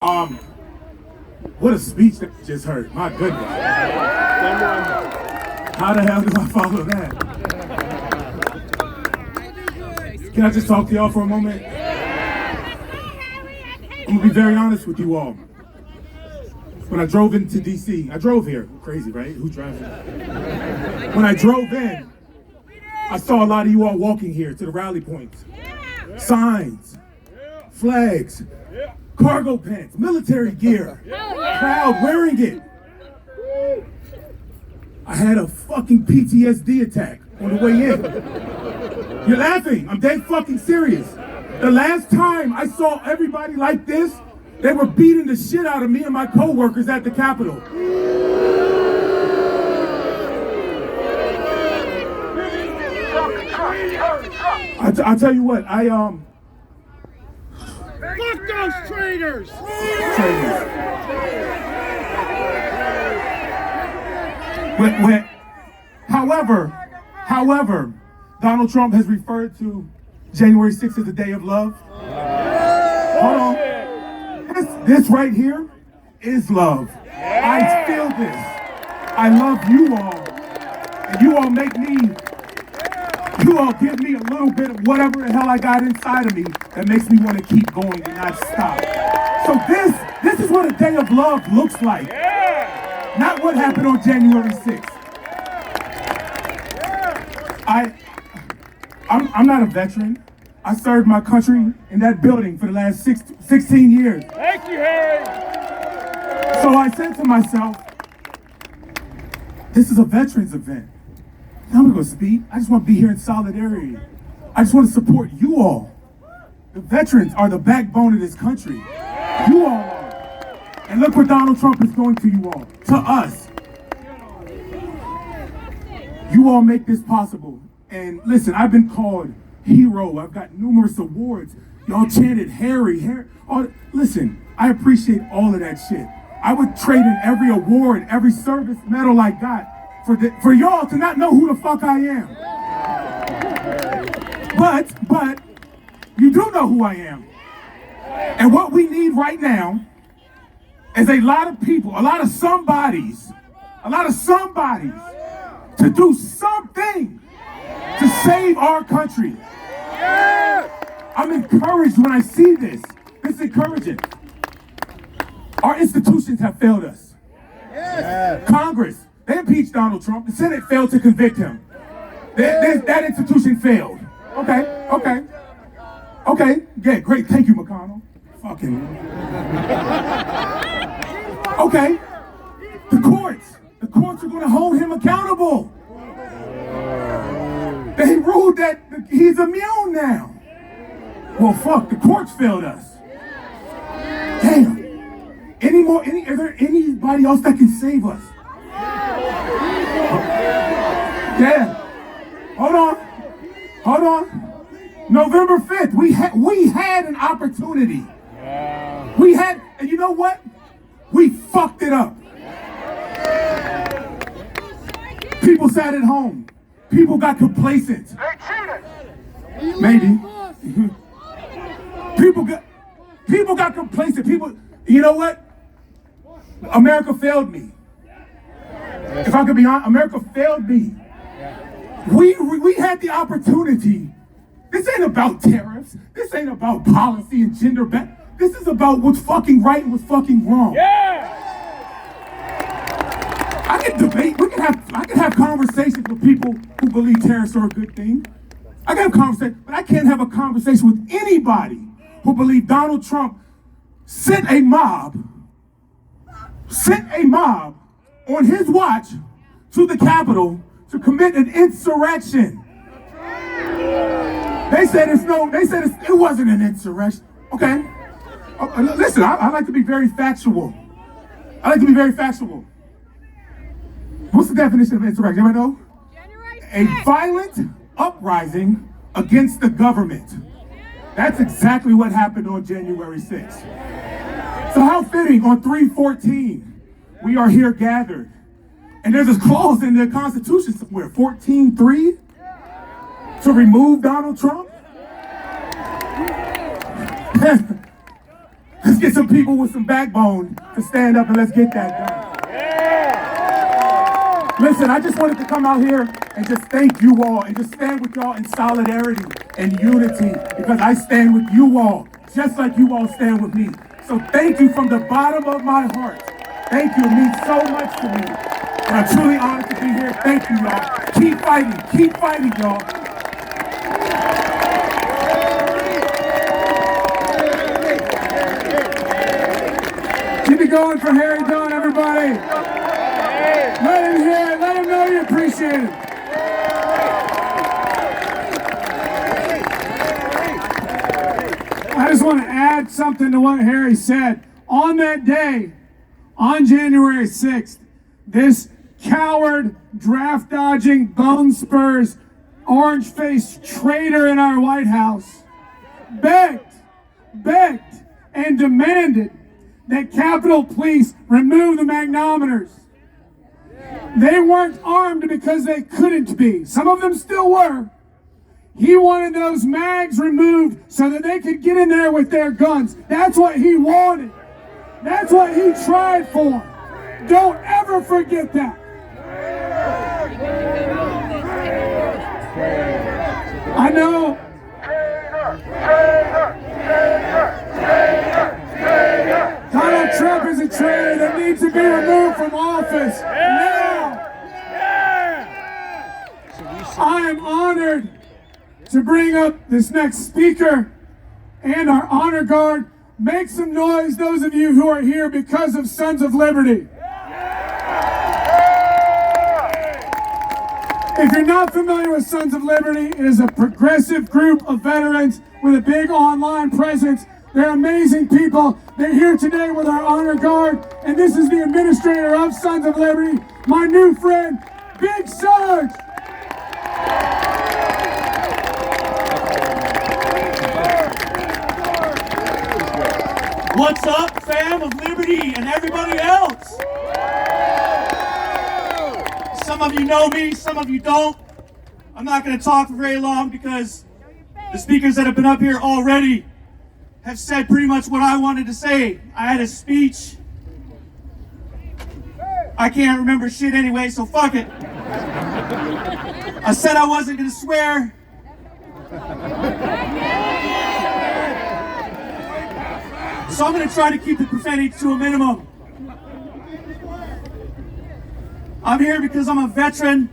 What a speech that you just heard. My goodness. How the hell did I follow that? Can I just talk to y'all for a moment? I'm gonna be very honest with you all. When I drove into DC, I drove here. Crazy, right? Who drives it? When I drove in, I saw a lot of you all walking here to the rally points. Signs, flags, cargo pants, military gear, crowd wearing it. I had a fucking PTSD attack on the way in. You're laughing, I'm dead fucking serious. The last time I saw everybody like this, they were beating the shit out of me and my co-workers at the Capitol. I tell you what, Fuck those traitors! However, Donald Trump has referred to January 6th as a day of love. Hold on. This right here is love. I feel this. I love you all. And you all give me a little bit of whatever the hell I got inside of me that makes me want to keep going and not stop. So this is what a day of love looks like. Not what happened on January 6th. I'm not a veteran. I served my country in that building for the last 16 years. Thank you, Harry. So I said to myself, this is a veterans event. I'm not gonna speak. I just want to be here in solidarity. I just want to support you all. The veterans are the backbone of this country. You all are. And look what Donald Trump is doing to you all, to us. You all make this possible. And listen, I've been called hero. I've got numerous awards. Y'all chanted Harry. Listen, I appreciate all of that shit. I would trade in every award, every service medal I got for y'all to not know who the fuck I am. But you do know who I am. And what we need right now is a lot of people, a lot of somebodies to do something to save our country. I'm encouraged when I see this. It's encouraging. Our institutions have failed us. Congress, they impeached Donald Trump. The Senate failed to convict him. That institution failed. Okay. Yeah, great. Thank you, McConnell. Fucking. Okay. The courts are going to hold him accountable. They ruled that he's immune now. Well, fuck, the courts failed us. Damn. Is there anybody else that can save us? Yeah. Hold on. November 5th, we had an opportunity. And you know what? We fucked it up. People sat at home. People got complacent. They cheated. Maybe. People got complacent. You know what? America failed me. If I could be honest, America failed me. We had the opportunity. This ain't about tariffs. This ain't about policy and gender. This is about what's fucking right and what's fucking wrong. I can debate. I can have conversations with people who believe tariffs are a good thing. I can have conversations, but I can't have a conversation with anybody who believes Donald Trump sent a mob on his watch to the Capitol to commit an insurrection. They said it wasn't an insurrection. Okay. Listen, I like to be very factual. What's the definition of insurrection? Anybody know? A violent uprising against the government. That's exactly what happened on January 6th. So how fitting, on 3/14, we are here gathered. And there's a clause in the Constitution somewhere, 14.3, to remove Donald Trump. get some people with some backbone to stand up and let's get that done. Listen, I just wanted to come out here and just thank you all and just stand with y'all in solidarity and unity, because I stand with you all just like you all stand with me. So thank you from the bottom of my heart. Thank you. It means so much to me. And I'm truly honored to be here. Thank you, y'all. Keep fighting, y'all. Keep it going for Harry Dunn, everybody. Let him hear it. Let him know you appreciate it. I just want to add something to what Harry said. On that day, on January 6th, this coward, draft-dodging, bone spurs, orange-faced traitor in our White House begged, and demanded that Capitol Police remove the magnetometers. They weren't armed because they couldn't be. Some of them still were. He wanted those mags removed so that they could get in there with their guns. That's what he wanted. That's what he tried for. Don't ever forget that. I know. Donald Trump is a traitor that needs to be removed from office now. I am honored to bring up this next speaker and our honor guard. Make some noise, those of you who are here because of Sons of Liberty. If you're not familiar with Sons of Liberty, it is a progressive group of veterans with a big online presence. They're amazing people. They're here today with our honor guard, and this is the administrator of Sons of Liberty, my new friend, Big Sarge. What's up, fam of Liberty and everybody else? Some of you know me, some of you don't. I'm not going to talk for very long because the speakers that have been up here already have said pretty much what I wanted to say. I had a speech. I can't remember shit anyway, so fuck it. I said I wasn't going to swear. So I'm going to try to keep the profanity to a minimum. I'm here because I'm a veteran.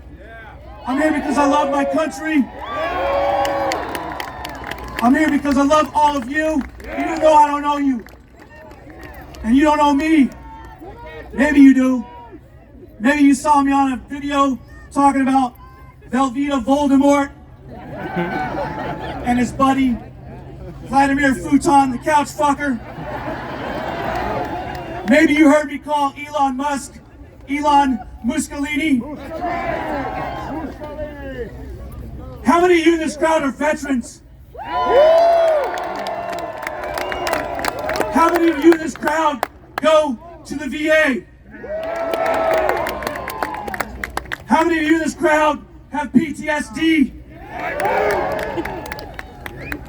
I'm here because I love my country. I'm here because I love all of you, even though I don't know you. And you don't know me. Maybe you do. Maybe you saw me on a video talking about Velveeta Voldemort and his buddy Vladimir Futon, the couch fucker. Maybe you heard me call Elon Musk Elon Mussolini. How many of you in this crowd are veterans? How many of you in this crowd go to the VA? How many of you in this crowd have PTSD?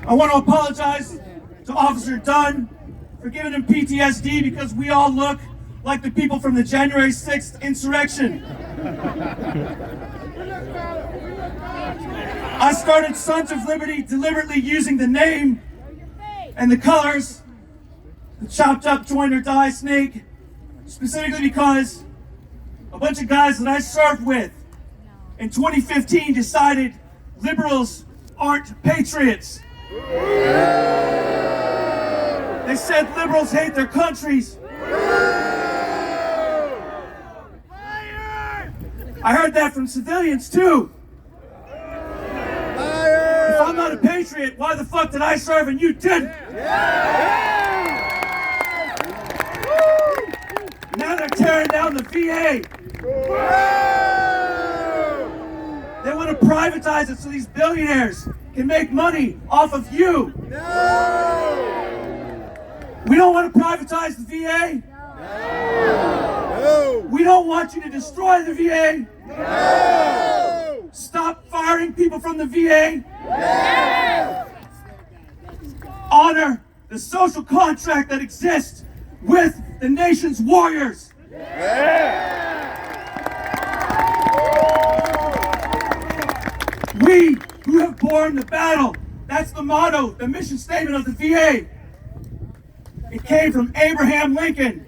I want to apologize to Officer Dunn for giving him PTSD because we all look like the people from the January 6th insurrection. I started Sons of Liberty deliberately using the name and the colors, the chopped up join or die snake, specifically because a bunch of guys that I served with in 2015 decided liberals aren't patriots. They said liberals hate their countries. I heard that from civilians too. If I'm not a patriot, why the fuck did I serve and you didn't? Now they're tearing down the VA. They want to privatize it so these billionaires can make money off of you. We don't want to privatize the VA. We don't want you to destroy the VA. Stop firing people from the VA. Honor the social contract that exists with the nation's warriors. We who have borne the battle. That's the motto, the mission statement of the VA. It came from Abraham Lincoln.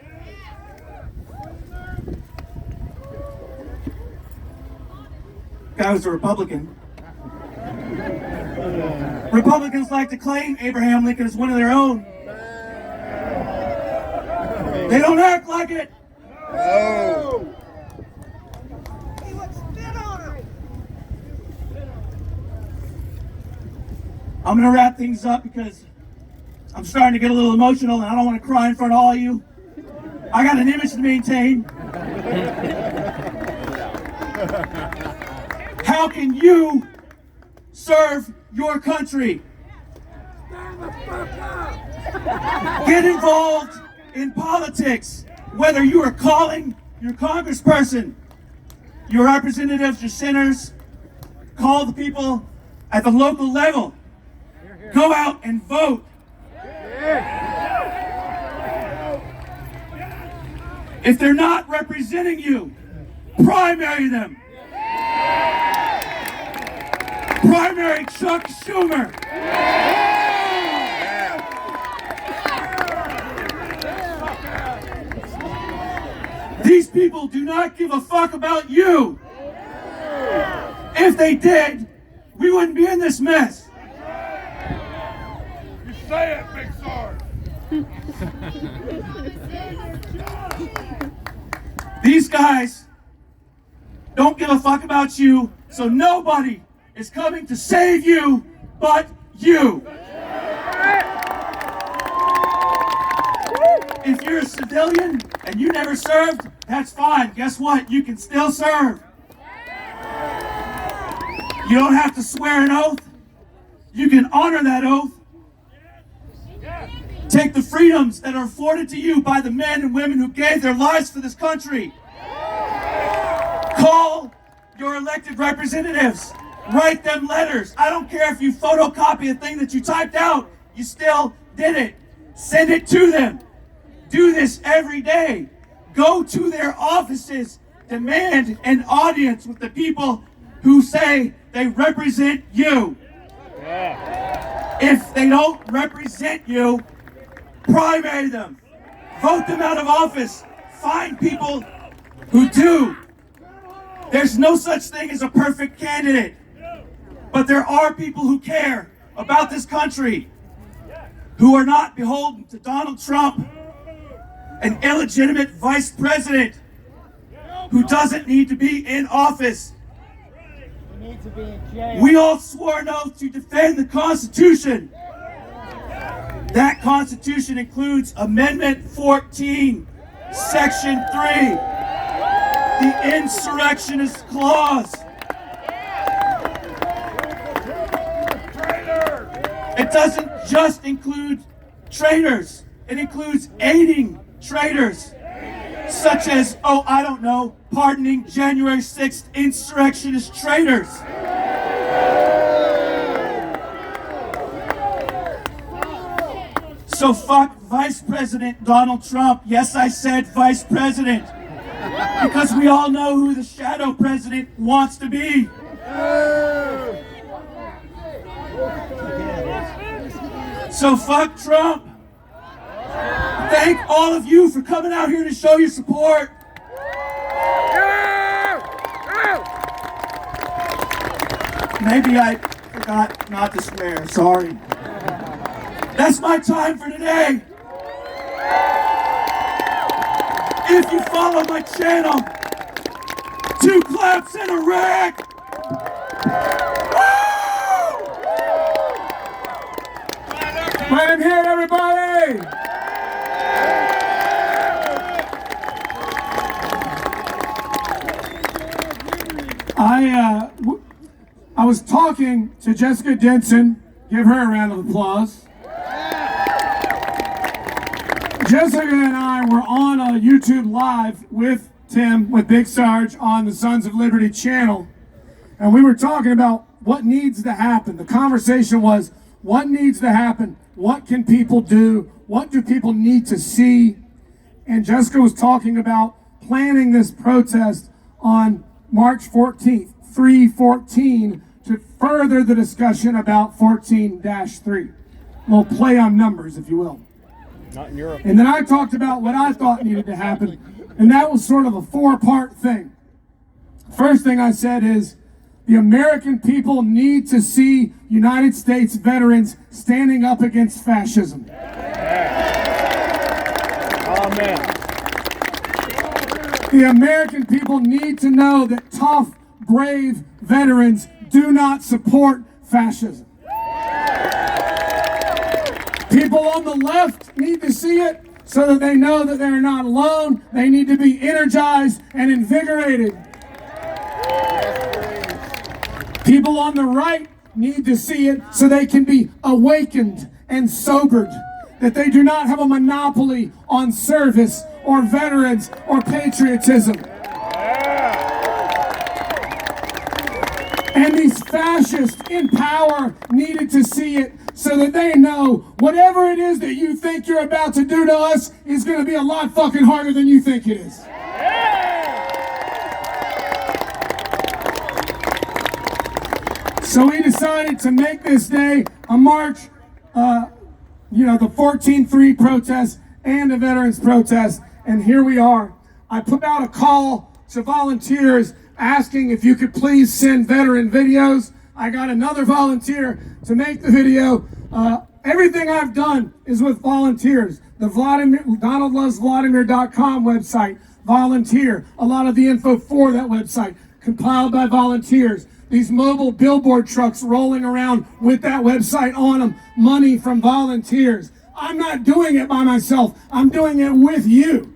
Guy was a Republican. Republicans like to claim Abraham Lincoln as one of their own. They don't act like it. No. I'm going to wrap things up because I'm starting to get a little emotional and I don't want to cry in front of all of you. I got an image to maintain. How can you serve your country? Get involved in politics, whether you are calling your congressperson, your representatives, your senators, call the people at the local level. Go out and vote. If they're not representing you, primary them. Primary Chuck Schumer. These people do not give a fuck about you. If they did, we wouldn't be in this mess. You say it, Big Sarge. These guys don't give a fuck about you, so nobody is coming to save you but you. If you're a civilian and you never served, that's fine. Guess what? You can still serve. You don't have to swear an oath. You can honor that oath. Take the freedoms that are afforded to you by the men and women who gave their lives for this country. Call your elected representatives. Write them letters. I don't care if you photocopy a thing that you typed out. You still did it. Send it to them. Do this every day. Go to their offices. Demand an audience with the people who say they represent you. If they don't represent you, primary them. Vote them out of office. Find people who do. There's no such thing as a perfect candidate. But there are people who care about this country, who are not beholden to Donald Trump, an illegitimate vice president who doesn't need to be in office. We all swore an oath to defend the Constitution. That Constitution includes Amendment 14, Section 3, the Insurrectionist Clause. It doesn't just include traitors. It includes aiding traitors, such as, pardoning January 6th insurrectionist traitors. So fuck Vice President Donald Trump. Yes, I said Vice President, because we all know who the shadow president wants to be. So fuck Trump. Thank all of you for coming out here to show your support. Maybe I forgot not to swear, sorry. That's my time for today. If you follow my channel, 2 claps and a rack. Let him hear it, everybody! I was talking to Jessica Denson. Give her a round of applause. Jessica and I were on a YouTube Live with Tim, with Big Sarge, on the Sons of Liberty channel. And we were talking about what needs to happen. The conversation was, what needs to happen what can people do? What do people need to see? And Jessica was talking about planning this protest on March 14th, 3/14, to further the discussion about 14-3. A little play on numbers, if you will. Not in Europe. And then I talked about what I thought needed to happen, and that was sort of a four-part thing. First thing I said is, the American people need to see United States veterans standing up against fascism. Amen. The American people need to know that tough, brave veterans do not support fascism. People on the left need to see it so that they know that they're not alone. They need to be energized and invigorated. People on the right need to see it so they can be awakened and sobered, that they do not have a monopoly on service or veterans or patriotism. And these fascists in power needed to see it so that they know whatever it is that you think you're about to do to us is going to be a lot fucking harder than you think it is. So we decided to make this day a march, the 14-3 protest and a veterans protest, and here we are. I put out a call to volunteers asking if you could please send veteran videos. I got another volunteer to make the video. Everything I've done is with volunteers. The DonaldLovesVladimir.com website, volunteer. A lot of the info for that website, compiled by volunteers. These mobile billboard trucks rolling around with that website on them, money from volunteers. I'm not doing it by myself. I'm doing it with you.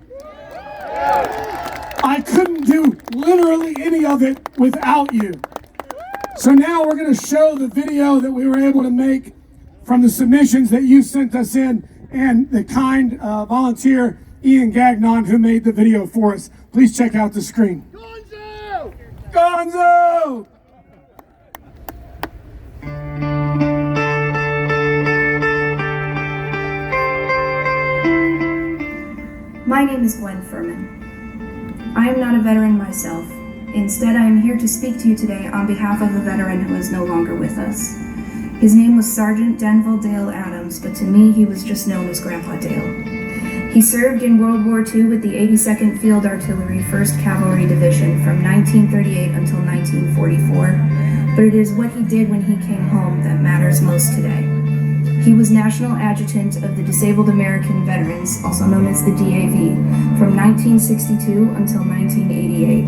I couldn't do literally any of it without you. So now we're going to show the video that we were able to make from the submissions that you sent us in, and the kind volunteer, Ian Gagnon, who made the video for us. Please check out the screen. Gonzo! Gonzo! My name is Gwen Furman. I am not a veteran myself. Instead, I am here to speak to you today on behalf of a veteran who is no longer with us. His name was Sergeant Denville Dale Adams, but to me, he was just known as Grandpa Dale. He served in World War II with the 82nd Field Artillery 1st Cavalry Division from 1938 until 1944, but it is what he did when he came home that matters most today. He was National Adjutant of the Disabled American Veterans, also known as the DAV, from 1962 until 1988.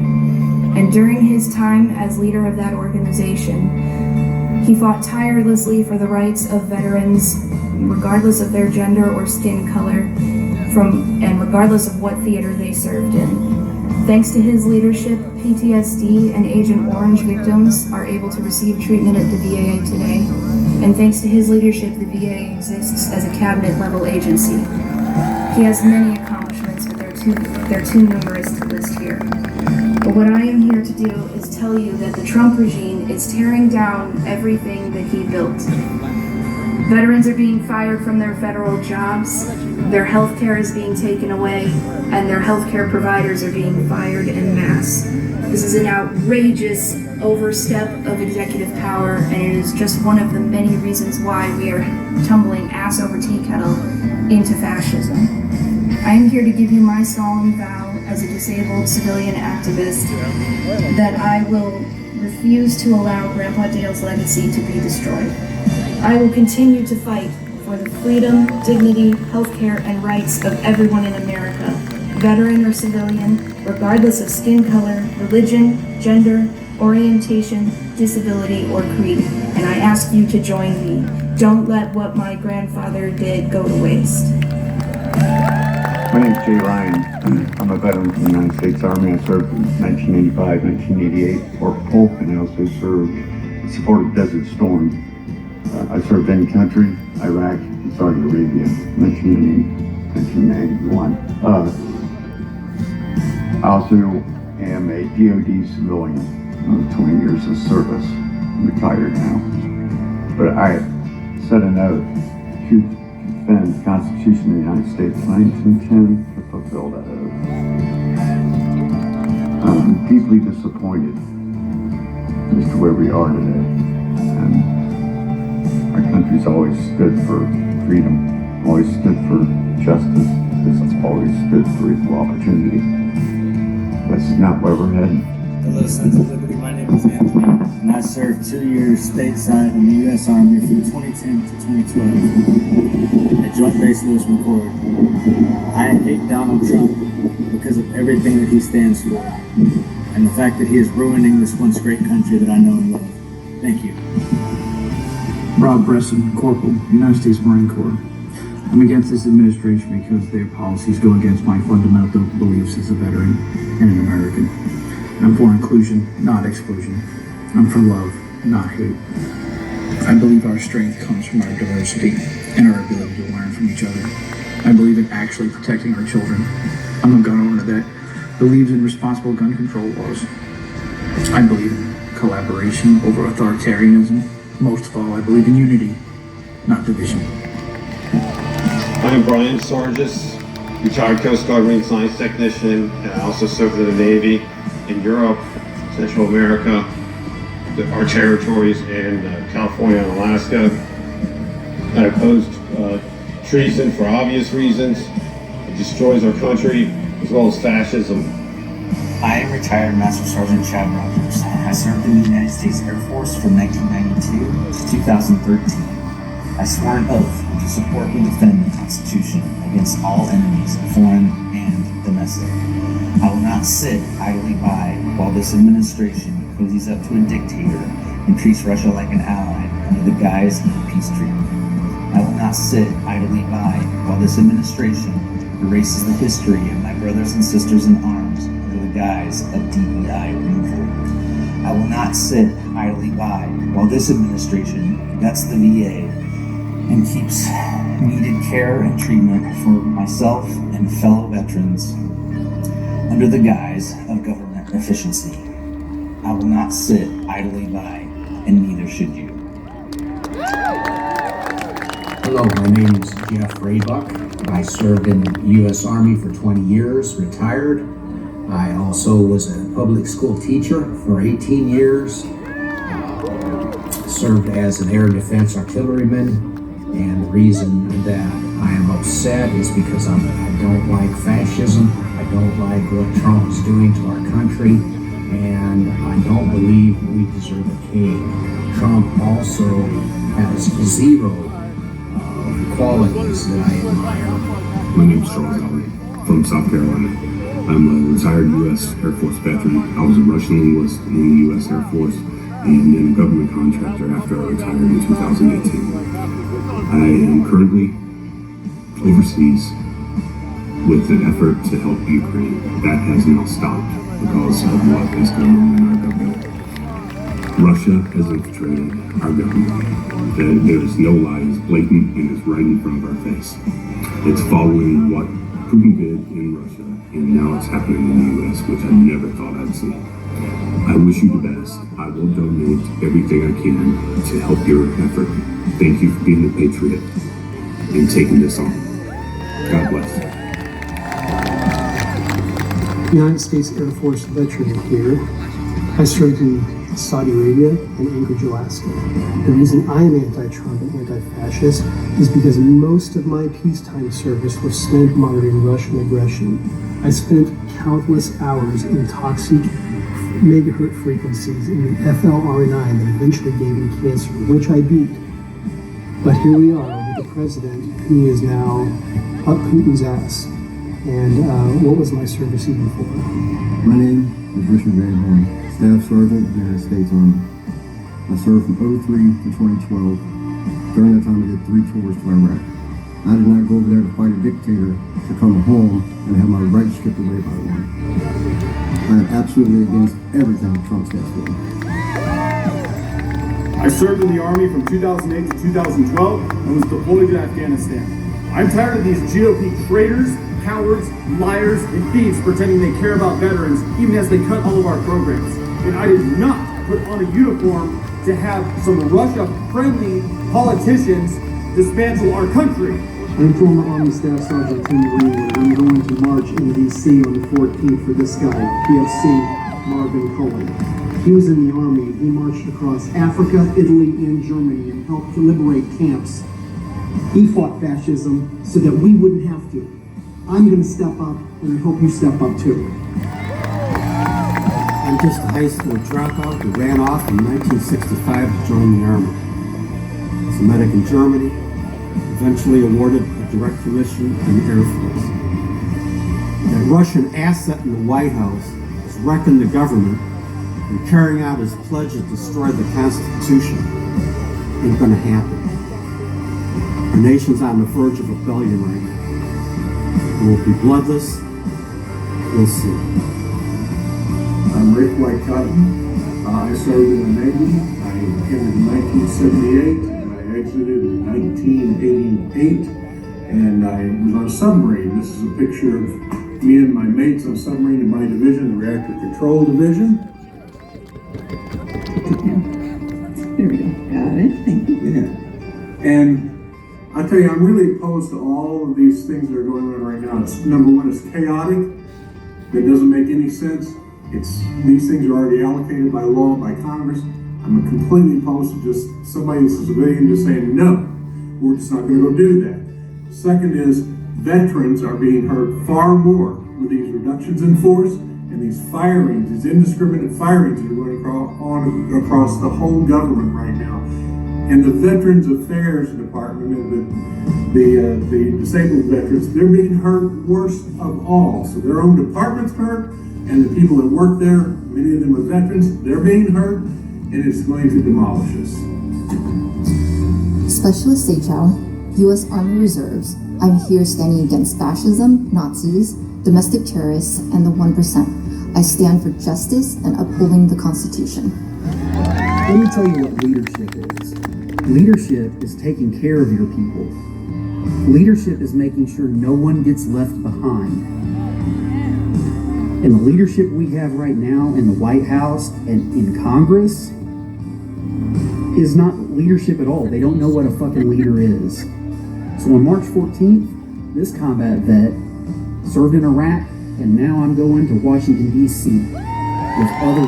And during his time as leader of that organization, he fought tirelessly for the rights of veterans, regardless of their gender or skin color, and regardless of what theater they served in. Thanks to his leadership, PTSD and Agent Orange victims are able to receive treatment at the VA today. And thanks to his leadership, the VA exists as a cabinet-level agency. He has many accomplishments, but they're too numerous to list here. But what I am here to do is tell you that the Trump regime is tearing down everything that he built. Veterans are being fired from their federal jobs, their health care is being taken away, and their health care providers are being fired en masse. This is an outrageous overstep of executive power, and it is just one of the many reasons why we are tumbling ass over tea kettle into fascism. I am here to give you my solemn vow as a disabled civilian activist that I will refuse to allow Grandpa Dale's legacy to be destroyed. I will continue to fight for the freedom, dignity, healthcare, and rights of everyone in America, veteran or civilian, regardless of skin color, religion, gender, orientation, disability, or creed. And I ask you to join me. Don't let what my grandfather did go to waste. My name's Jay Ryan. I'm a veteran from the United States Army. I served in 1985, 1988, Fort Polk, and I also served in support of Desert Storm. I served in country, Iraq, and Saudi Arabia, 1991. I also am a DOD civilian, 20 years of service. I'm retired now. But I said an oath to defend the Constitution of the United States, and I intend to fulfill that oath. I'm deeply disappointed as to where we are today. And our country's always stood for freedom, always stood for justice, it's always stood for equal opportunity. That's not where we're headed. Hello, Sons of Liberty. My name is Anthony, and I served 2 years stateside in the U.S. Army from 2010 to 2012 at Joint Base Lewis McChord. I hate Donald Trump because of everything that he stands for and the fact that he is ruining this once great country that I know and love. Thank you. Rob Bresson, Corporal, United States Marine Corps. I'm against this administration because their policies go against my fundamental beliefs as a veteran and an American. I'm for inclusion, not exclusion. I'm for love, not hate. I believe our strength comes from our diversity and our ability to learn from each other. I believe in actually protecting our children. I'm a gun owner that believes in responsible gun control laws. I believe in collaboration over authoritarianism. Most of all, I believe in unity, not division. I'm Brian Sargis, retired Coast Guard Marine Science Technician, and I also served in the Navy in Europe, Central America, our territories in California and Alaska. I opposed treason for obvious reasons. It destroys our country, as well as fascism. I am retired Master Sergeant Chad Rogers. I served in the United States Air Force from 1992 to 2013. I swore an oath to support and defend the Constitution against all enemies, foreign and domestic. I will not sit idly by while this administration cozies up to a dictator and treats Russia like an ally under the guise of a peace treaty. I will not sit idly by while this administration erases the history of my brothers and sisters in arms under the guise of DEI removal. I will not sit idly by while this administration guts the VA and keeps needed care and treatment for myself and fellow veterans under the guise of government efficiency. I will not sit idly by, and neither should you. Hello, my name is Jeff Raybuck. I served in the U.S. Army for 20 years, retired. I also was a public school teacher for 18 years. Served as an air defense artilleryman. And the reason that I am upset is because I don't like fascism. I don't like what Trump is doing to our country. And I don't believe we deserve a king. Trump also has zero qualities that I admire. My name is Charles Howard from South Carolina. I'm a retired U.S. Air Force veteran. I was a Russian linguist in the U.S. Air Force and then a government contractor after I retired in 2018. I am currently overseas with an effort to help Ukraine. That has now stopped because of what is going on in our government. Russia has infiltrated our government. There is no lie, it's blatant and it's right in front of our face. It's following what Putin did in Russia, and now it's happening in the U.S., which I never thought I'd see. I wish you the best. I will donate everything I can to help your effort. Thank you for being a patriot and taking this on. God bless. United States Air Force veteran here. I served in Saudi Arabia and Anchorage, Alaska. The reason I am anti-Trump and anti-fascist is because most of my peacetime service was spent monitoring Russian aggression. I spent countless hours in toxic megahertz frequencies in the FLRNI that eventually gave me cancer, which I beat. But here we are with a president who is now up Putin's ass. And what was my service even for? My name is Richard Van Horn, Staff Sergeant, United States Army. I served from 2003 to 2012. During that time I did 3 tours to Iraq. I did not go over there to fight a dictator to come home and have my rights stripped away by one. I am absolutely against everything Trump stands for. I served in the Army from 2008 to 2012 and was deployed to Afghanistan. I'm tired of these GOP traitors, cowards, liars, and thieves pretending they care about veterans even as they cut all of our programs. And I did not put on a uniform to have some Russia-friendly politicians dismantle our country. I'm former Army Staff Sergeant Tim Greenwood, and I'm going to march in D.C. on the 14th for this guy, PFC Marvin Cohen. He was in the Army, and he marched across Africa, Italy, and Germany and helped to liberate camps. He fought fascism so that we wouldn't have to. I'm going to step up, and I hope you step up too. I'm just a high school dropout who ran off in 1965 to join the Army. As a medic in Germany, eventually awarded a direct commission in the Air Force. That Russian asset in the White House is wrecking the government and carrying out his pledge to destroy the Constitution. Ain't gonna happen. Our nation's on the verge of rebellion right now. It will be bloodless. We'll see. I'm Rick White Cotton. I served in the Navy. I entered in 1978. Exited in 1988, and I was on a submarine. This is a picture of me and my mates on a submarine in my division, the Reactor Control Division. There we go. Got it. Thank you. Yeah. And I tell you, I'm really opposed to all of these things that are going on right now. It's, number one, it's chaotic. It doesn't make any sense. These things are already allocated by law, by Congress. I'm completely opposed to just somebody that's a civilian just saying, no, we're just not going to go do that. Second is, veterans are being hurt far more with these reductions in force and these firings, these indiscriminate firings that are going on across the whole government right now. And the Veterans Affairs Department and the disabled veterans, they're being hurt worst of all. So their own department's hurt, and the people that work there, many of them are veterans, they're being hurt. And it's going to demolish us. Specialist Seychow, U.S. Army Reserves. I'm here standing against fascism, Nazis, domestic terrorists, and the 1%. I stand for justice and upholding the Constitution. Let me tell you what leadership is. Leadership is taking care of your people. Leadership is making sure no one gets left behind. And the leadership we have right now in the White House and in Congress is not leadership at all. They don't know what a fucking leader is. So on March 14th, this combat vet served in Iraq, and now I'm going to Washington, D.C. with other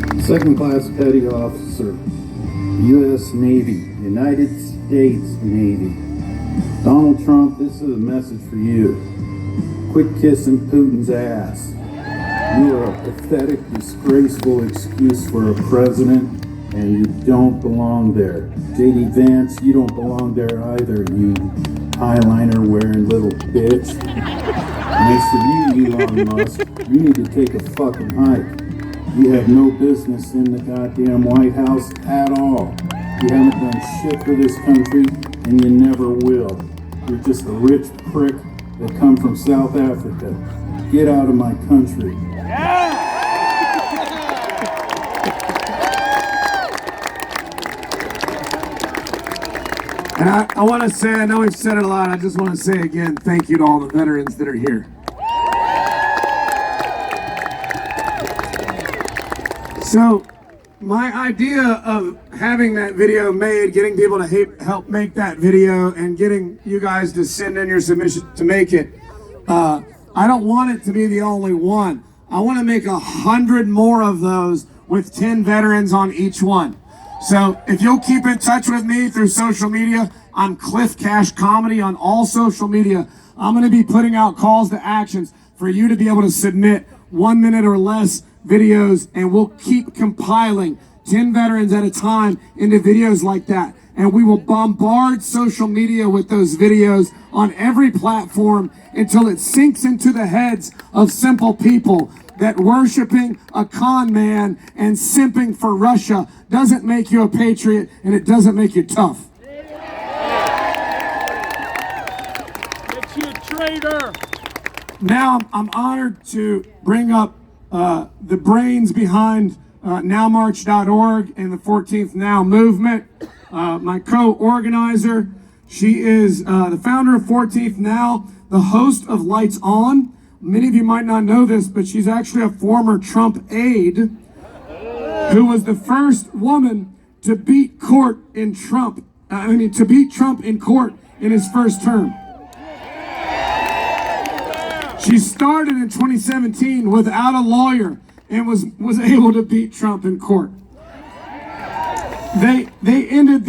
vets. Second class petty officer, U.S. Navy, United States Navy. Donald Trump, this is a message for you. Quit kissing Putin's ass. You are a pathetic, disgraceful excuse for a president, and you don't belong there. J.D. Vance, you don't belong there either, you eyeliner wearing little bitch. And as for you, Elon Musk, you need to take a fucking hike. You have no business in the goddamn White House at all. You haven't done shit for this country, and you never will. You're just a rich prick that come from South Africa. Get out of my country. And I want to say, I know we've said it a lot, I just want to say again, thank you to all the veterans that are here. So, my idea of having that video made, getting people to help make that video, and getting you guys to send in your submission to make it, I don't want it to be the only one. I want to make 100 more of those with 10 veterans on each one. So if you'll keep in touch with me through social media, I'm Cliff Cash Comedy on all social media. I'm going to be putting out calls to actions for you to be able to submit 1 minute or less videos, and we'll keep compiling 10 veterans at a time into videos like that. And we will bombard social media with those videos on every platform until it sinks into the heads of simple people that worshiping a con man and simping for Russia doesn't make you a patriot, and it doesn't make you tough. Makes you a traitor. Now I'm honored to bring up the brains behind nowmarch.org and the 14th Now movement. My co-organizer, she is the founder of 14th Now, the host of Lights On. Many of you might not know this, but she's actually a former Trump aide who was the first woman to beat Trump in court in his first term. She started in 2017 without a lawyer and was able to beat Trump in court. They ended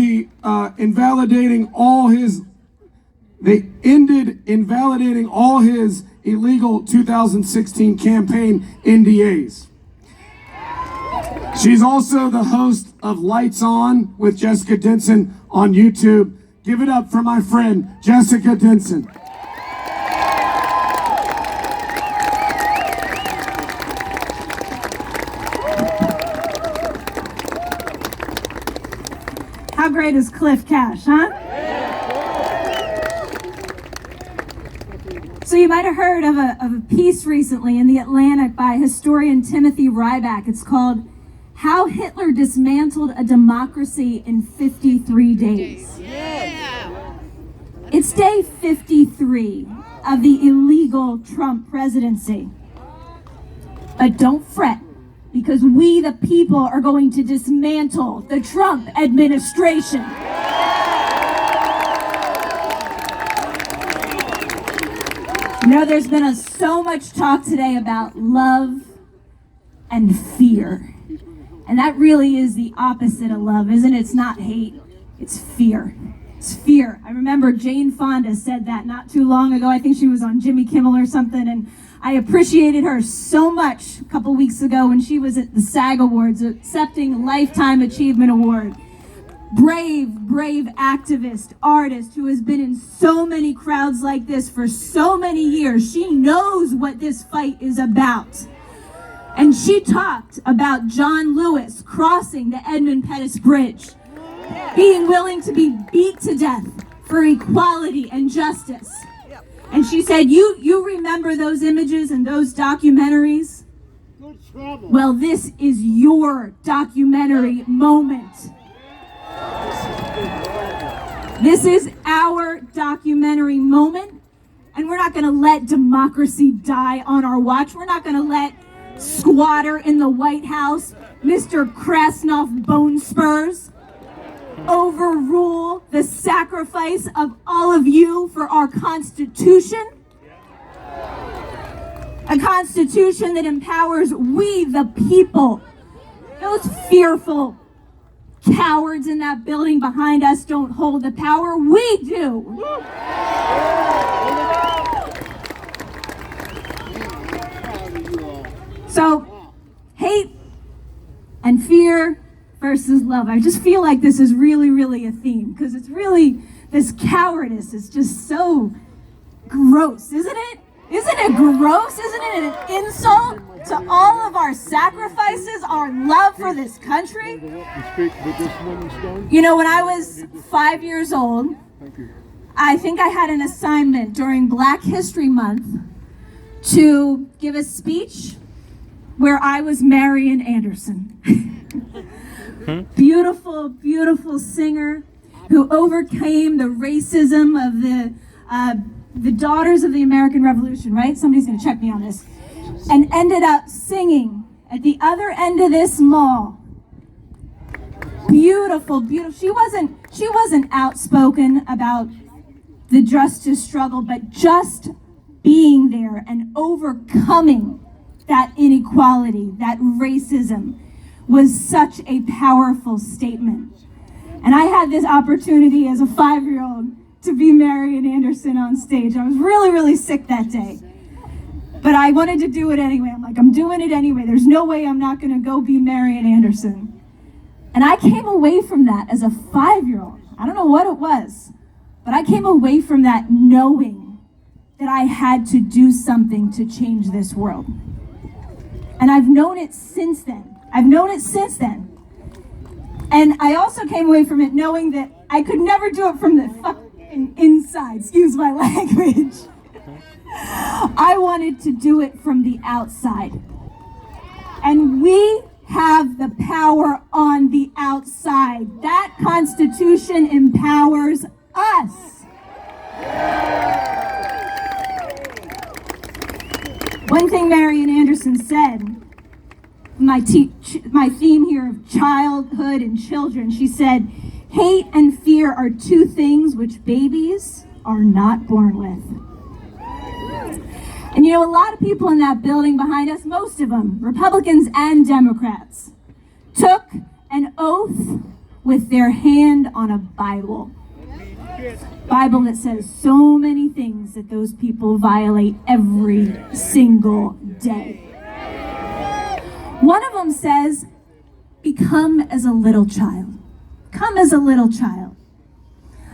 invalidating all his illegal 2016 campaign NDAs. She's also the host of Lights On with Jessica Denson on YouTube. Give it up for my friend, Jessica Denson. How great is Cliff Cash, huh? So you might have heard of a piece recently in The Atlantic by historian Timothy Ryback. It's called How Hitler Dismantled a Democracy in 53 Days. It's day 53 of the illegal Trump presidency. But don't fret, because we, the people, are going to dismantle the Trump administration. You know, there's been so much talk today about love and fear. And that really is the opposite of love, isn't it? It's not hate, it's fear. It's fear. I remember Jane Fonda said that not too long ago. I think she was on Jimmy Kimmel or something, and I appreciated her so much a couple weeks ago when she was at the SAG Awards accepting Lifetime Achievement Award. Brave activist, artist who has been in so many crowds like this for so many years. She knows what this fight is about. And she talked about John Lewis crossing the Edmund Pettus Bridge, being willing to be beat to death for equality and justice. And she said, you remember those images and those documentaries? Well, this is your documentary moment. This is our documentary moment, and we're not going to let democracy die on our watch. We're not going to let squatter in the White House, Mr. Krasnov Bone Spurs, overrule the sacrifice of all of you for our Constitution. A Constitution that empowers we, the people. Those fearful cowards in that building behind us don't hold the power. We do. So, hate and fear versus love. I just feel like this is really a theme, because it's really, this cowardice is just so gross, isn't it? Isn't it gross? Isn't it an insult to all of our sacrifices, our love for this country? You know, when I was 5 years old, I think I had an assignment during Black History Month to give a speech where I was Marian Anderson. Beautiful singer who overcame the racism of the daughters of the American Revolution, right? Somebody's gonna check me on this. And ended up singing at the other end of this mall. Beautiful. She wasn't outspoken about the justice struggle, but just being there and overcoming that inequality, that racism, was such a powerful statement. And I had this opportunity as a 5-year-old to be Marian Anderson on stage. I was really sick that day. But I wanted to do it anyway. I'm like, I'm doing it anyway. There's no way I'm not gonna go be Marian Anderson. And I came away from that as a 5-year-old. I don't know what it was, but I came away from that knowing that I had to do something to change this world. And I've known it since then. And I also came away from it knowing that I could never do it from the fucking inside, excuse my language. I wanted to do it from the outside. And we have the power on the outside. That Constitution empowers us. One thing Marian Anderson said my theme here of childhood and children. She said, hate and fear are two things which babies are not born with. And you know, a lot of people in that building behind us, most of them, Republicans and Democrats, took an oath with their hand on a Bible. Bible that says so many things that those people violate every single day. One of them says, become as a little child. Come as a little child.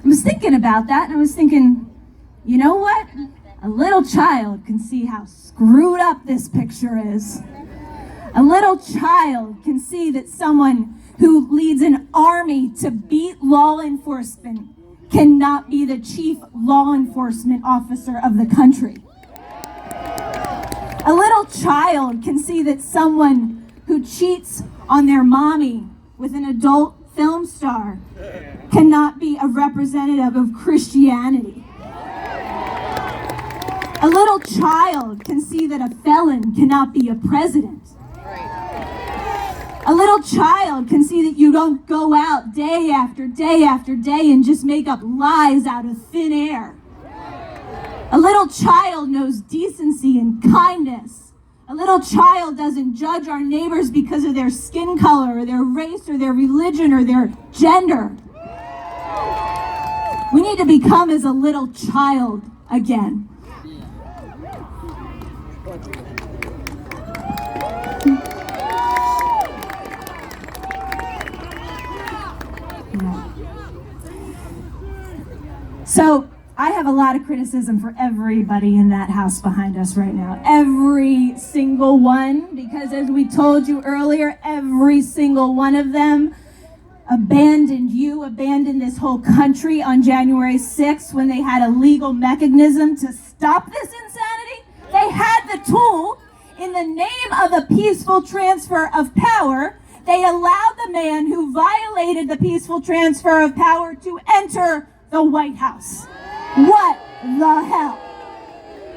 I was thinking about that, and I was thinking, you know what? A little child can see how screwed up this picture is. A little child can see that someone who leads an army to beat law enforcement cannot be the chief law enforcement officer of the country. A little child can see that someone who cheats on their mommy with an adult film star cannot be a representative of Christianity. A little child can see that a felon cannot be a president. A little child can see that you don't go out day after day after day and just make up lies out of thin air. A little child knows decency and kindness. A little child doesn't judge our neighbors because of their skin color or their race or their religion or their gender. We need to become as a little child again. So I have a lot of criticism for everybody in that house behind us right now. Every single one, because as we told you earlier, every single one of them abandoned this whole country on January 6th when they had a legal mechanism to stop this insanity. They had the tool. In the name of a peaceful transfer of power, they allowed the man who violated the peaceful transfer of power to enter the White House. What the hell?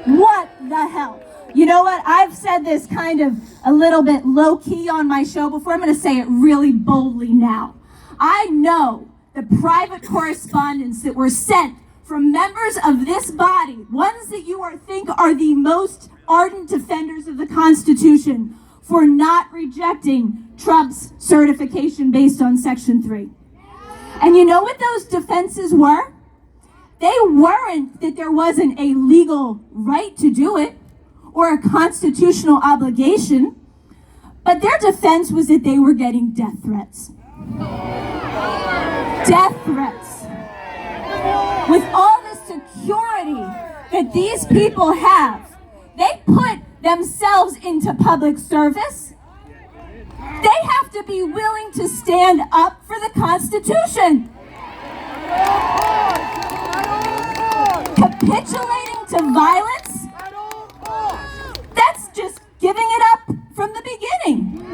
What the hell? You know what? I've said this kind of a little bit low-key on my show before. I'm going to say it really boldly now. I know the private correspondence that were sent from members of this body, ones that you think are the most ardent defenders of the Constitution, for not rejecting Trump's certification based on Section 3. And you know what those defenses were? They weren't that there wasn't a legal right to do it or a constitutional obligation, but their defense was that they were getting death threats. Death threats. With all the security that these people have, they put themselves into public service. They have to be willing to stand up for the Constitution. Capitulating to violence, that's just giving it up from the beginning.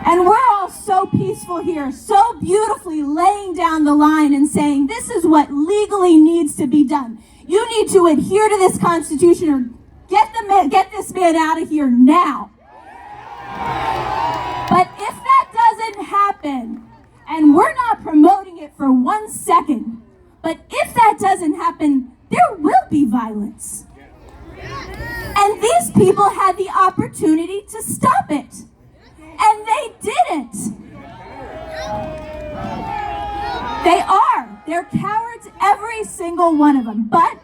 And we're all so peaceful here, so beautifully laying down the line and saying, this is what legally needs to be done. You need to adhere to this Constitution or get this man out of here now. But if that doesn't happen, and we're not promoting it for 1 second, but if that doesn't happen, there will be violence. And these people had the opportunity to stop it. And they didn't. They are. They're cowards, every single one of them. But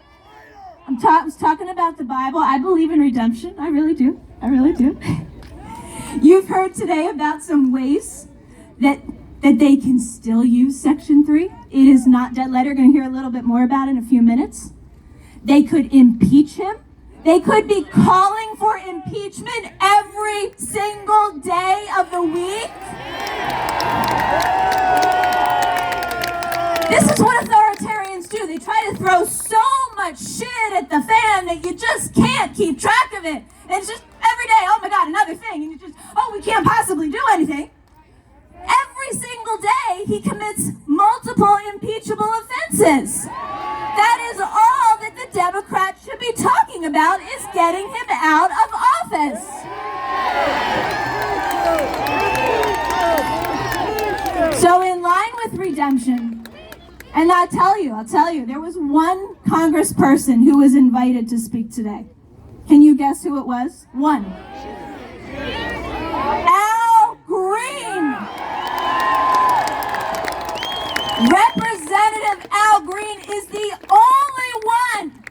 I was talking about the Bible. I believe in redemption. I really do. I really do. You've heard today about some ways that they can still use Section 3. It is not dead letter. We're going to hear a little bit more about it in a few minutes. They could impeach him. They could be calling for impeachment every single day of the week. This is what authoritarians do. They try to throw so much shit at the fan that you just can't keep track of it. And it's just every day, oh my God, another thing. And you just, oh, we can't possibly do anything. Every single day, he commits multiple impeachable offenses. That is all that the Democrats should be talking about, is getting him out of office. So in line with redemption, and I'll tell you, there was one congressperson who was invited to speak today. Can you guess who it was? One. Al Green. Representative Al Green is the only one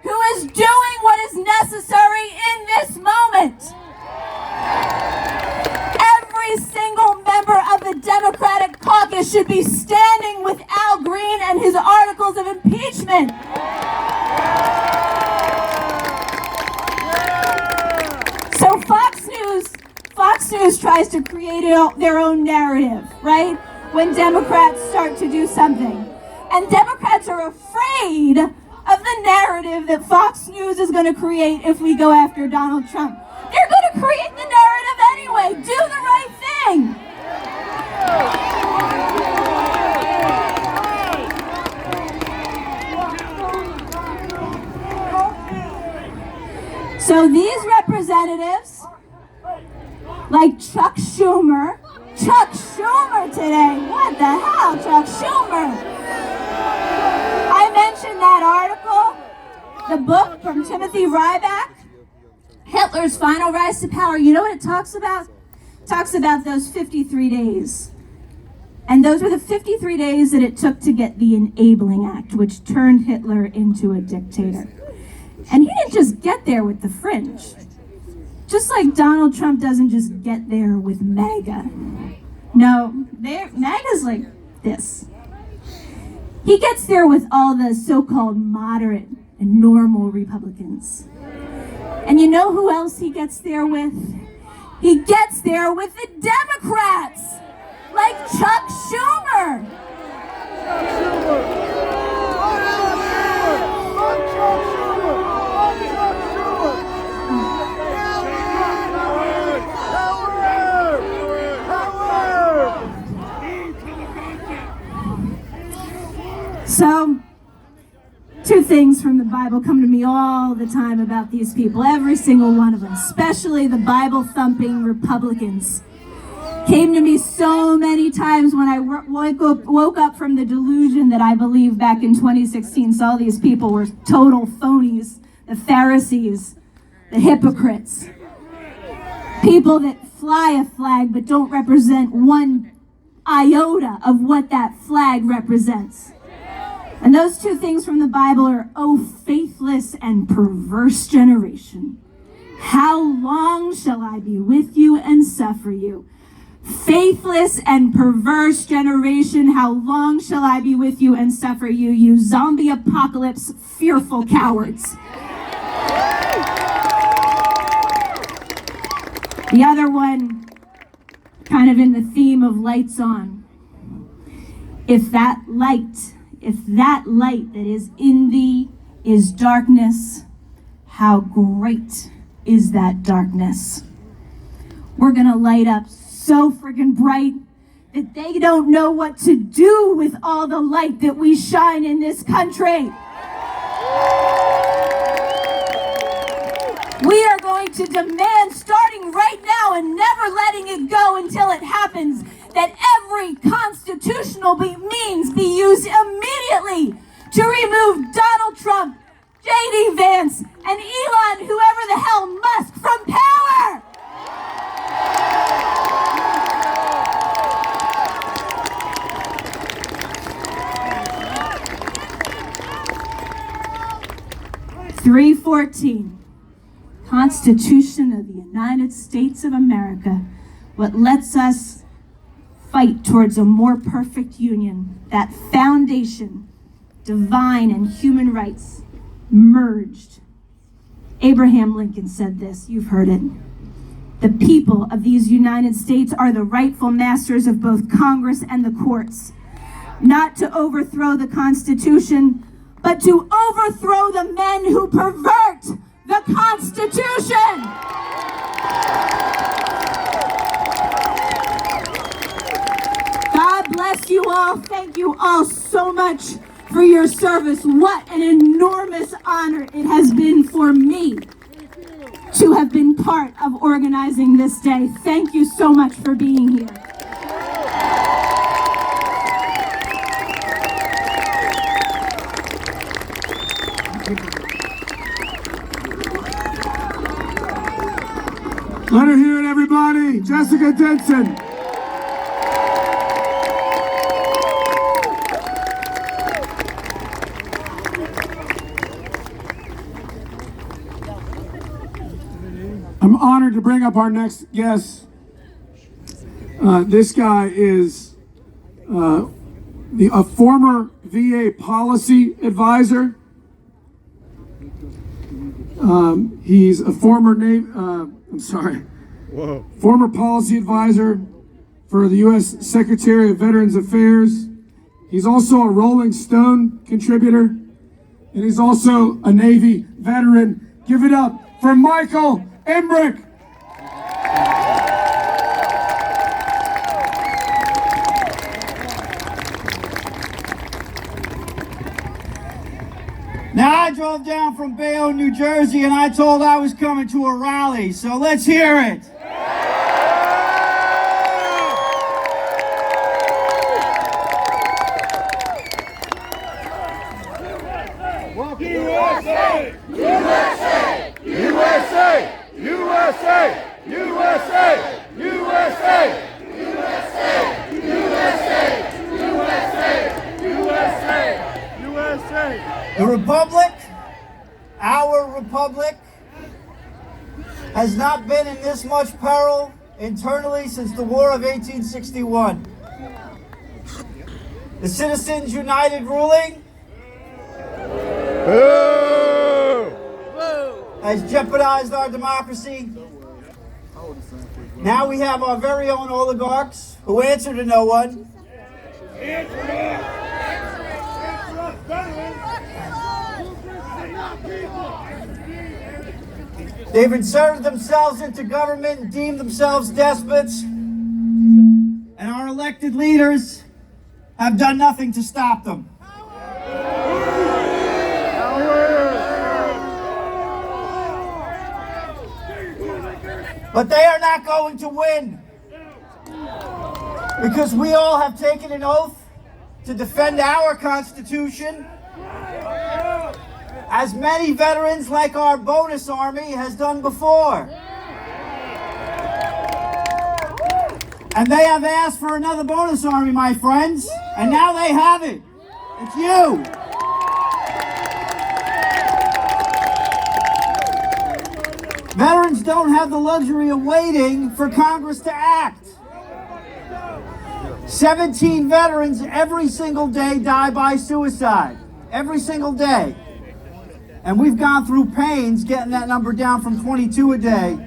who is doing what is necessary in this moment. Every single member of the Democratic caucus should be standing with Al Green and his articles of impeachment. So Fox News tries to create their own narrative, right? When Democrats start to do something. And Democrats are afraid of the narrative that Fox News is going to create if we go after Donald Trump. They're going to create the narrative anyway. Do the right thing. So these representatives, like Chuck Schumer today. What the hell, Chuck Schumer? I mentioned that article, the book from Timothy Ryback, Hitler's Final Rise to Power. You know what it talks about? It talks about those 53 days. And those were the 53 days that it took to get the Enabling Act, which turned Hitler into a dictator. And he didn't just get there with the fringe. Just like Donald Trump doesn't just get there with MAGA. No, MAGA's like this. He gets there with all the so-called moderate and normal Republicans. And you know who else he gets there with? He gets there with the Democrats, like Chuck Schumer. So, two things from the Bible come to me all the time about these people, every single one of them, especially the Bible-thumping Republicans. Came to me so many times when I woke up from the delusion that I believed back in 2016. Saw these people were total phonies, the Pharisees, the hypocrites. People that fly a flag but don't represent one iota of what that flag represents. And those two things from the Bible are, "O faithless and perverse generation, how long shall I be with you and suffer you? Faithless and perverse generation, how long shall I be with you and suffer you, you zombie apocalypse fearful cowards." The other one, kind of in the theme of lights on. If that light that is in thee is darkness, how great is that darkness? We're gonna light up so friggin' bright that they don't know what to do with all the light that we shine in this country. We are going to demand, starting right now and never letting it go until it happens, that every constitutional means be used immediately to remove Donald Trump, J.D. Vance, and Elon, whoever the hell, Musk from power! .314, Constitution of the United States of America, what lets us fight towards a more perfect union, that foundation, divine and human rights, merged. Abraham Lincoln said this, you've heard it. The people of these United States are the rightful masters of both Congress and the courts, not to overthrow the Constitution, but to overthrow the men who pervert the Constitution. God bless you all. Thank you all so much for your service. What an enormous honor it has been for me to have been part of organizing this day. Thank you so much for being here. Let her hear it, everybody. Jessica Denson. I'm honored to bring up our next guest. This guy is a former VA policy advisor. He's a former former policy advisor for the U.S. Secretary of Veterans Affairs. He's also a Rolling Stone contributor, and he's also a Navy veteran. Give it up for Michael Embrick. Now, I drove down from Bayonne, New Jersey, and I told I was coming to a rally, so let's hear it. USA! USA! USA! USA! USA! USA! USA! USA! USA! The Republic, our Republic, has not been in this much peril internally since the War of 1861. The Citizens United ruling has jeopardized our democracy. Now we have our very own oligarchs who answer to no one. They've inserted themselves into government and deemed themselves despots. And our elected leaders have done nothing to stop them. But they are not going to win. Because we all have taken an oath to defend our Constitution, as many veterans like our bonus army has done before. And they have asked for another bonus army, my friends, and now they have it. It's you. Veterans don't have the luxury of waiting for Congress to act. 17 veterans every single day die by suicide. Every single day. And we've gone through pains getting that number down from 22 a day.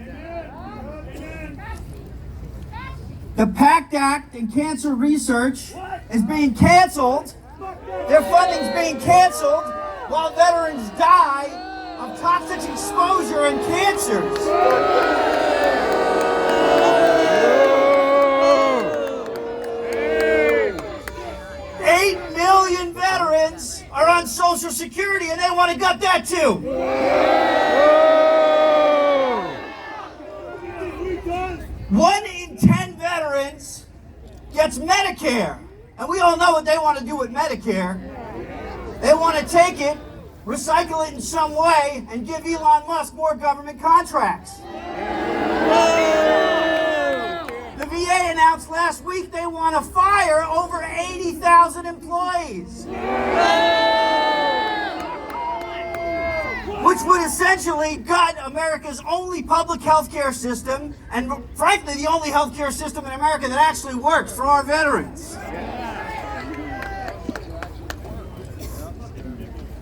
The PACT Act and cancer research is being canceled. Their funding's being canceled while veterans die of toxic exposure and cancers. 8 million veterans are on Social Security and they want to gut that too. 1 in 10 veterans gets Medicare. And we all know what they want to do with Medicare. They want to take it, recycle it in some way, and give Elon Musk more government contracts. The VA announced last week they want to fire over 80,000 employees. Which would essentially gut America's only public health care system, and frankly the only health care system in America that actually works for our veterans.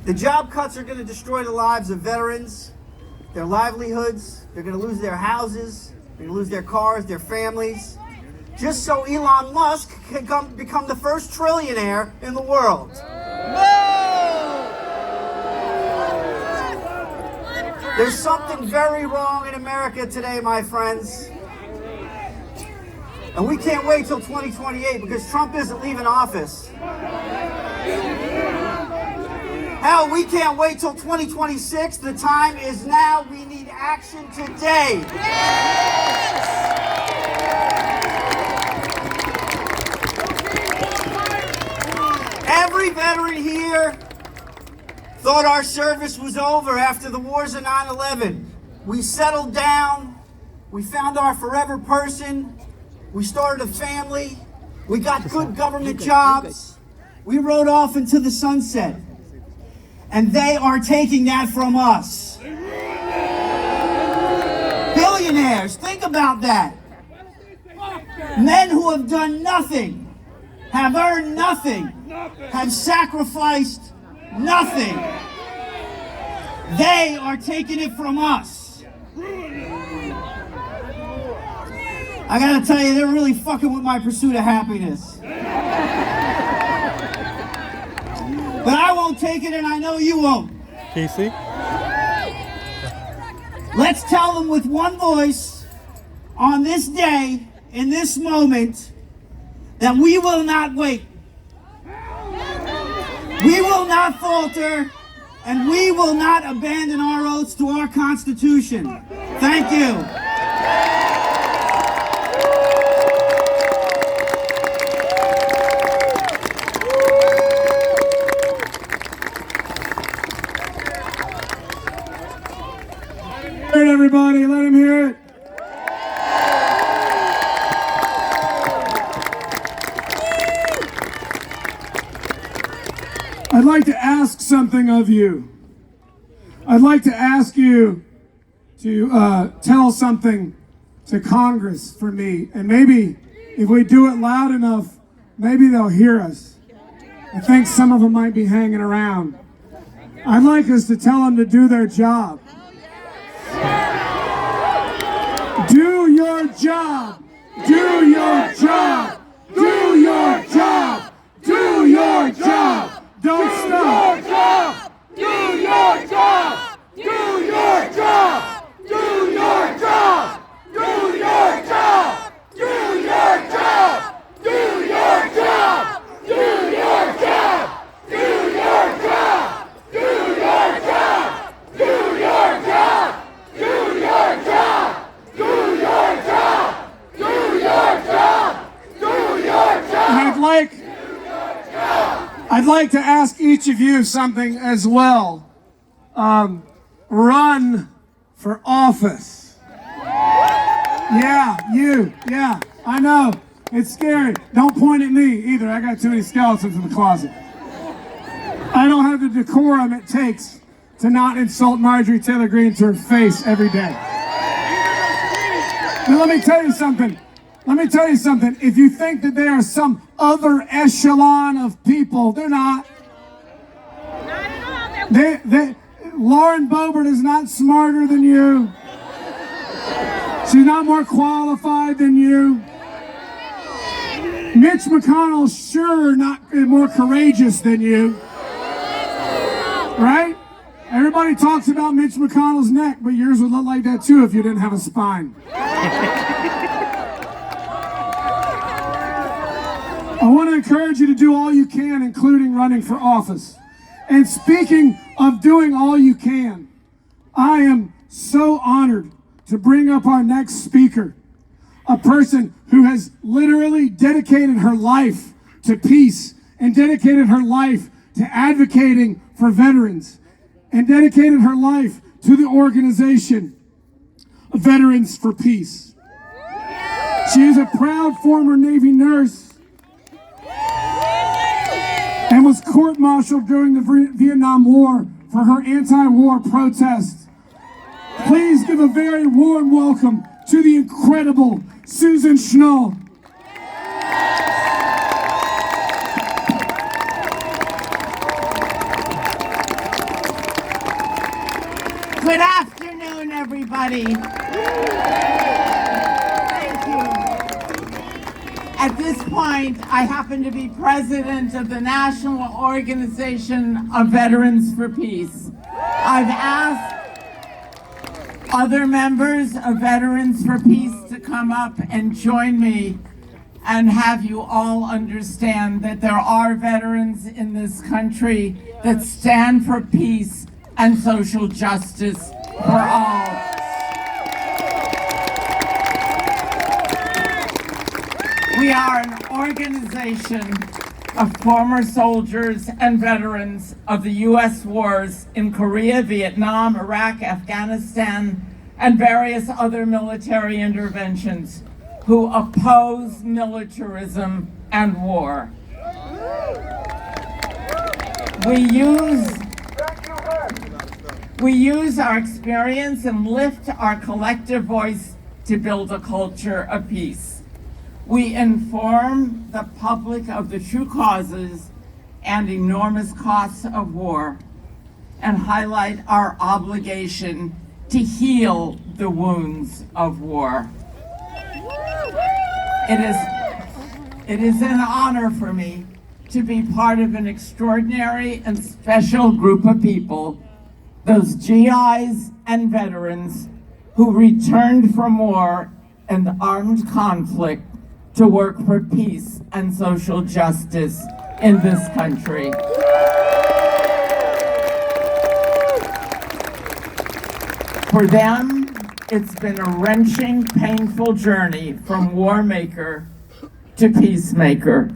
The job cuts are going to destroy the lives of veterans, their livelihoods. They're going to lose their houses. They're going to lose their cars, their families, just so Elon Musk can become the first trillionaire in the world. There's something very wrong in America today, my friends. And we can't wait till 2028 because Trump isn't leaving office. Hell, we can't wait till 2026. The time is now. We need action today. Every veteran here thought our service was over after the wars of 9/11. We settled down. We found our forever person. We started a family. We got good government jobs. We rode off into the sunset. And they are taking that from us. Billionaires, think about that. Men who have done nothing, have earned nothing, have sacrificed nothing. They are taking it from us. I gotta tell you, they're really fucking with my pursuit of happiness. But I won't take it, and I know you won't. Casey? Let's tell them with one voice, on this day, in this moment, that we will not wait. We will not falter, and we will not abandon our oaths to our Constitution. Thank you. Hear it, everybody. Let him hear it. I'd like to ask something of you. I'd like to ask you to tell something to Congress for me. And maybe if we do it loud enough, maybe they'll hear us. I think some of them might be hanging around. I'd like us to tell them to do their job. Do your job. Do your job. Do your job. Do your job. Don't stop. Do your job. Do your job. Do your job. Do your job. Do your job. Do your job. Do your job. Do your job. Do your job. Do your job. Do your job. Do your job. Do your job. Do your job. I'd like to ask each of you something as well. Run for office. Yeah, you. Yeah, I know. It's scary. Don't point at me either. I got too many skeletons in the closet. I don't have the decorum it takes to not insult Marjorie Taylor Greene to her face every day. Now let me tell you something. If you think that they are some other echelon of people, they're not. Lauren Boebert is not smarter than you. She's not more qualified than you. Mitch McConnell's sure not more courageous than you. Right? Everybody talks about Mitch McConnell's neck, but yours would look like that too if you didn't have a spine. I want to encourage you to do all you can, including running for office. And speaking of doing all you can, I am so honored to bring up our next speaker, a person who has literally dedicated her life to peace and dedicated her life to advocating for veterans and dedicated her life to the organization Veterans for Peace. She is a proud former Navy nurse and was court-martialed during the Vietnam War for her anti-war protests. Please give a very warm welcome to the incredible Susan Schnull. Good afternoon, everybody. Thank you. At this point, I happen to be president of the National Organization of Veterans for Peace. I've asked other members of Veterans for Peace to come up and join me and have you all understand that there are veterans in this country that stand for peace and social justice for all. We are an organization of former soldiers and veterans of the U.S. wars in Korea, Vietnam, Iraq, Afghanistan, and various other military interventions who oppose militarism and war. We use our experience and lift our collective voice to build a culture of peace. We inform the public of the true causes and enormous costs of war and highlight our obligation to heal the wounds of war. It is an honor for me to be part of an extraordinary and special group of people, those GIs and veterans who returned from war and armed conflict to work for peace and social justice in this country. For them, it's been a wrenching, painful journey from war maker to peacemaker,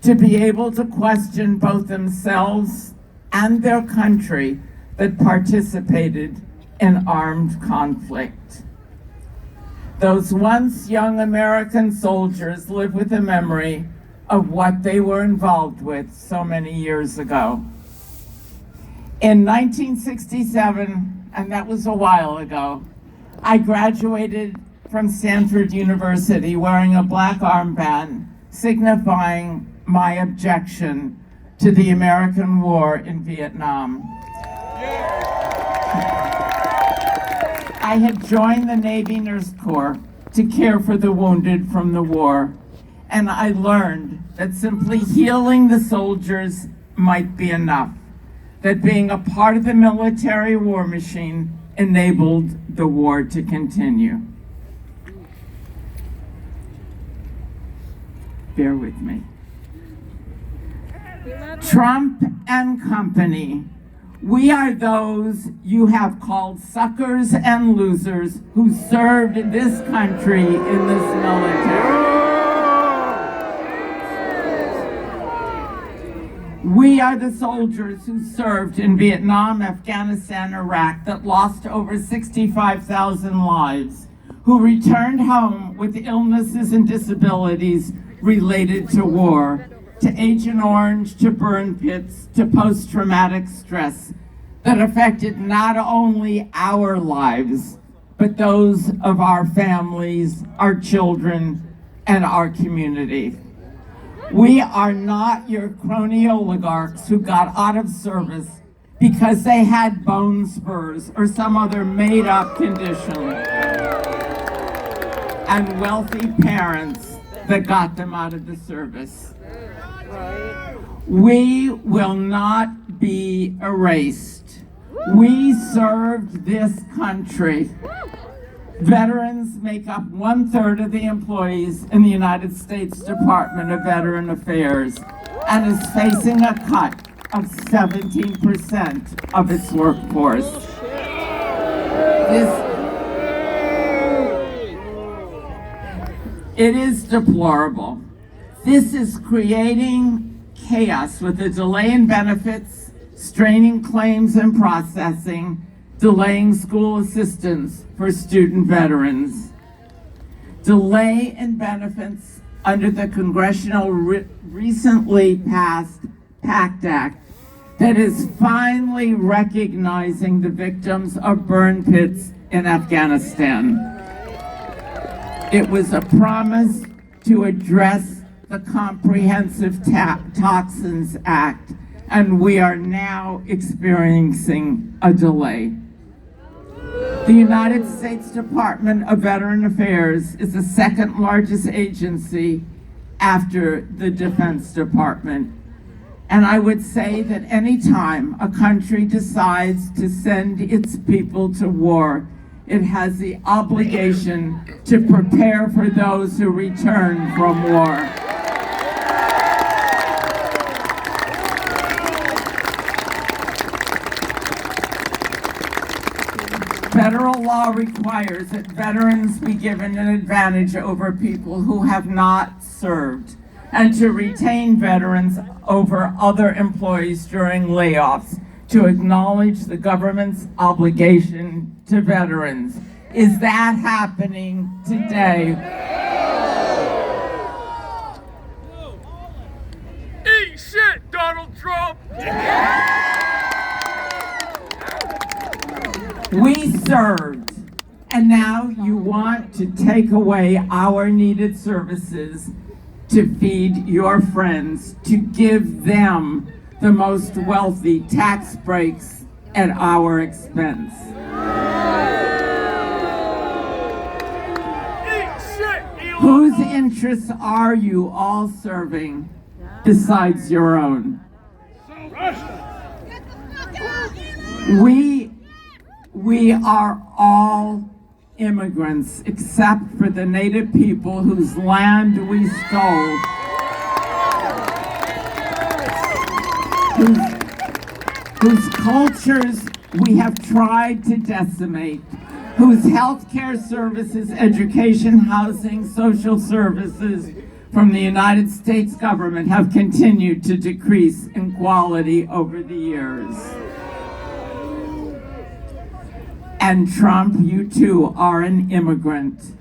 to be able to question both themselves and their country that participated in armed conflict. Those once young American soldiers live with the memory of what they were involved with so many years ago. In 1967, and that was a while ago, I graduated from Stanford University wearing a black armband signifying my objection to the American war in Vietnam. I had joined the Navy Nurse Corps to care for the wounded from the war, and I learned that simply healing the soldiers might be enough, that being a part of the military war machine enabled the war to continue. Bear with me. Trump and company, we are those you have called suckers and losers who served this country in this military. We are the soldiers who served in Vietnam, Afghanistan, Iraq that lost over 65,000 lives, who returned home with illnesses and disabilities related to war, to Agent Orange, to burn pits, to post-traumatic stress that affected not only our lives, but those of our families, our children, and our community. We are not your crony oligarchs who got out of service because they had bone spurs or some other made-up condition, and wealthy parents that got them out of the service. We will not be erased. We served this country. Veterans make up 1/3 of the employees in the United States Department of Veteran Affairs and is facing a cut of 17% of its workforce. It is deplorable. This is creating chaos with a delay in benefits, straining claims and processing, delaying school assistance for student veterans. Delay in benefits under the congressional recently passed PACT Act that is finally recognizing the victims of burn pits in Afghanistan. It was a promise to address the Comprehensive Toxins Act, and we are now experiencing a delay. The United States Department of Veteran Affairs is the second largest agency after the Defense Department. And I would say that any time a country decides to send its people to war, it has the obligation to prepare for those who return from war. Federal law requires that veterans be given an advantage over people who have not served, and to retain veterans over other employees during layoffs, to acknowledge the government's obligation to veterans. Is that happening today? Eat shit, Donald Trump! We served, and now you want to take away our needed services to feed your friends, to give them the most wealthy tax breaks at our expense. Whose interests are you all serving besides your own? We are all immigrants except for the native people whose land we stole, whose cultures we have tried to decimate, whose health care services, education, housing, social services from the United States government have continued to decrease in quality over the years. And Trump, you too are an immigrant.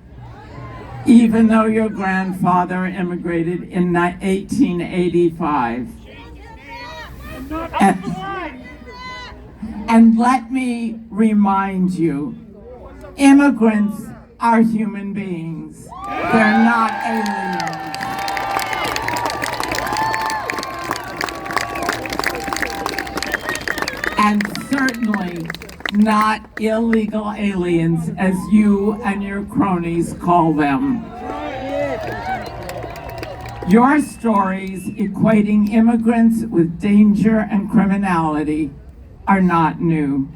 Even though your grandfather immigrated in 1885. And let me remind you, immigrants are human beings. They're not aliens. And certainly not illegal aliens, as you and your cronies call them. Your stories equating immigrants with danger and criminality are not new.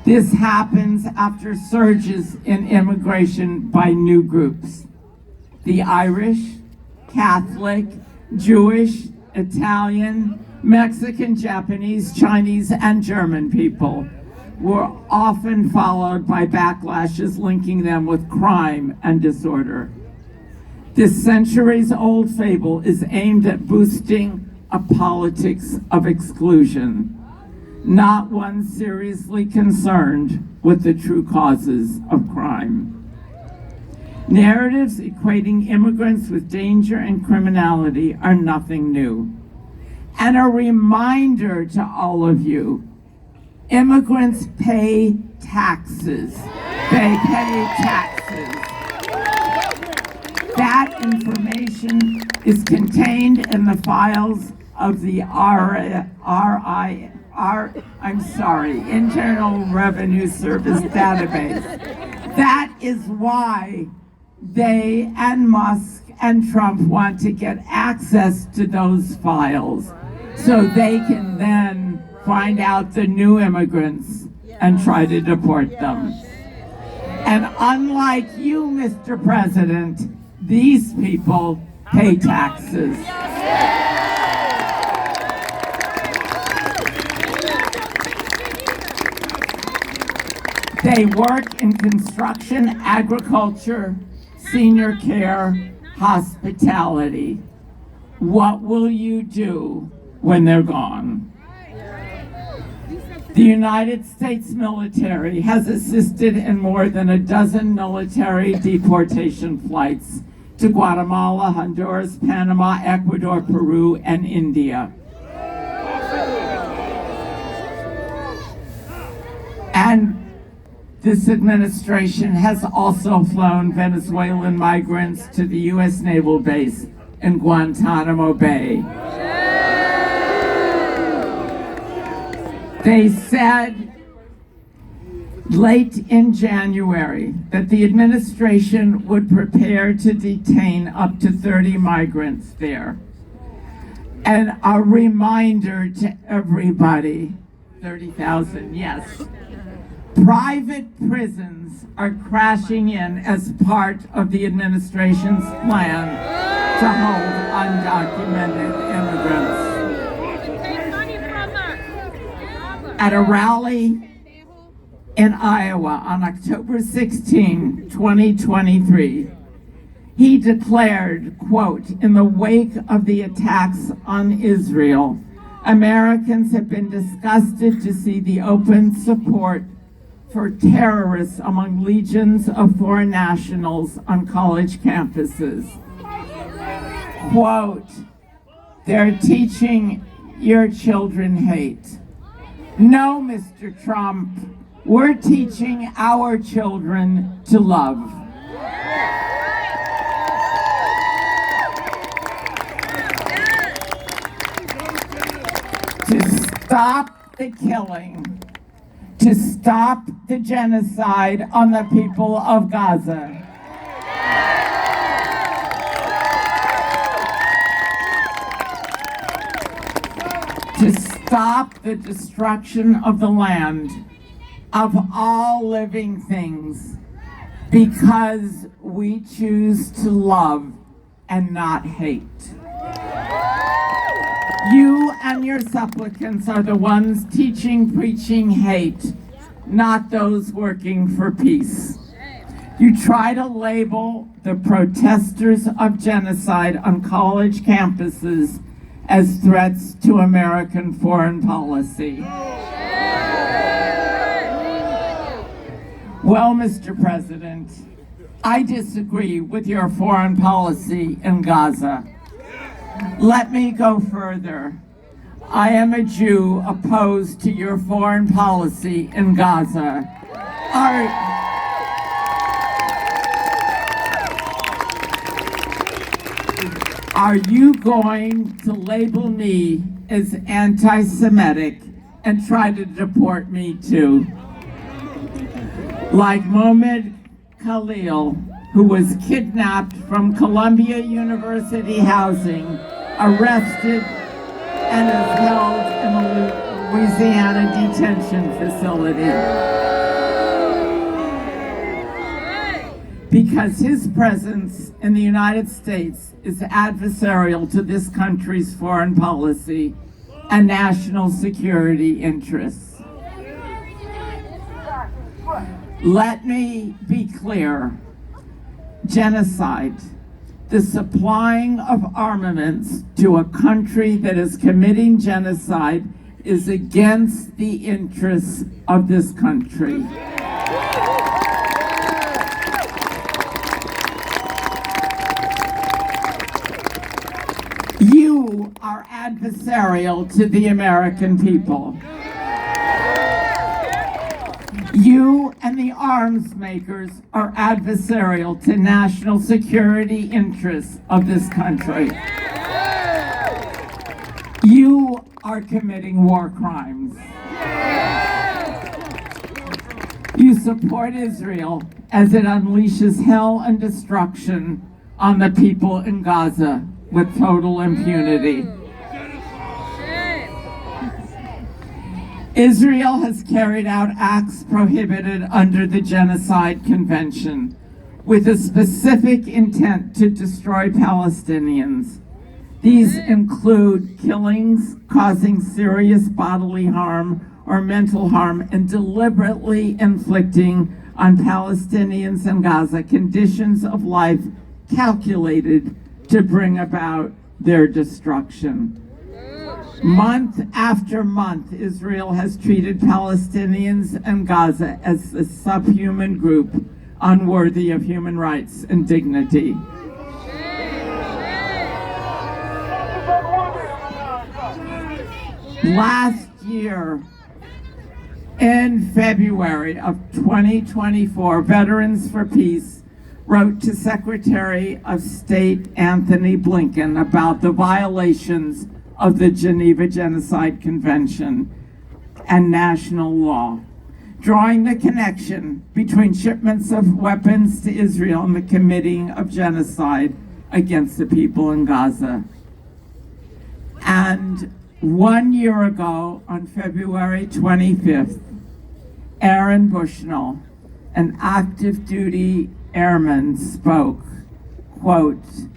This happens after surges in immigration by new groups. The Irish, Catholic, Jewish, Italian, Mexican, Japanese, Chinese, and German people were often followed by backlashes linking them with crime and disorder. This centuries-old fable is aimed at boosting a politics of exclusion, not one seriously concerned with the true causes of crime. Narratives equating immigrants with danger and criminality are nothing new. And a reminder to all of you, immigrants pay taxes. They pay taxes. That information is contained in the files of the Internal Revenue Service database. That is why they and Musk and Trump want to get access to those files so they can then find out the new immigrants and try to deport them. And unlike you, Mr. President, these people pay taxes. They work in construction, agriculture, senior care, hospitality. What will you do when they're gone? The United States military has assisted in more than a dozen military deportation flights to Guatemala, Honduras, Panama, Ecuador, Peru, and India. And this administration has also flown Venezuelan migrants to the U.S. Naval Base in Guantanamo Bay. They said late in January that the administration would prepare to detain up to 30 migrants there. And a reminder to everybody, 30,000, yes. Private prisons are crashing in as part of the administration's plan to hold undocumented immigrants. At a rally in Iowa on October 16, 2023, he declared, quote, "In the wake of the attacks on Israel, Americans have been disgusted to see the open support for terrorists among legions of foreign nationals on college campuses." Quote, "They're teaching your children hate." No, Mr. Trump, we're teaching our children to love. To stop the killing, to stop the genocide on the people of Gaza. To stop the destruction of the land, of all living things, because we choose to love and not hate. You and your supplicants are the ones teaching, preaching hate, not those working for peace. You try to label the protesters of genocide on college campuses as threats to American foreign policy. Well, Mr. President, I disagree with your foreign policy in Gaza. Let me go further. I am a Jew opposed to your foreign policy in Gaza. Are you going to label me as anti-Semitic and try to deport me too? Like Mohammed Khalil, who was kidnapped from Columbia University housing, arrested, and is held in a Louisiana detention facility. Because his presence in the United States is adversarial to this country's foreign policy and national security interests. Let me be clear. Genocide, the supplying of armaments to a country that is committing genocide, is against the interests of this country. You are adversarial to the American people. You and the arms makers are adversarial to national security interests of this country. You are committing war crimes. You support Israel as it unleashes hell and destruction on the people in Gaza with total impunity. Israel has carried out acts prohibited under the Genocide Convention with a specific intent to destroy Palestinians. These include killings, causing serious bodily harm or mental harm, and deliberately inflicting on Palestinians in Gaza conditions of life calculated to bring about their destruction. Month after month, Israel has treated Palestinians in Gaza as a subhuman group, unworthy of human rights and dignity. Last year, in February of 2024, Veterans for Peace wrote to Secretary of State Anthony Blinken about the violations of the Geneva Genocide Convention and national law, drawing the connection between shipments of weapons to Israel and the committing of genocide against the people in Gaza. And 1 year ago, on February 25th, Aaron Bushnell, an active duty airman, spoke, quote,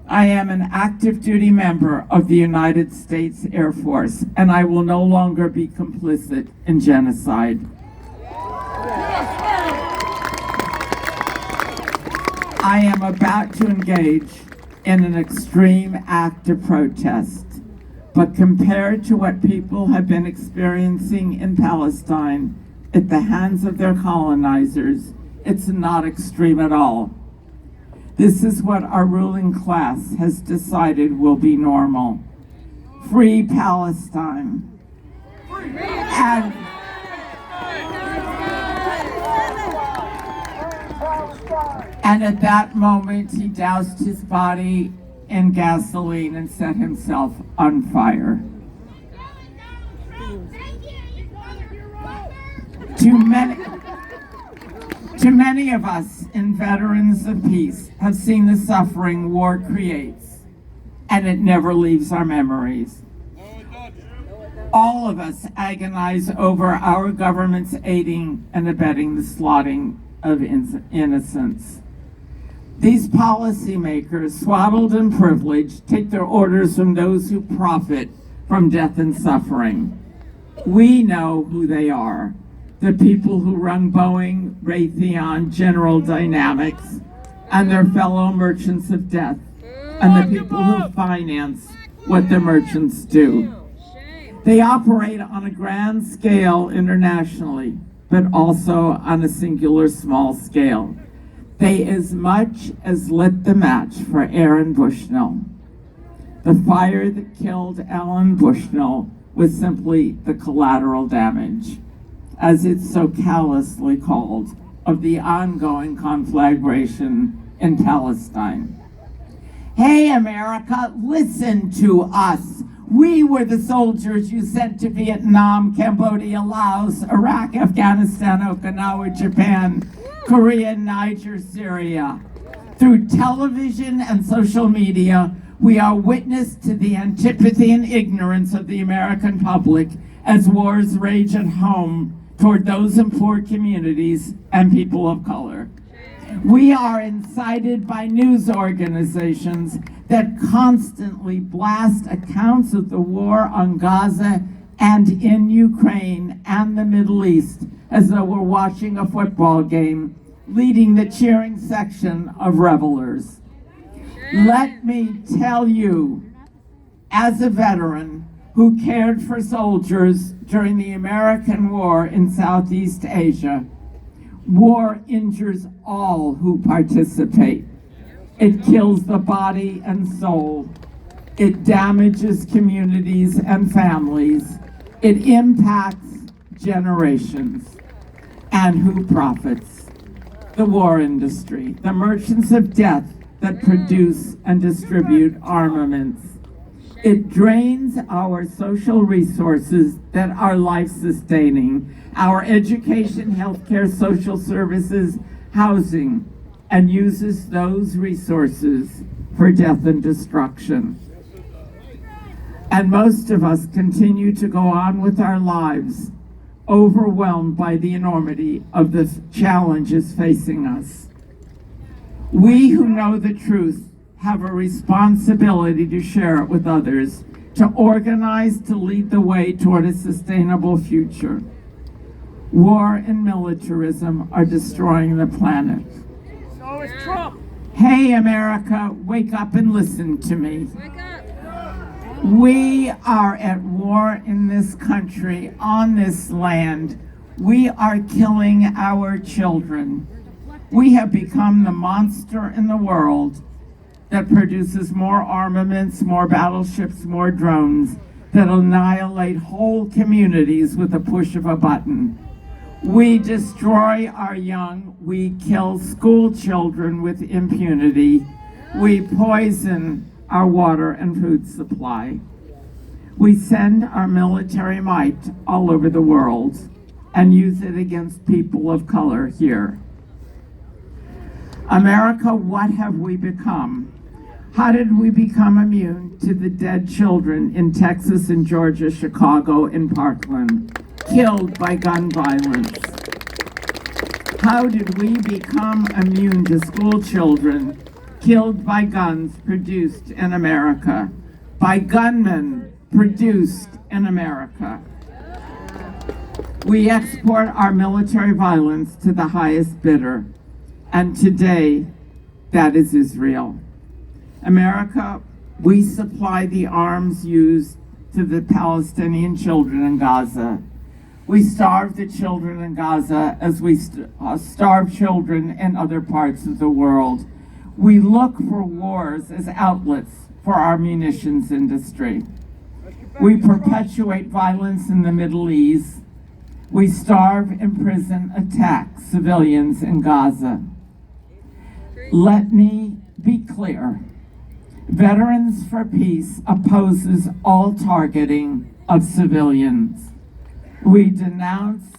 "I am an active duty member of the United States Air Force, and I will no longer be complicit in genocide." I am about to engage in an extreme act of protest, but compared to what people have been experiencing in Palestine at the hands of their colonizers, it's not extreme at all. This is what our ruling class has decided will be normal. Free Palestine. And at that moment, he doused his body in gasoline and set himself on fire. Too many of us in Veterans of Peace have seen the suffering war creates, and it never leaves our memories. All of us agonize over our government's aiding and abetting the slaughtering of innocents. These policymakers, swaddled in privilege, take their orders from those who profit from death and suffering. We know who they are. The people who run Boeing, Raytheon, General Dynamics, and their fellow merchants of death, and the people who finance what the merchants do. They operate on a grand scale internationally, but also on a singular small scale. They as much as lit the match for Aaron Bushnell. The fire that killed Alan Bushnell was simply the collateral damage, as it's so callously called, of the ongoing conflagration in Palestine. Hey, America, listen to us. We were the soldiers you sent to Vietnam, Cambodia, Laos, Iraq, Afghanistan, Okinawa, Japan, Korea, Niger, Syria. Through television and social media, we are witness to the antipathy and ignorance of the American public as wars rage at home toward those in poor communities and people of color. We are incited by news organizations that constantly blast accounts of the war on Gaza and in Ukraine and the Middle East as though we're watching a football game, leading the cheering section of revelers. Let me tell you, as a veteran who cared for soldiers during the American war in Southeast Asia, war injures all who participate. It kills the body and soul. It damages communities and families. It impacts generations. And who profits? The war industry, the merchants of death that produce and distribute armaments. It drains our social resources that are life-sustaining, our education, healthcare, social services, housing, and uses those resources for death and destruction. And most of us continue to go on with our lives, overwhelmed by the enormity of the challenges facing us. We who know the truth have a responsibility to share it with others, to organize, to lead the way toward a sustainable future. War and militarism are destroying the planet. So is Trump. Hey, America, wake up and listen to me. Wake up. We are at war in this country, on this land. We are killing our children. We have become the monster in the world that produces more armaments, more battleships, more drones that annihilate whole communities with a push of a button. We destroy our young. We kill school children with impunity. We poison our water and food supply. We send our military might all over the world and use it against people of color here. America, what have we become? How did we become immune to the dead children in Texas and Georgia, Chicago, and Parkland, killed by gun violence? How did we become immune to school children killed by guns produced in America, by gunmen produced in America? We export our military violence to the highest bidder, and today, that is Israel. America, we supply the arms used to the Palestinian children in Gaza. We starve the children in Gaza as we starve children in other parts of the world. We look for wars as outlets for our munitions industry. We perpetuate violence in the Middle East. We starve, imprison, attack civilians in Gaza. Let me be clear. Veterans for Peace opposes all targeting of civilians. We denounce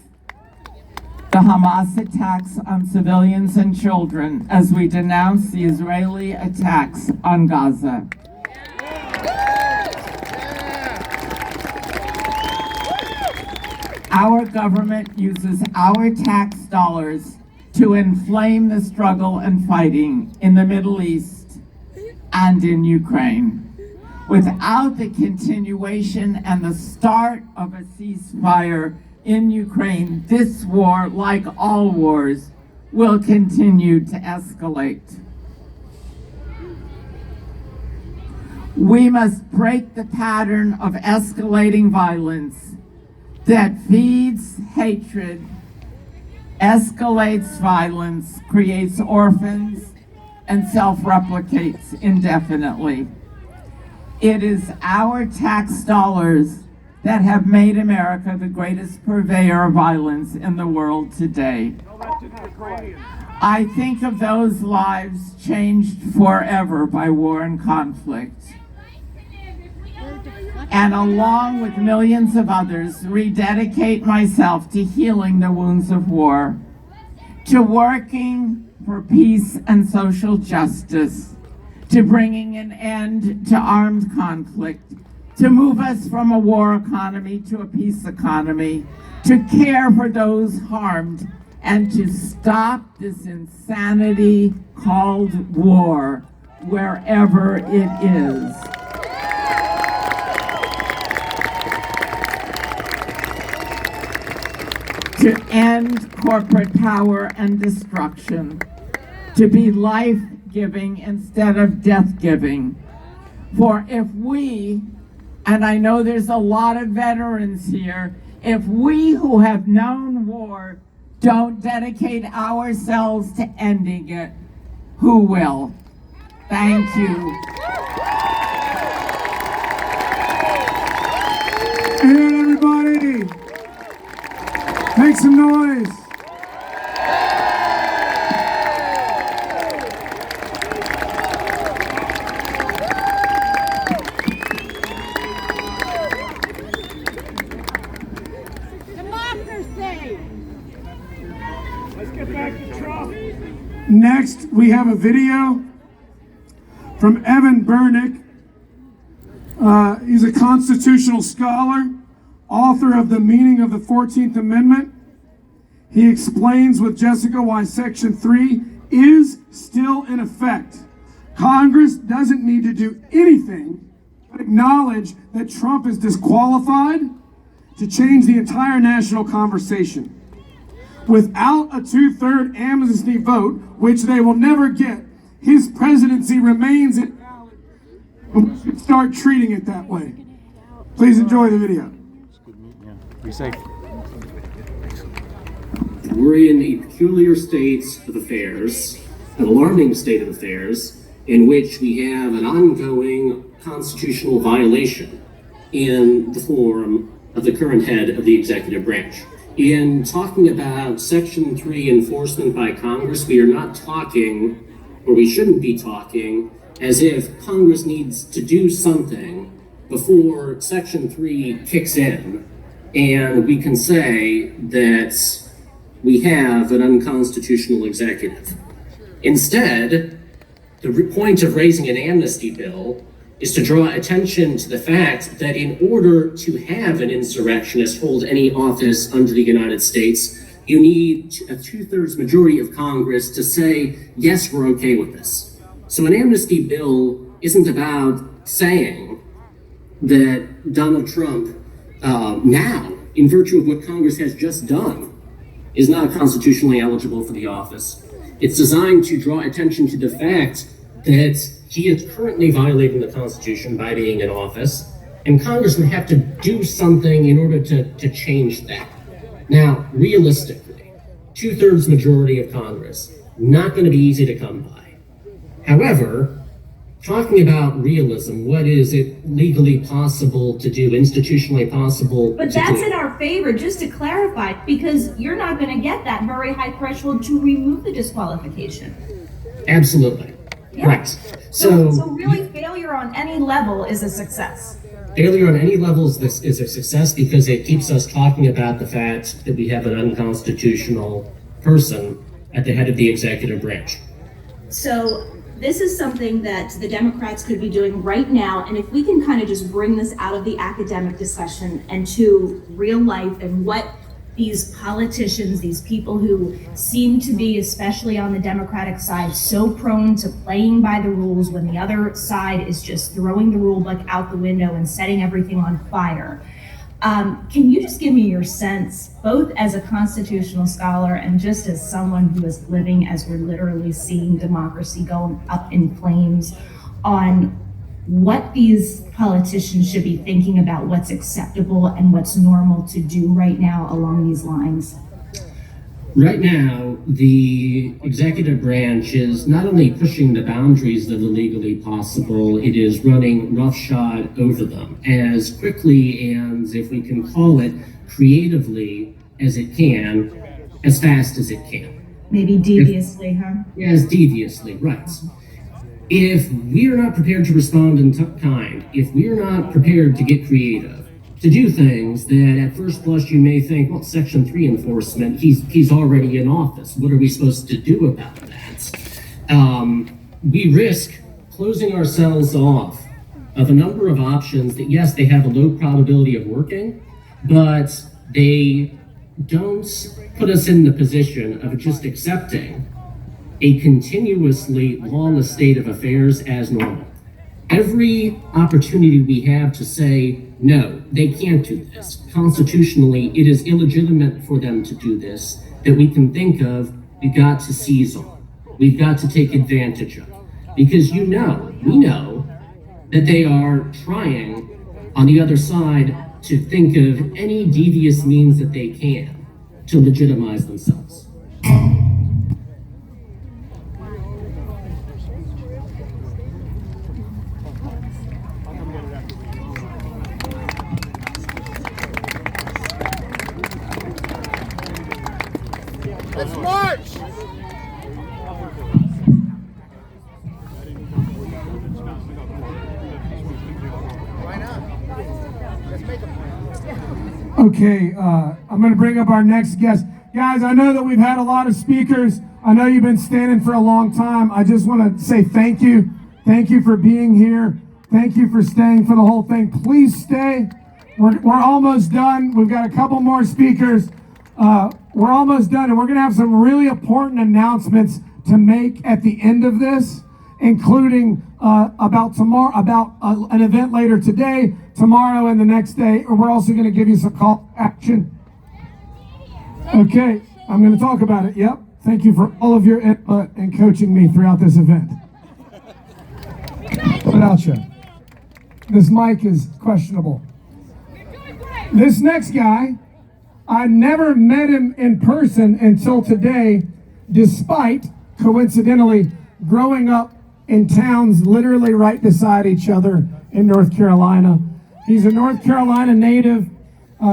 the Hamas attacks on civilians and children as we denounce the Israeli attacks on Gaza. Our government uses our tax dollars to inflame the struggle and fighting in the Middle East and in Ukraine. Without the continuation and the start of a ceasefire in Ukraine, this war, like all wars, will continue to escalate. We must break the pattern of escalating violence that feeds hatred, escalates violence, creates orphans, and self-replicates indefinitely. It is our tax dollars that have made America the greatest purveyor of violence in the world today. I think of those lives changed forever by war and conflict. And along with millions of others, rededicate myself to healing the wounds of war, to working for peace and social justice, to bringing an end to armed conflict, to move us from a war economy to a peace economy, to care for those harmed, and to stop this insanity called war wherever it is. To end corporate power and destruction, to be life-giving instead of death-giving. For if we, and I know there's a lot of veterans here, if we who have known war don't dedicate ourselves to ending it, who will? Thank you. And everybody, make some noise. Next, we have a video from Evan Bernick. He's a constitutional scholar, author of The Meaning of the 14th Amendment. He explains with Jessica why Section 3 is still in effect. Congress doesn't need to do anything but acknowledge that Trump is disqualified to change the entire national conversation. Without a 2/3 amnesty vote, which they will never get, his presidency remains invalid, and we should start treating it that way. Please enjoy the video. Be safe. We're in a peculiar state of affairs, an alarming state of affairs, in which we have an ongoing constitutional violation in the form of the current head of the executive branch. In talking about Section 3 enforcement by Congress, we are not talking, or we shouldn't be talking, as if Congress needs to do something before Section 3 kicks in, and we can say that we have an unconstitutional executive. Instead, The point of raising an amnesty bill is to draw attention to the fact that in order to have an insurrectionist hold any office under the United States, you need a 2/3 majority of Congress to say, yes, we're okay with this. So an amnesty bill isn't about saying that Donald Trump now, in virtue of what Congress has just done, is not constitutionally eligible for the office. It's designed to draw attention to the fact that he is currently violating the Constitution by being in office, and Congress would have to do something in order to change that. Now, realistically, 2/3 majority of Congress, not going to be easy to come by. However, talking about realism, what is it legally possible to do, institutionally possible But to that's do? in our favor, just to clarify, because you're not going to get that very high threshold to remove the disqualification. Absolutely. Yeah. Right. So really, failure on any level is a success. Failure on any level is a success because it keeps us talking about the fact that we have an unconstitutional person at the head of the executive branch. So this is something that the Democrats could be doing right now, and if we can kind of just bring this out of the academic discussion and to real life and what these politicians, these people who seem to be, especially on the Democratic side, so prone to playing by the rules when the other side is just throwing the rule book out the window and setting everything on fire. Can you just give me your sense, both as a constitutional scholar and just as someone who is living as we're literally seeing democracy go up in flames, on what these politicians should be thinking about what's acceptable and what's normal to do right now along these lines? Right now, the executive branch is not only pushing the boundaries of the legally possible, it is running roughshod over them as quickly and, if we can call it, creatively as it can, as fast as it can. Maybe deviously, huh? Yes, deviously, right. If we're not prepared to respond in kind, if we're not prepared to get creative, to do things that at first blush you may think, well, Section 3 enforcement, he's already in office. What are we supposed to do about that? We risk closing ourselves off of a number of options that, yes, they have a low probability of working, but they don't put us in the position of just accepting a continuously lawless state of affairs as normal. Every opportunity we have to say, no, they can't do this. Constitutionally, it is illegitimate for them to do this, that we can think of, we've got to seize on. We've got to take advantage of. Because we know that they are trying on the other side to think of any devious means that they can to legitimize themselves. Let's march! Why not? Let's make a plan. Okay, I'm going to bring up our next guest. Guys, I know that we've had a lot of speakers. I know you've been standing for a long time. I just want to say thank you. Thank you for being here. Thank you for staying for the whole thing. Please stay. We're almost done. We've got a couple more speakers. We're almost done, and we're going to have some really important announcements to make at the end of this, including about tomorrow, about an event later today, tomorrow, and the next day. Or we're also going to give you some call to action. Okay, I'm going to talk about it. Yep. Thank you for all of your input and coaching me throughout this event. Without you. This mic is questionable. This next guy, I never met him in person until today, despite, coincidentally, growing up in towns literally right beside each other in North Carolina. He's a North Carolina native.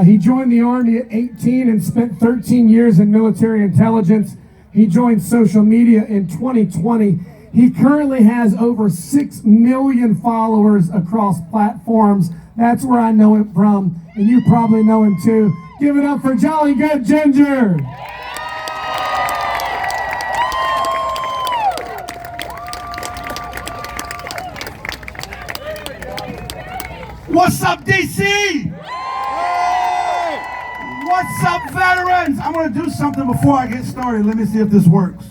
He joined the Army at 18 and spent 13 years in military intelligence. He joined social media in 2020. He currently has over 6 million followers across platforms. That's where I know him from, and you probably know him too. Give it up for Jolly Good Ginger. What's up, DC? What's up, veterans? I'm gonna do something before I get started. Let me see if this works.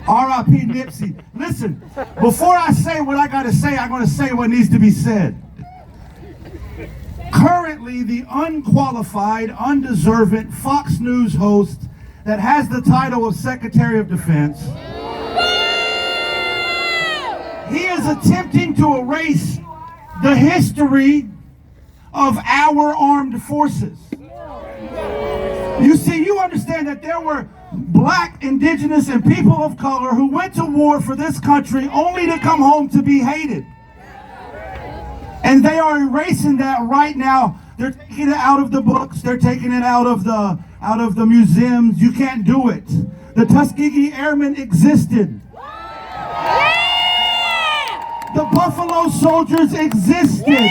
R.I.P. Nipsey. Listen, before I say what I gotta say, I'm gonna say what needs to be said. Currently, the unqualified, undeserving Fox News host that has the title of Secretary of Defense, he is attempting to erase the history of our armed forces. You see, you understand that there were black, indigenous, and people of color who went to war for this country only to come home to be hated. And they are erasing that right now. They're taking it out of the books. They're taking it out of the museums. You can't do it. The Tuskegee Airmen existed. The Buffalo Soldiers existed.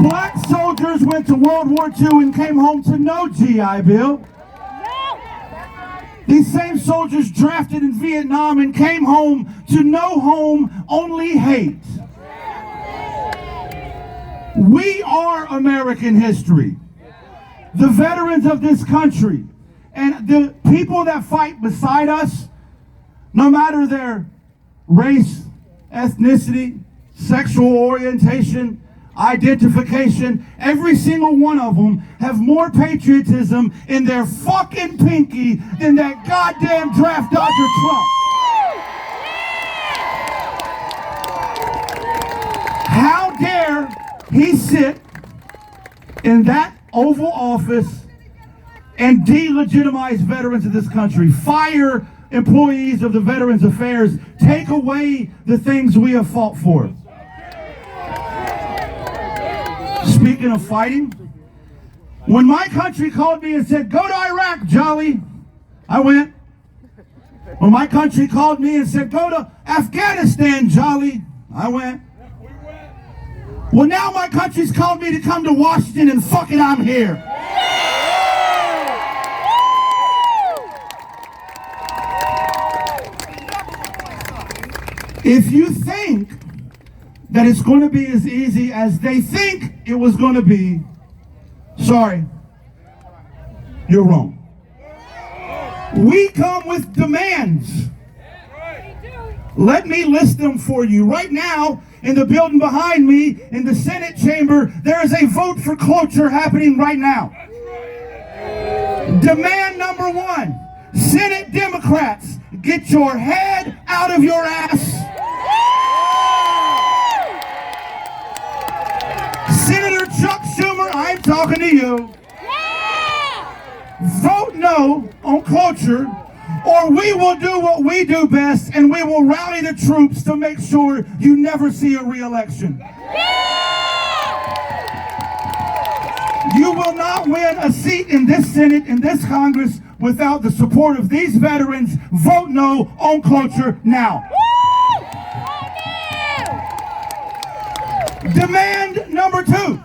Black soldiers went to World War II and came home to no GI Bill. These same soldiers drafted in Vietnam and came home to no home, only hate. We are American history. The veterans of this country and the people that fight beside us, no matter their race, ethnicity, sexual orientation, identification, every single one of them have more patriotism in their fucking pinky than that goddamn draft dodger Trump. How dare he sit in that Oval Office and delegitimize veterans of this country, fire employees of the Veterans Affairs, take away the things we have fought for. Speaking of fighting, when my country called me and said, go to Iraq, Jolly, I went. When my country called me and said, go to Afghanistan, Jolly, I went. Well, now my country's called me to come to Washington, and fuck it, I'm here. If you think that it's going to be as easy as they think it was going to be, sorry, you're wrong. We come with demands. Let me list them for you. Right now, in the building behind me, in the Senate chamber, there is a vote for cloture happening right now. Demand number one, Senate Democrats, get your head out of your ass. Senator Chuck Schumer, I'm talking to you. Vote no on cloture, or we will do what we do best, and we will rally the troops to make sure you never see a re-election. You will not win a seat in this Senate, in this Congress, without the support of these veterans. Vote no on cloture now. Demand number two.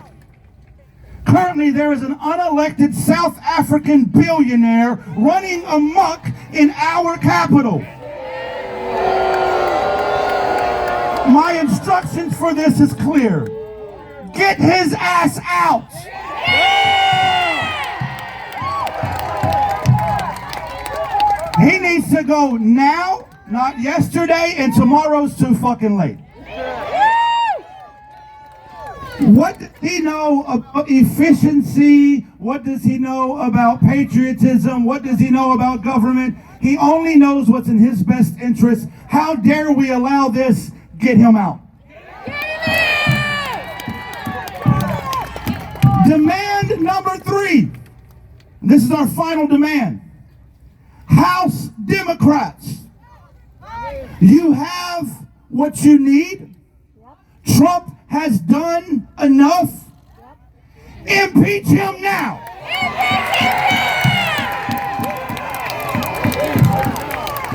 Currently, there is an unelected South African billionaire running amok in our capital. My instructions for this is clear. Get his ass out. He needs to go now, not yesterday, and tomorrow's too fucking late. What does he know about efficiency? What does he know about patriotism? What does he know about government? He only knows what's in his best interest. How dare we allow this? Get him out. Demand number three. This is our final demand. House Democrats, you have what you need. Trump has done enough. Impeach him now.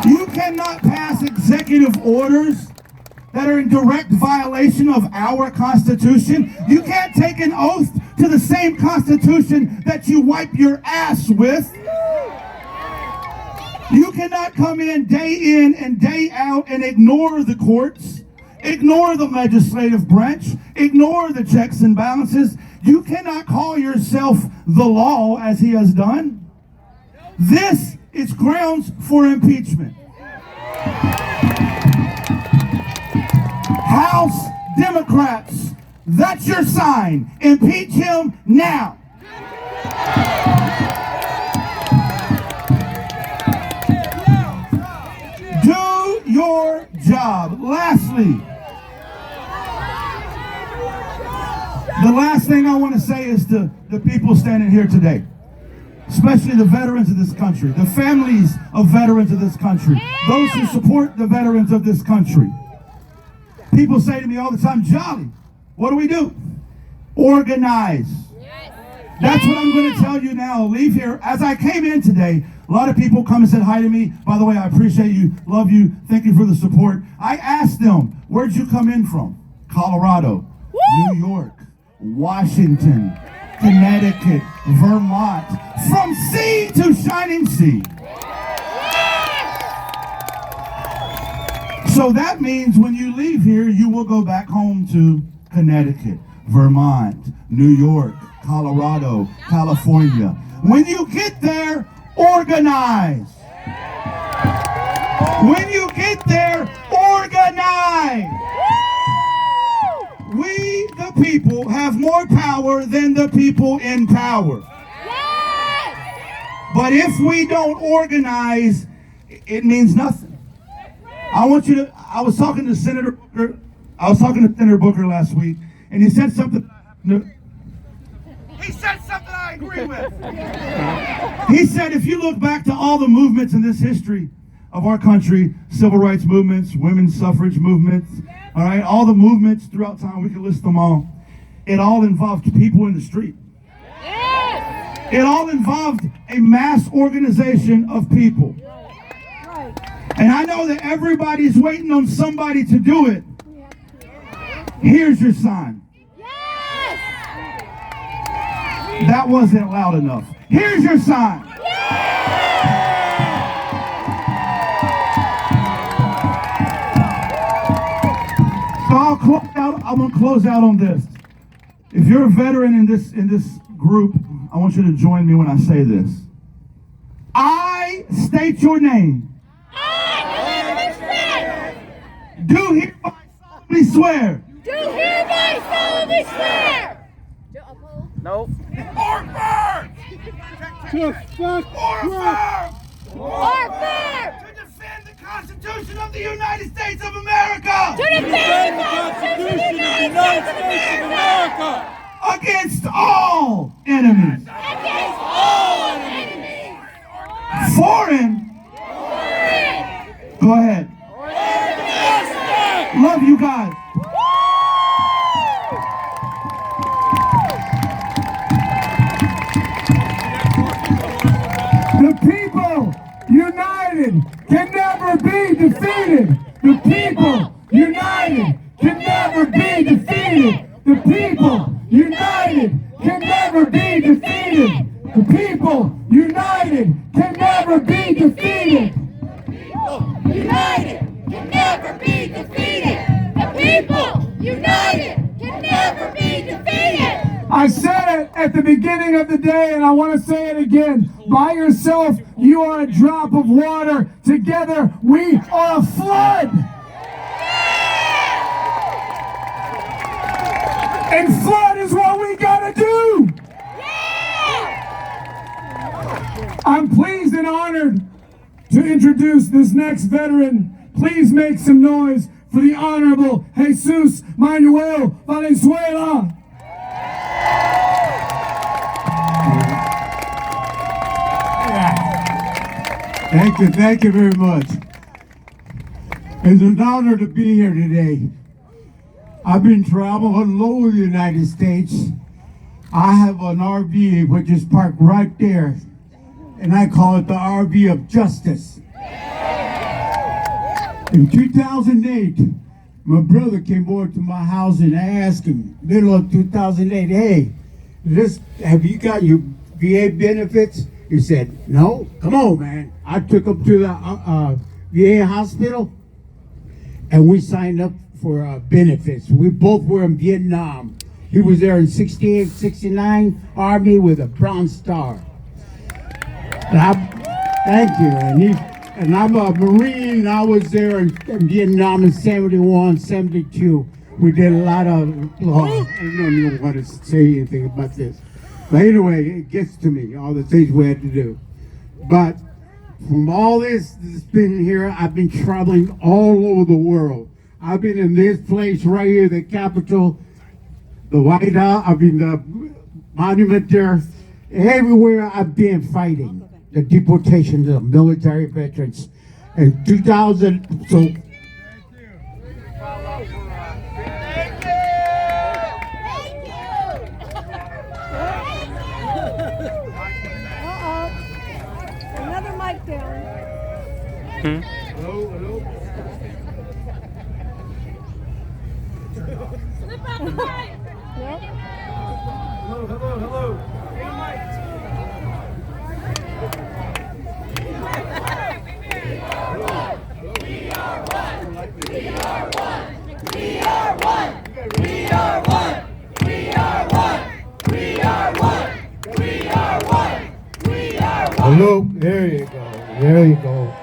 You cannot pass executive orders that are in direct violation of our Constitution. You can't take an oath to the same Constitution that you wipe your ass with. You cannot come in and day out and ignore the courts, ignore the legislative branch, ignore the checks and balances. You cannot call yourself the law as he has done. This is grounds for impeachment. House Democrats, that's your sign. Impeach him now. Do your job. Lastly, the last thing I want to say is to the people standing here today, especially the veterans of this country, the families of veterans of this country, those who support the veterans of this country. People say to me all the time, Jolly, what do we do? Organize. That's what I'm going to tell you now. Leave here. As I came in today, a lot of people come and said hi to me. By the way, I appreciate you, love you, thank you for the support. I asked them, where'd you come in from? Colorado, New York, Washington, Connecticut, Vermont, from sea to shining sea. So that means when you leave here, you will go back home to Connecticut, Vermont, New York, Colorado, California. When you get there, organize. When you get there, organize. We, the people, have more power than the people in power. But if we don't organize, it means nothing. I was talking to Senator Booker last week, and he said something. He said something I agree with. He said, if you look back to all the movements in this history of our country, civil rights movements, women's suffrage movements, all right, all the movements throughout time, we can list them all. It all involved people in the street. It all involved a mass organization of people. And I know that everybody's waiting on somebody to do it. Here's your sign. That wasn't loud enough. Here's your sign. So I'm gonna close out on this. If you're a veteran in this group, I want you to join me when I say this. I state your name. Do hereby solemnly swear. Do hereby solemnly swear. Nope. Or firm. To defend the Constitution of the United States of America. To defend the Constitution of the United States of America. Against all enemies. Against all enemies. Foreign. Go ahead. Love you guys. The people united can never be defeated. The people united can never be defeated. The people united can never be defeated. The people united can never be defeated. United can never be defeated. The people united can never be defeated. I said it at the beginning of the day, and I want to say it again. By yourself, you are a drop of water. Together, we are a flood. And flood is what we gotta do. I'm pleased and honored to introduce this next veteran. Please make some noise for the Honorable Jesus Manuel Valenzuela. Thank you very much. It's an honor to be here today. I've been traveling all over the United States. I have an RV which is parked right there, and I call it the RV of justice. In 2008, my brother came over to my house and I asked him, middle of 2008, hey, have you got your VA benefits? He said, no, come on, man. I took him to the VA hospital, and we signed up for benefits. We both were in Vietnam. He was there in 68, 69, Army with a Bronze Star. Thank you. And I'm a Marine. I was there in Vietnam in 71, 72. We did a lot of, I don't even want to say anything about this. But anyway, it gets to me, all the things we had to do. But from all this that's been here, I've been traveling all over the world. I've been in this place right here, the Capitol, the White House, the monument there. Everywhere I've been fighting the deportation of military veterans. In 2000, so Another mic down. Hello, hello. Slip out the mic. Yep. Hello, hello, hello. We are one. We are one. We are one. We are one. We are one. We are one. We are one. We are one. Hello, there you go. There you go.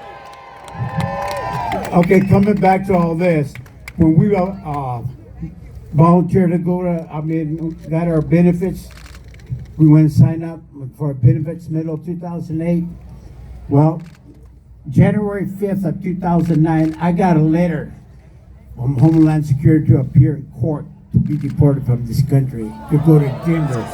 Okay, coming back to all this, when we volunteered to go to, got our benefits, we went and signed up for our benefits middle of 2008. Well, January 5th of 2009, I got a letter from Homeland Security to appear in court to be deported from this country, to go to Denver.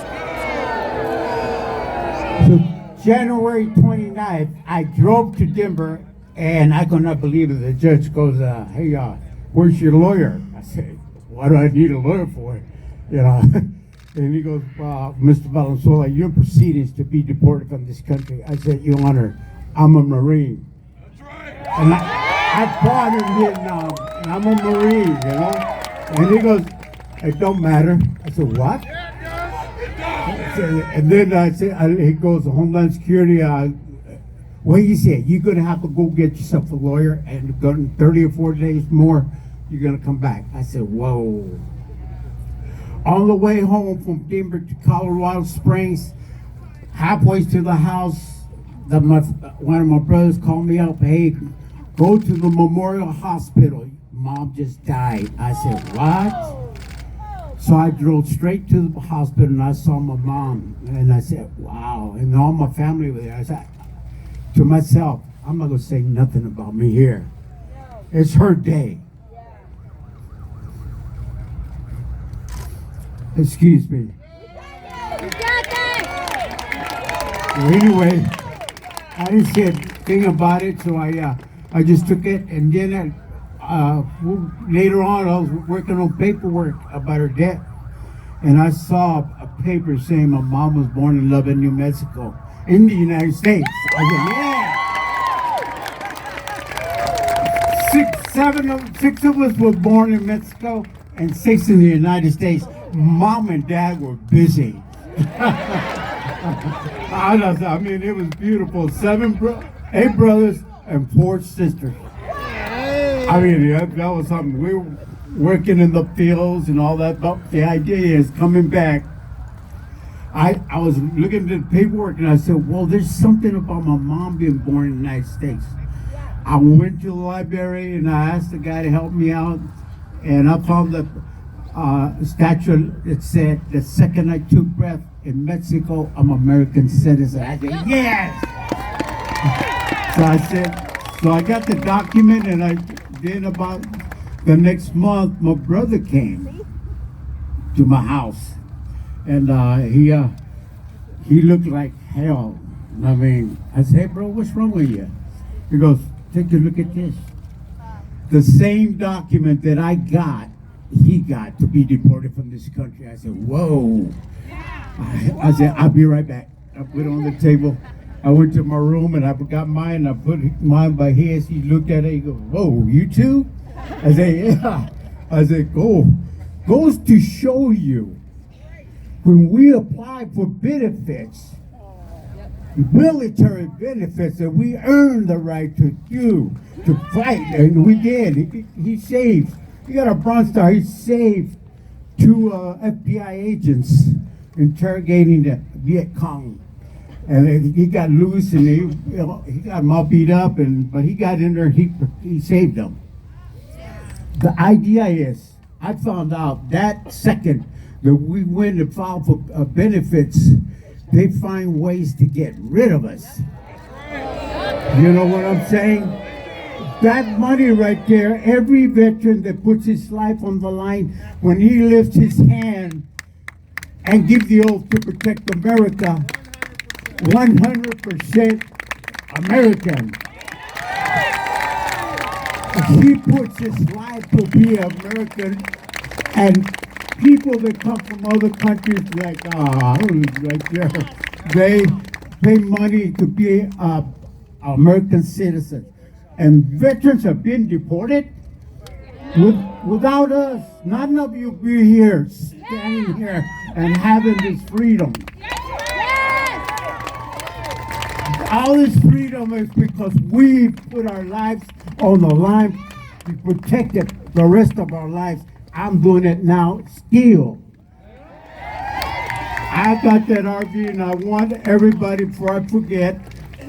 So January 29th, I drove to Denver, and I could not believe it. The judge goes, hey, where's your lawyer? I said, what do I need a lawyer for? You know. And he goes, Mr. Valenzuela, your proceedings to be deported from this country. I said, Your Honor, I'm a Marine. That's right. And I fought in Vietnam, and I'm a Marine, you know. And he goes, it don't matter. I said, what? And then I said, he goes, Homeland Security, what he said, you're going to have to go get yourself a lawyer, and in 30 or 40 days more, you're going to come back. I said, whoa. On the way home from Denver to Colorado Springs, halfway to the house, one of my brothers called me up, hey, go to the Memorial Hospital. Mom just died. I said, what? So I drove straight to the hospital and I saw my mom. And I said, wow. And all my family were there. I said to myself, I'm not going to say nothing about me here. It's her day. Excuse me. Anyway, I didn't say a thing about it, so I just took it, and then later on I was working on paperwork about her death, and I saw a paper saying my mom was born in Lubbock, New Mexico, in the United States. I said, yeah. Six of us were born in Mexico, and 6 in the United States. Mom and Dad were busy. I mean, it was beautiful. 8 brothers and 4 sisters. I mean, that was something. We were working in the fields and all that, but the idea is coming back. I was looking at the paperwork and I said, well, there's something about my mom being born in the United States. I went to the library and I asked the guy to help me out, and I found the statute that said, the second I took breath in Mexico, I'm American citizen. I said, yes! So I got the document, and then about the next month, my brother came to my house, and he looked like hell. I mean, I said, hey, bro, what's wrong with you? He goes, take a look at this. The same document that I got, he got to be deported from this country. I said, whoa. I said, I'll be right back. I put it on the table. I went to my room and I got mine. I put mine by his. He looked at it. He goes, whoa, you too? I said, yeah. I said, goes to show you when we apply for benefits, military benefits that we earned the right to do, to fight, and we did. He saved. He got a Bronze Star. He saved 2 FBI agents interrogating the Viet Cong, and he got loose and he got them all beat up, but he got in there. And he saved them. The idea is, I found out that second that we went to file for benefits, they find ways to get rid of us. You know what I'm saying? That money right there, every veteran that puts his life on the line, when he lifts his hand and gives the oath to protect America, 100% American. He puts his life to be American, and people that come from other countries like, right there, they pay money to be American citizens. And veterans have been deported. Without us, none of you be here, standing here and having this freedom. All this freedom is because we put our lives on the line to protect it the rest of our lives. I'm doing it now still. I got that RV, and I want everybody, before I forget,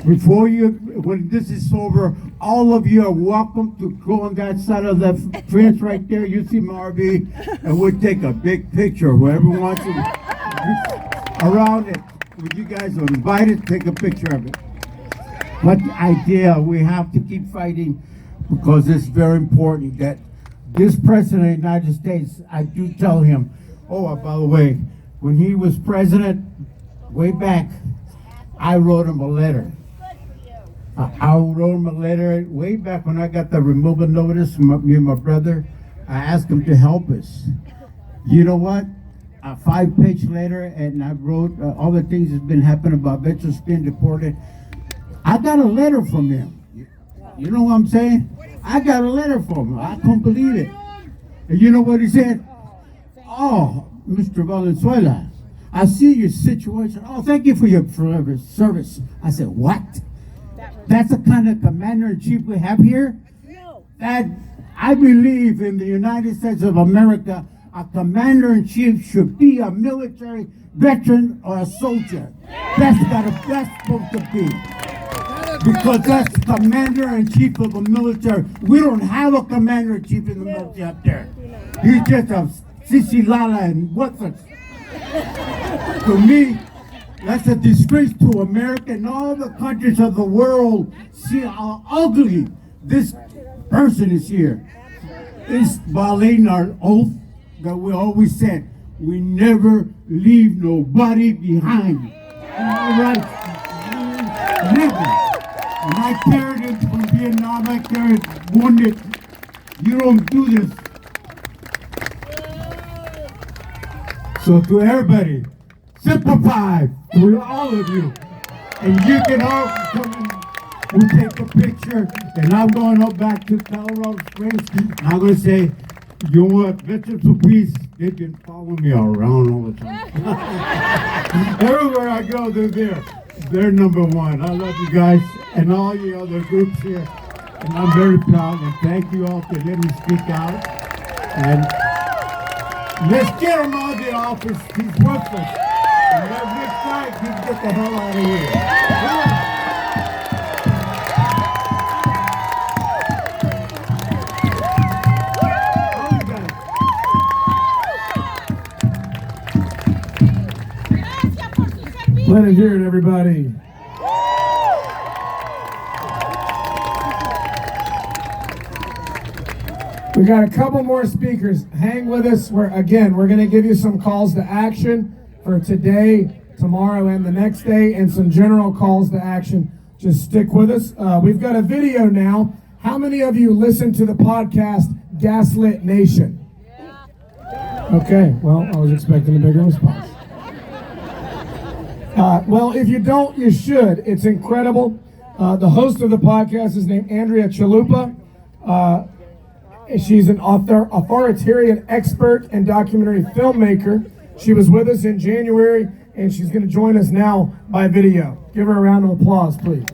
when this is over, all of you are welcome to go on that side of the fence right there. You see my RV, and we'll take a big picture. Whoever wants to around it, would you guys are invited to take a picture of it. But the idea, we have to keep fighting, because it's very important that this president of the United States, I do tell him, by the way, when he was president, way back, I wrote him a letter. I wrote him a letter way back when I got the removal notice from me and my brother. I asked him to help us. You know what? A 5-page letter, and I wrote all the things that's been happening about veterans being deported. I got a letter from him. You know what I'm saying? I got a letter from him. I couldn't believe it. And you know what he said? Oh, Mr. Valenzuela, I see your situation. Oh, thank you for your service. I said, what? That's the kind of commander-in-chief we have here? That I believe in the United States of America, a commander-in-chief should be a military veteran or a soldier. That's supposed to be. Because that's commander-in-chief of the military. We don't have a commander-in-chief in the military up there. He's just a Sisilala and what's it? To me, that's a disgrace to America and all the countries of the world. See how ugly this person is here. It's violating our oath that we always said. We never leave nobody behind. All right? Never. My parents from Vietnam, my parents wounded. You don't do this. So to everybody, simplify to all of you. And you can all come and we'll take a picture. And I'm going up back to Colorado Springs. And I'm going to say, you know what, Veterans for Peace, they've been following me around all the time. Everywhere I go, they're there. They're number one. I love you guys and all you other groups here. And I'm very proud, and thank you all for letting me speak out. And let's get him out of the office. He's worthless. And next night, he can get the hell out of here. Let him hear it, everybody. We got a couple more speakers. Hang with us. We're going to give you some calls to action for today, tomorrow, and the next day, and some general calls to action. Just stick with us. We've got a video now. How many of you listen to the podcast Gaslit Nation? Okay, well, I was expecting a bigger response. Well, if you don't, you should. It's incredible. The host of the podcast is named Andrea Chalupa. She's an authoritarian expert and documentary filmmaker. She was with us in January, and she's going to join us now by video. Give her a round of applause, please.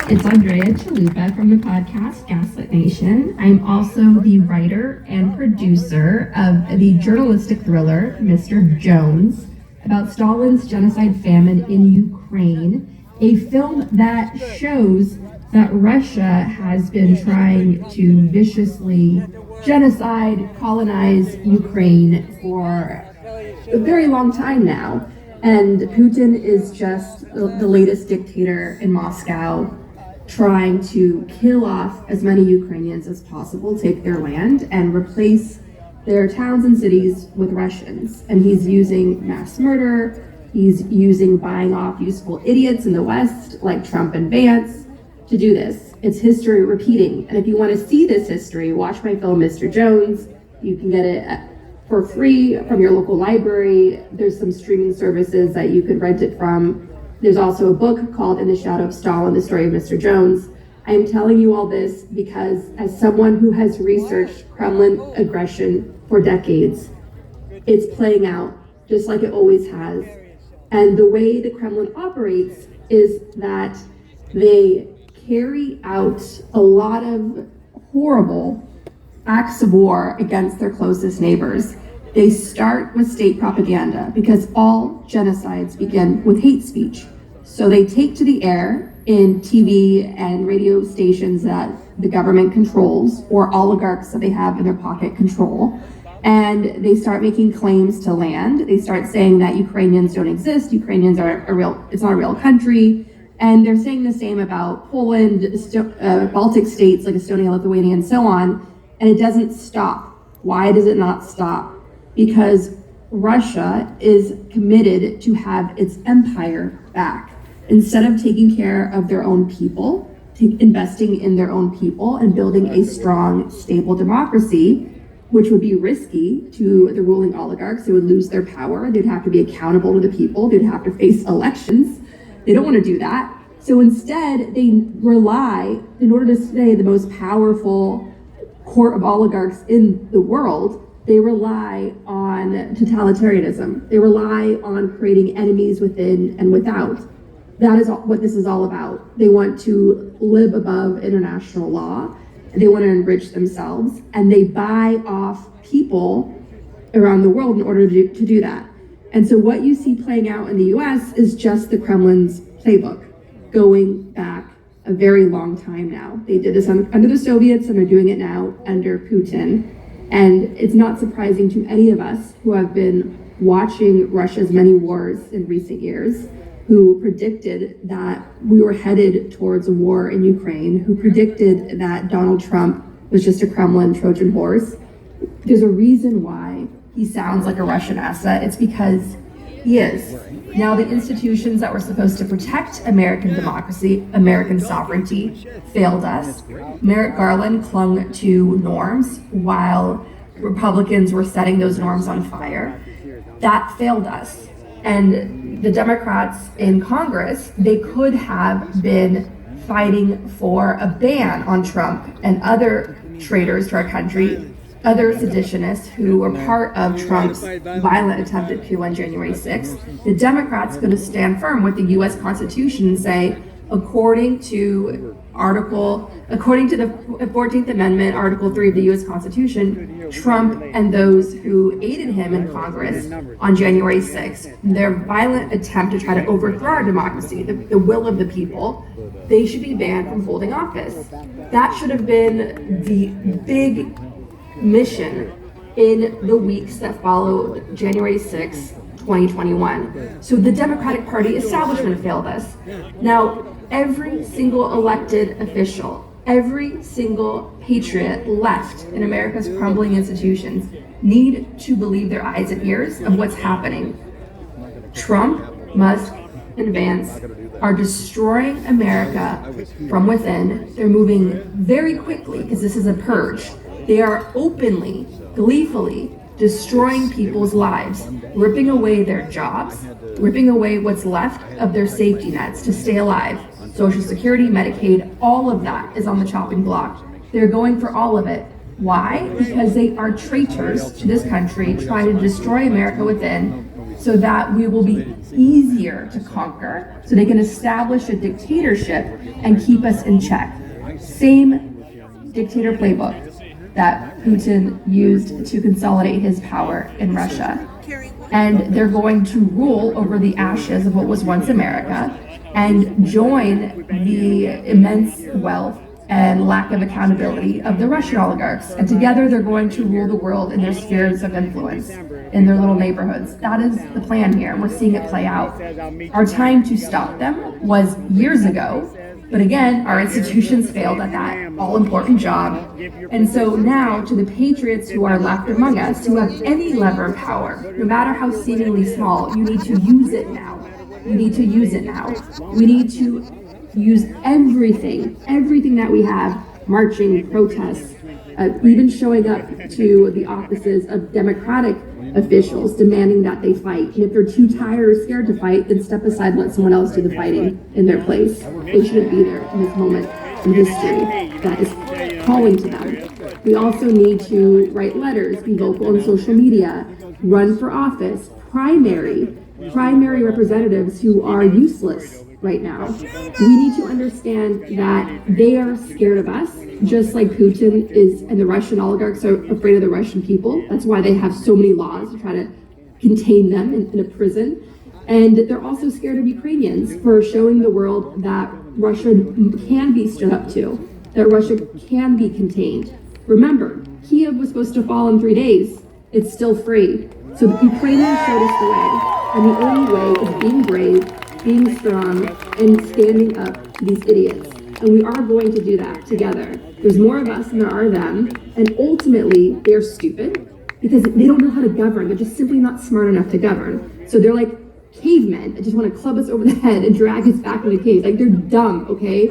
It's Andrea Chalupa from the podcast Gaslit Nation. I'm also the writer and producer of the journalistic thriller Mr. Jones about Stalin's genocide famine in Ukraine, a film that shows that Russia has been trying to viciously genocide, colonize Ukraine for a very long time now. And Putin is just the latest dictator in Moscow, trying to kill off as many Ukrainians as possible, take their land, and replace their towns and cities with Russians. And he's using mass murder, he's using buying off useful idiots in the West, like Trump and Vance, to do this. It's history repeating. And if you want to see this history, watch my film, Mr. Jones. You can get it for free from your local library. There's some streaming services that you could rent it from. There's also a book called In the Shadow of Stalin, the story of Mr. Jones. I am telling you all this because as someone who has researched Kremlin aggression for decades, it's playing out just like it always has. And the way the Kremlin operates is that they carry out a lot of horrible acts of war against their closest neighbors. They start with state propaganda because all genocides begin with hate speech. So they take to the air in TV and radio stations that the government controls or oligarchs that they have in their pocket control. And they start making claims to land. They start saying that Ukrainians don't exist. Ukrainians are it's not a real country. And they're saying the same about Poland, Baltic states like Estonia, Lithuania, and so on. And it doesn't stop. Why does it not stop? Because Russia is committed to have its empire back. Instead of taking care of their own people, investing in their own people and building a strong, stable democracy, which would be risky to the ruling oligarchs. They would lose their power. They'd have to be accountable to the people. They'd have to face elections. They don't want to do that. So instead, they rely, in order to stay the most powerful court of oligarchs in the world, they rely on totalitarianism. They rely on creating enemies within and without. That is what this is all about. They want to live above international law. They want to enrich themselves, and they buy off people around the world in order to do that. And so what you see playing out in the US is just the Kremlin's playbook, going back a very long time now. They did this under the Soviets, and they're doing it now under Putin. And it's not surprising to any of us who have been watching Russia's many wars in recent years, who predicted that we were headed towards a war in Ukraine, who predicted that Donald Trump was just a Kremlin Trojan horse. There's a reason why he sounds like a Russian asset. It's because he is. Now, the institutions that were supposed to protect American democracy, American sovereignty, failed us. Merrick Garland clung to norms while Republicans were setting those norms on fire. That failed us. And the Democrats in Congress, they could have been fighting for a ban on Trump and other traitors to our country, other seditionists who were part of Trump's violent attempted coup on January 6th. The Democrats going to stand firm with the U.S. Constitution and say, according to the 14th Amendment, Article 3 of the U.S. Constitution, Trump and those who aided him in Congress on January 6th, their violent attempt to try to overthrow our democracy, the will of the people, they should be banned from holding office. That should have been the big mission in the weeks that followed January 6th, 2021. So the Democratic Party establishment failed us. Now, every single elected official, every single patriot left in America's crumbling institutions need to believe their eyes and ears of what's happening. Trump, Musk, and Vance are destroying America from within. They're moving very quickly because this is a purge. They are openly, gleefully destroying people's lives, ripping away their jobs, ripping away what's left of their safety nets to stay alive. Social Security, Medicaid, all of that is on the chopping block. They're going for all of it. Why? Because they are traitors to this country, trying to destroy America within, so that we will be easier to conquer, so they can establish a dictatorship and keep us in check. Same dictator playbook that Putin used to consolidate his power in Russia. And they're going to rule over the ashes of what was once America and join the immense wealth and lack of accountability of the Russian oligarchs. And together they're going to rule the world in their spheres of influence, in their little neighborhoods. That is the plan here, and we're seeing it play out. Our time to stop them was years ago, but again, our institutions failed at that all-important job. And so now, to the patriots who are left among us, who have any lever of power, no matter how seemingly small, you need to use it now. You need to use it now. We need to use everything that we have, marching, protests, even showing up to the offices of Democratic officials demanding that they fight. And if they're too tired or scared to fight, then step aside and let someone else do the fighting in their place. They shouldn't be there in this moment in history that is calling to them. We also need to write letters, be vocal on social media, run for office, primary representatives who are useless right now. We need to understand that they are scared of us, just like Putin is, and the Russian oligarchs are afraid of the Russian people. That's why they have so many laws to try to contain them in a prison. And they're also scared of Ukrainians for showing the world that Russia can be stood up to, that Russia can be contained. Remember, Kiev was supposed to fall in 3 days. It's still free. So the Ukrainians showed us the way. And the only way is being brave, being strong, and standing up to these idiots. And we are going to do that together. There's more of us than there are them, and ultimately they're stupid because they don't know how to govern. They're just simply not smart enough to govern. So they're like cavemen that just want to club us over the head and drag us back in the cave. Like, they're dumb, okay?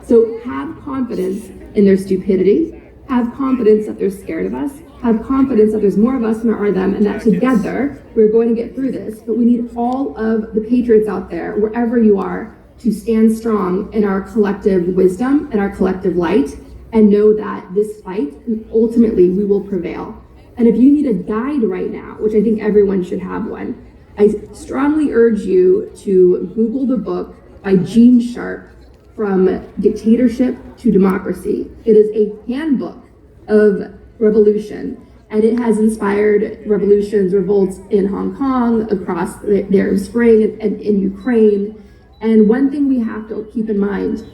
So have confidence in their stupidity. Have confidence that they're scared of us. Have confidence that there's more of us than there are them, and that together we're going to get through this. But we need all of the patriots out there, wherever you are, to stand strong in our collective wisdom and our collective light, and know that this fight, ultimately, we will prevail. And if you need a guide right now, which I think everyone should have one, I strongly urge you to Google the book by Gene Sharp, From Dictatorship to Democracy. It is a handbook of revolution, and it has inspired revolutions, revolts in Hong Kong, across the Arab Spring, and in Ukraine. And one thing we have to keep in mind,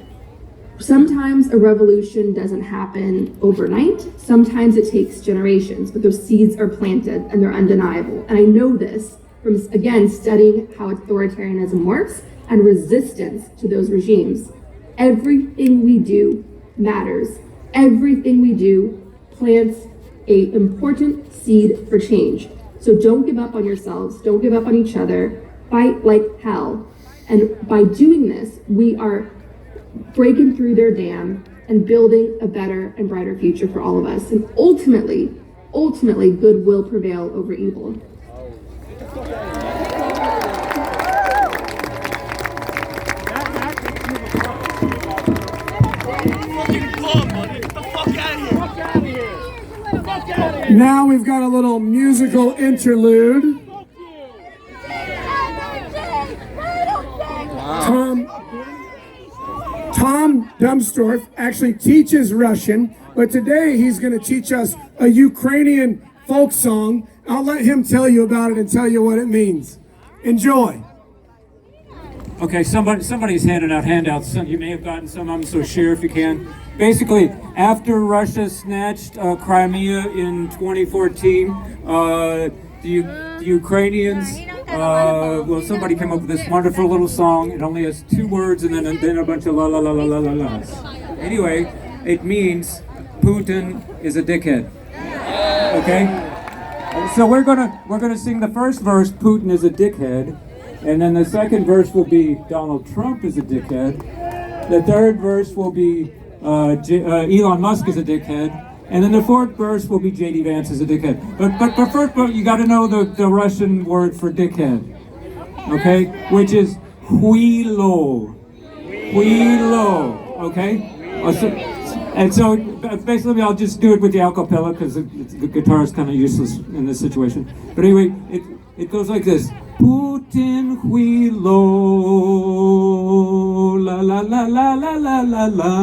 sometimes a revolution doesn't happen overnight. Sometimes it takes generations, but those seeds are planted and they're undeniable. And I know this from, again, studying how authoritarianism works and resistance to those regimes. Everything we do matters. Everything we do plants an important seed for change. So don't give up on yourselves. Don't give up on each other. Fight like hell. And by doing this, we are breaking through their dam and building a better and brighter future for all of us. And ultimately, good will prevail over evil. Now we've got a little musical interlude. Tom Dumstorff actually teaches Russian, but today he's going to teach us a Ukrainian folk song. I'll let him tell you about it and tell you what it means. Enjoy. Okay, somebody's handing out handouts. You may have gotten some of them, so share if you can. Basically, after Russia snatched Crimea in 2014, the Ukrainians, well, somebody came up with this wonderful little song. It only has 2 words and then a bunch of la la la la la la la's. Anyway, it means Putin is a dickhead. Okay? So we're gonna sing the first verse, Putin is a dickhead, and then the second verse will be Donald Trump is a dickhead. The third verse will be Elon Musk is a dickhead, and then the fourth verse will be J.D. Vance is a dickhead. But first, you got to know the Russian word for dickhead, okay? Which is huilo, okay? And so basically I'll just do it with the acapella because the guitar is kind of useless in this situation. But anyway, it goes like this. Putin huilo, la la la la la la la la,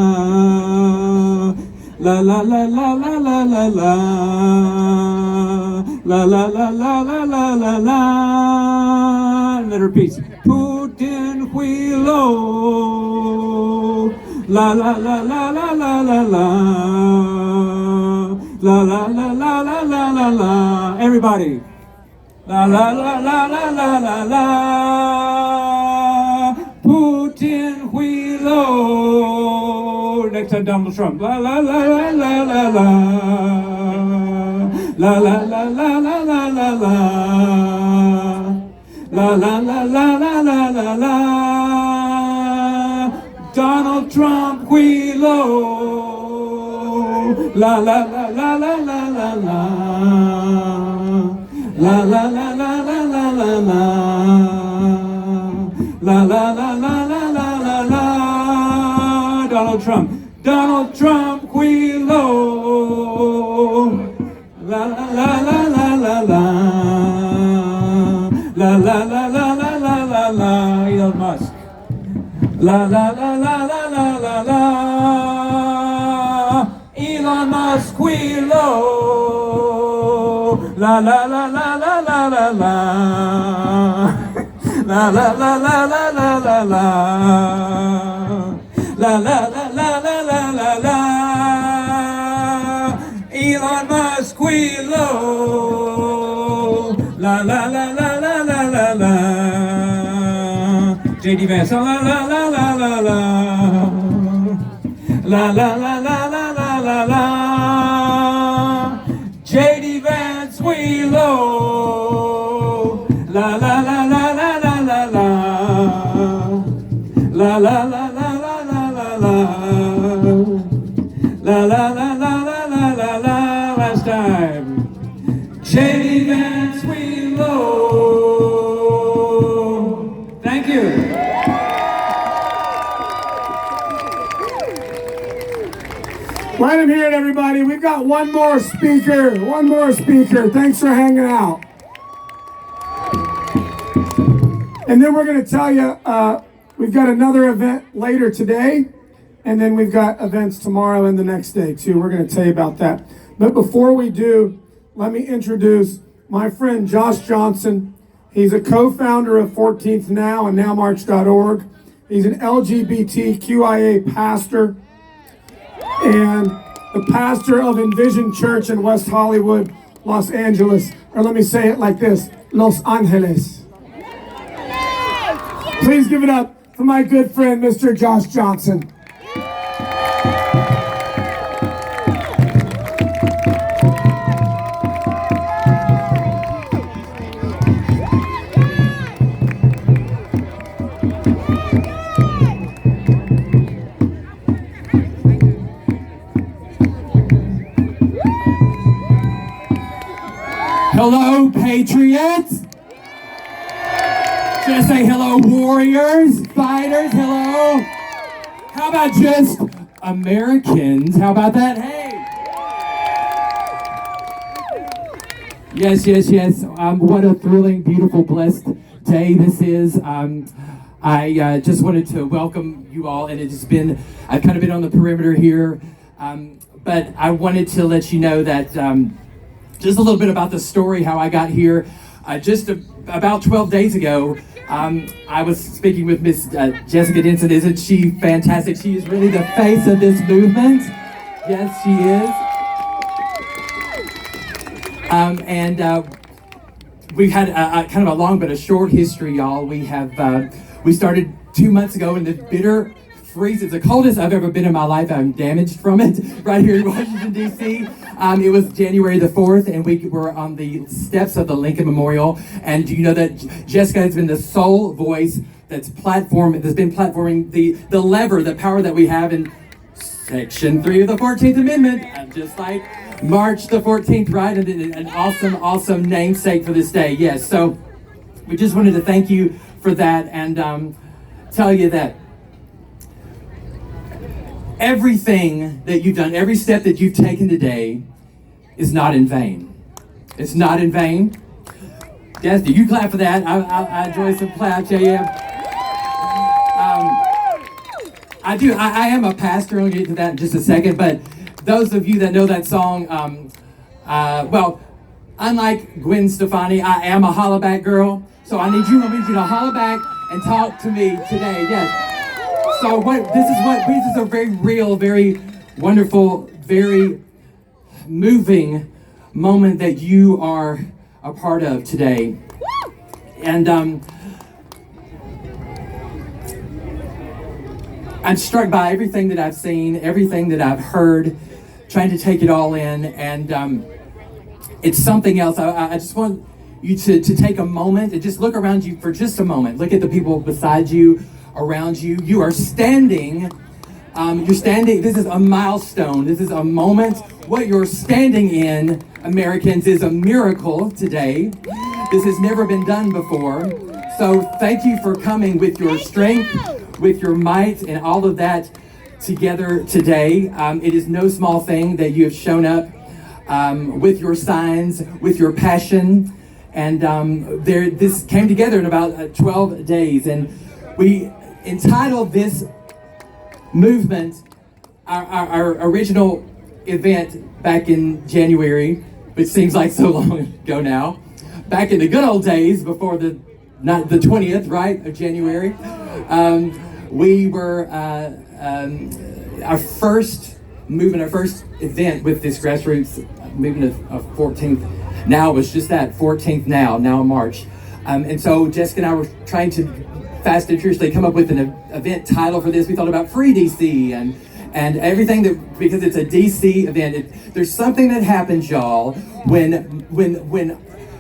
la la la la la la la la, la la la la la la la la. And then it repeats. Putin huilo, la la la la la la la la, la la la la la la la la. Everybody. La la la la la la la la, Putin huilo. Next time Donald Trump. La la la la la la la, la la la la la la la la, la la la la la la la la. Donald Trump huilo. La la la la la la la la. La la la la la la la la, la la la la la la la la. Donald Trump, huilo. La la la la la la la, la la la la la la la la. Elon Musk. La la la la la la la la. Elon Musk, huilo. La la la la la la la la, la la la la la la la la, la la la la la la la la. Elon Musk huilo. La la la la la la la la. JD Vance. La la la la la la, la la la la la la la la. JD Vance huilo. La la la la la la la la, la la la la la la la la, la la la la la la la la. Last time. JD Vance huilo. Thank you. Let him hear it, everybody. We've got one more speaker. One more speaker. Thanks for hanging out. And then we're going to tell you, we've got another event later today, and then we've got events tomorrow and the next day, too. We're going to tell you about that. But before we do, let me introduce my friend Josh Johnson. He's a co-founder of 14th Now and NowMarch.org. He's an LGBTQIA pastor and the pastor of Envision Church in West Hollywood, Los Angeles. Or let me say it like this, Los Angeles. Please give it up for my good friend, Mr. Josh Johnson. Hello, patriots. Just say hello, warriors, fighters, hello. How about just Americans? How about that? Hey. Yes, yes, yes. What a thrilling, beautiful, blessed day this is. I just wanted to welcome you all, and it's been, I've kind of been on the perimeter here, but I wanted to let you know that just a little bit about the story, how I got here. Just about 12 days ago, I was speaking with Miss Jessica Denson. Isn't she fantastic? She is really the face of this movement. Yes, she is. We've had a kind of a long but a short history, y'all. We started 2 months ago in the bitter freeze. It's the coldest I've ever been in my life. I'm damaged from it right here in Washington, D.C. It was January the 4th, and we were on the steps of the Lincoln Memorial. And do you know that Jessica has been the sole voice that's been platforming the lever, the power that we have in Section 3 of the 14th Amendment, just like March the 14th, right? And an awesome, awesome namesake for this day. Yes, so we just wanted to thank you for that and tell you that everything that you've done, every step that you've taken today is not in vain. It's not in vain. Yes, do you clap for that? I enjoy some claps. Yeah. I do. I am a pastor. I'll get to that in just a second. But those of you that know that song, well, unlike Gwen Stefani, I am a hollaback girl. So I need you to holla back and talk to me today. Yes. So this is a very real, very wonderful, very moving moment that you are a part of today. And I'm struck by everything that I've seen, everything that I've heard, trying to take it all in, and it's something else. I just want you to take a moment and just look around you for just a moment. Look at the people beside you, around you. You are standing, this is a milestone. This is a moment. What you're standing in, Americans, is a miracle today. This has never been done before. So thank you for coming with your strength, with your might, and all of that together today. It is no small thing that you have shown up with your signs, with your passion, and this came together in about 12 days. And we entitled this movement, our original event back in January, which seems like so long ago now, back in the good old days before not the 20th, right, of January. We were our first movement, our first event with this grassroots movement of 14th. Now it was just that, 14th now in March. And so Jessica and I were trying to fast and furiously come up with an event title for this. We thought about Free DC and everything because it's a DC event. There's something that happens, y'all, when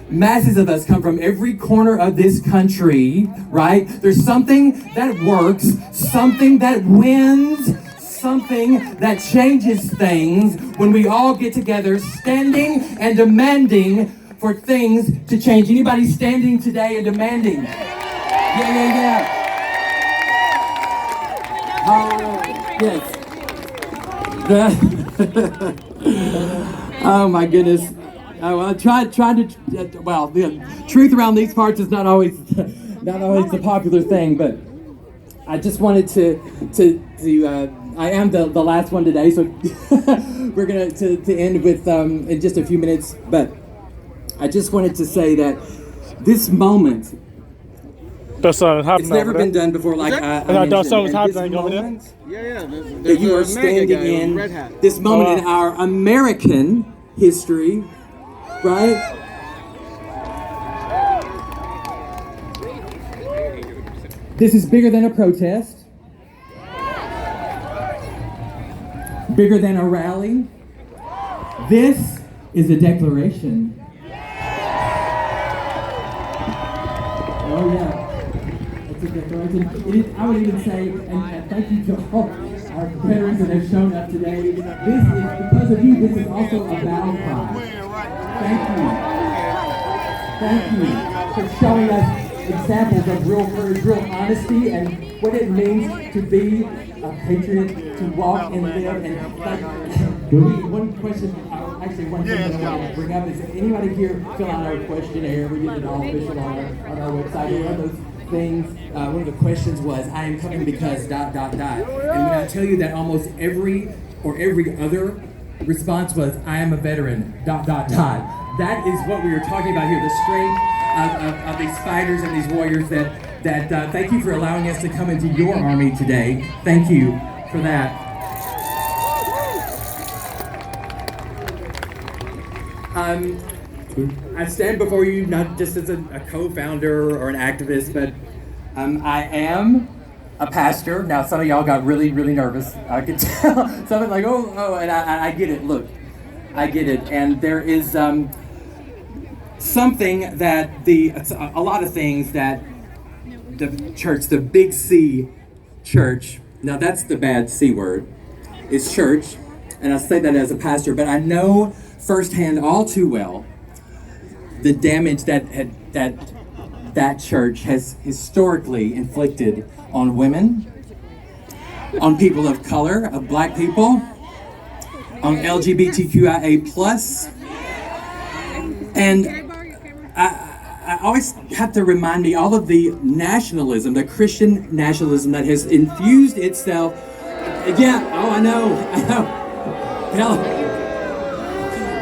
masses of us come from every corner of this country, right? There's something that works, something that wins, something that changes things when we all get together standing and demanding for things to change. Anybody standing today and demanding? Yeah. Yes. Oh my goodness. I tried to. Well, the truth around these parts is not always the popular thing, but I just wanted to. I am the last one today, so we're gonna to end with in just a few minutes. But I just wanted to say that this moment. It's never been done before, like I mentioned. And this moment that you are standing in, this moment in our American history, right? This is bigger than a protest, bigger than a rally. This is a declaration. Oh yeah. I would even say, and thank you to all our veterans that have shown up today. This is, because of you, this is also a battle cry. Thank you for showing us examples of real courage, real honesty, and what it means to be a patriot, to walk and live. And one question, actually one thing that I want to bring up is, anybody here fill out our questionnaire? We did it all official on our website. One of those things, one of the questions was, I am coming because ... And when I tell you that almost every other response was, I am a veteran ... That is what we were talking about here, the strength of these fighters and these warriors that thank you for allowing us to come into your army today. Thank you for that. I stand before you not just as a co-founder or an activist, but I am a pastor. Now, some of y'all got really, really nervous. I could tell. Some of like, oh, and I get it. Look, I get it. And there is something that a lot of things that the church, the big C church, now that's the bad C word, is church. And I say that as a pastor, but I know firsthand all too well the damage that church has historically inflicted on women, on people of color, of black people, on LGBTQIA+. And I always have to remind me all of the nationalism, the Christian nationalism that has infused itself. Yeah, oh, I know.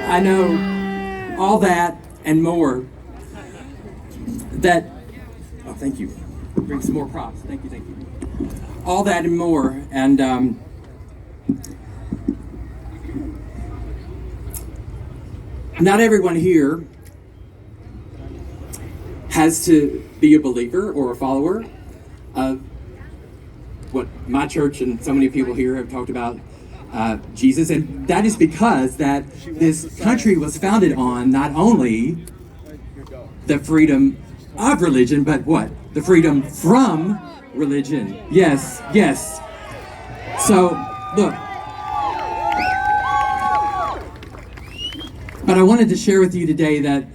I know all that and more. That, oh, thank you. Bring some more props. Thank you. All that and more. And not everyone here has to be a believer or a follower of what my church and so many people here have talked about, Jesus. And that is because that this country was founded on not only the freedom of religion, but what? The freedom from religion. Yes. So, look. But I wanted to share with you today that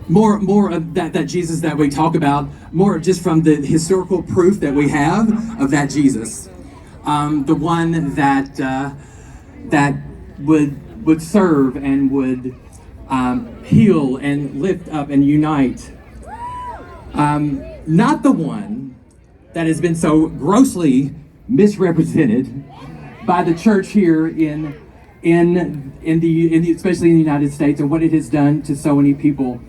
more of that Jesus that we talk about, more just from the historical proof that we have of that Jesus, the one that would serve and would heal and lift up and unite, not the one that has been so grossly misrepresented by the church here in the especially in the United States, and what it has done to so many people.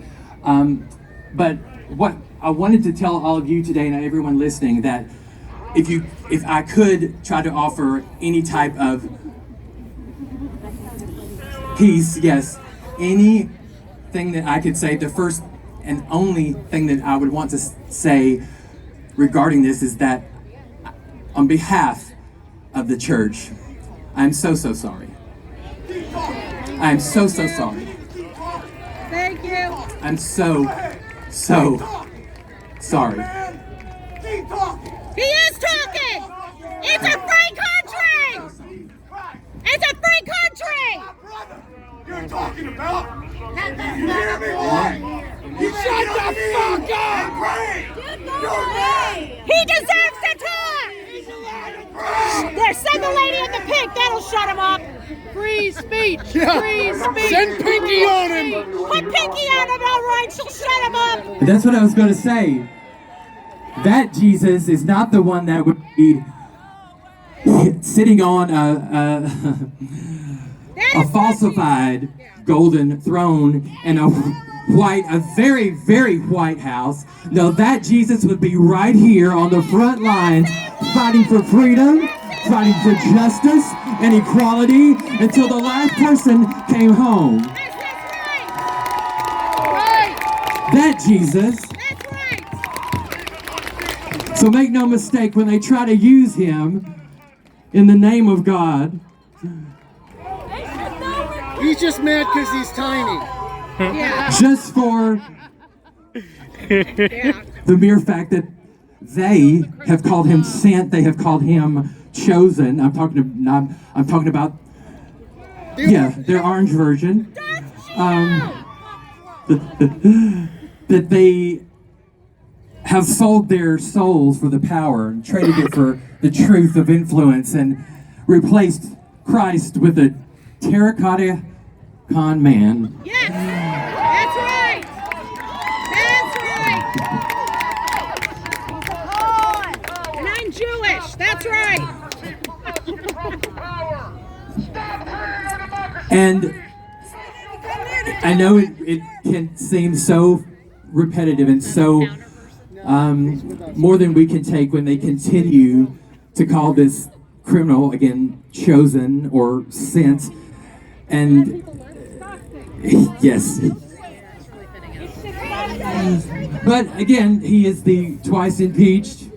But what I wanted to tell all of you today and everyone listening, that if I could try to offer any type of peace, yes, anything that I could say, the first and only thing that I would want to say regarding this is that on behalf of the church, I'm so sorry. I'm so sorry. Thank you. I'm so sorry. He is talking. It's a free country. It's a free country. You're talking about? You hear me, boy? You shut the fuck up! He deserves to talk. There, send the lady in the pink. That'll shut him up. Free speech. Yeah. Free speech. Send Pinky on him. Put Pinky on him, all right. She'll shut him up. That's what I was going to say. That Jesus is not the one that would be sitting on a falsified golden throne in a very, very white house. No, that Jesus would be right here on the front lines, fighting for freedom, fighting for justice and equality until the last person came home. That Jesus. So make no mistake, when they try to use him in the name of God, He's just mad because he's tiny. Yeah. just for the mere fact that they have called him sent, they have called him chosen. I'm talking about their orange version. That they have sold their souls for the power and traded it for the truth of influence and replaced Christ with a terracotta con man. Yes, that's right. That's right. And I'm Jewish. That's right. And I know it can seem so repetitive and so more than we can take when they continue to call this criminal, again, chosen or sent. And yes. But again, he is the twice impeached.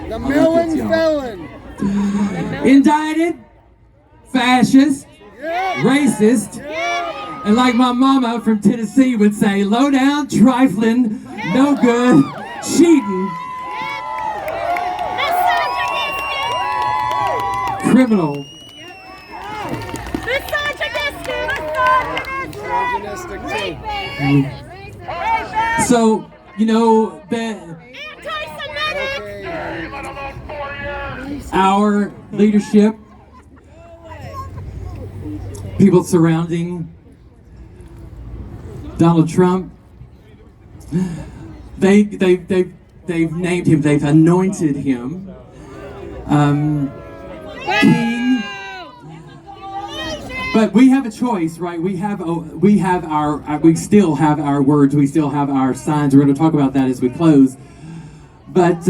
The melon felon. Indicted, fascist, racist, and like my mama from Tennessee would say, low down, trifling, no good, cheating, criminal. Misogynistic too. So, you know, our leadership, people surrounding Donald Trump, they've named him, they've anointed him king. But we have a choice, right? We still have our words, we still have our signs. We're going to talk about that as we close. But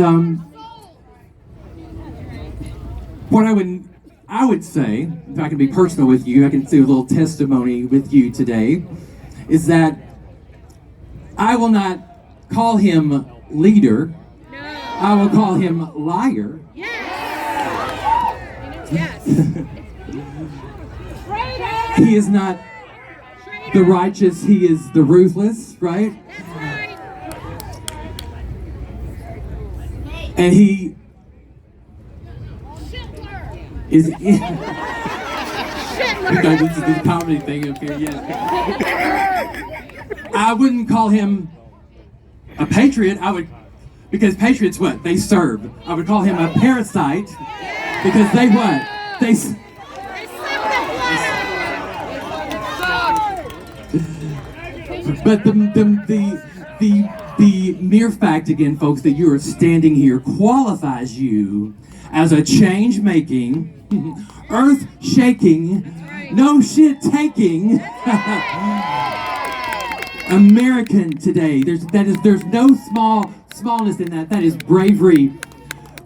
what I would say, if I can be personal with you, I can do a little testimony with you today, is that I will not call him leader. No. I will call him liar. Yes. He is not the righteous, he is the ruthless, right? That's right. And he is in this is the comedy thing up here, yeah. I wouldn't call him a patriot, because patriots what? They serve. I would call him a parasite, because they what? They But the mere fact, again, folks, that you are standing here qualifies you as a change-making, earth-shaking, no shit-taking American today. There's no smallness in that. That is bravery.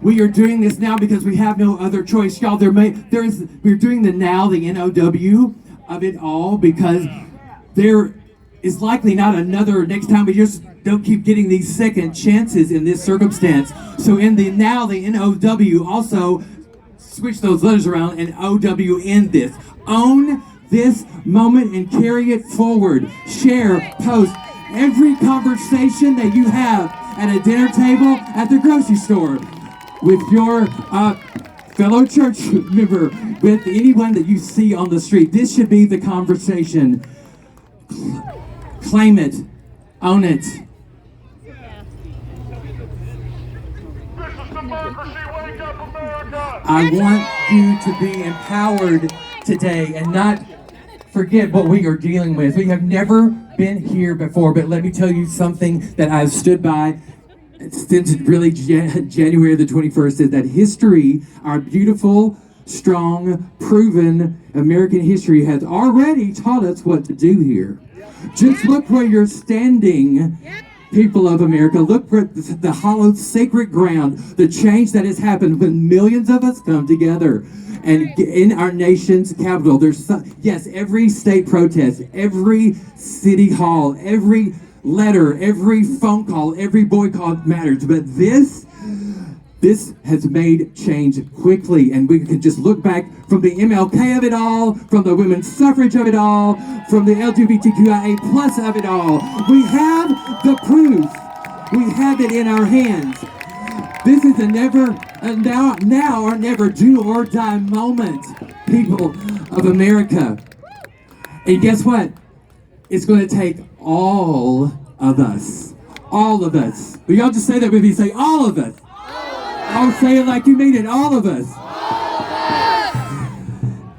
We are doing this now because we have no other choice, y'all. We're doing the NOW of it all, because there is likely not another next time. We just don't keep getting these second chances in this circumstance. So in the NOW, also switch those letters around and OW in this. Own this moment and carry it forward. Share, post every conversation that you have at a dinner table, at the grocery store, with your fellow church member, with anyone that you see on the street. This should be the conversation. Claim it. Own it. I want you to be empowered today and not forget what we are dealing with. We have never been here before, but let me tell you something that I've stood by since really January the 21st, is that history, our beautiful, strong, proven American history, has already taught us what to do here. Just look where you're standing, people of America. Look for the hallowed sacred ground, the change that has happened when millions of us come together. And in our nation's capital, yes, every state protest, every city hall, every letter, every phone call, every boycott matters. But this has made change quickly, and we can just look back from the MLK of it all, from the women's suffrage of it all, from the LGBTQIA plus of it all. We have the proof. We have it in our hands. This is a now or never, do or die moment, people of America. And guess what? It's going to take all of us. All of us. Will y'all just say that with me? Say all of us. I'll say it like you mean it. All of us.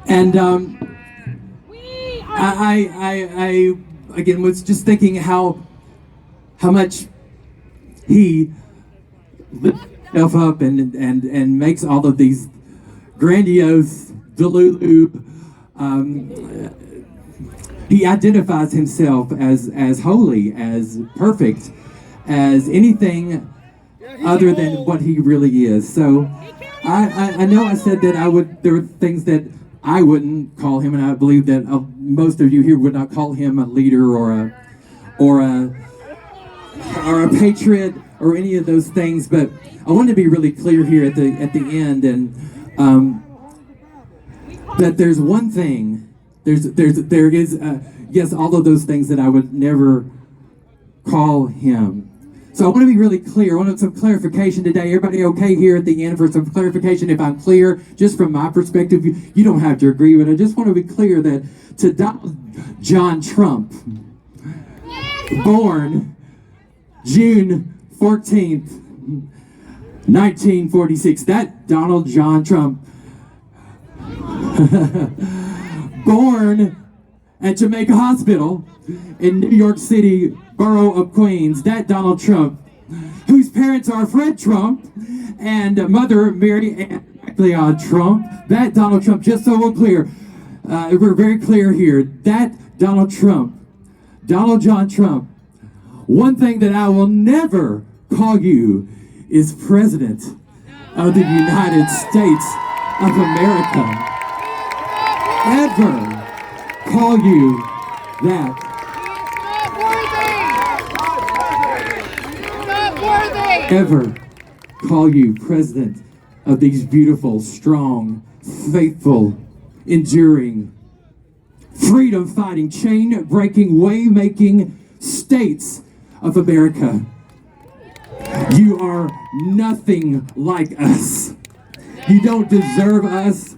And I again was just thinking how much he lifts himself up and makes all of these grandiose delulu. He identifies himself as holy, as perfect, as anything other than what he really is. So I know I said that there were things that I wouldn't call him, and I believe that most of you here would not call him a leader or a patriot or any of those things. But I want to be really clear here at the end, and that there's one thing. There is yes, all of those things that I would never call him. So I want to be really clear. I want some clarification today. Everybody okay here at the end for some clarification? If I'm clear, just from my perspective, you don't have to agree, but I just want to be clear that to Donald John Trump, born June 14th, 1946. That Donald John Trump, born at Jamaica Hospital in New York City, borough of Queens. That Donald Trump, whose parents are Fred Trump and mother Mary Ann Trump. That Donald Trump, just so we're clear, we're very clear here. That Donald Trump, Donald John Trump. One thing that I will never call you is President of the United States of America. Ever call you that. Ever call you President of these beautiful, strong, faithful, enduring, freedom-fighting, chain-breaking, way-making states of America. You are nothing like us. You don't deserve us,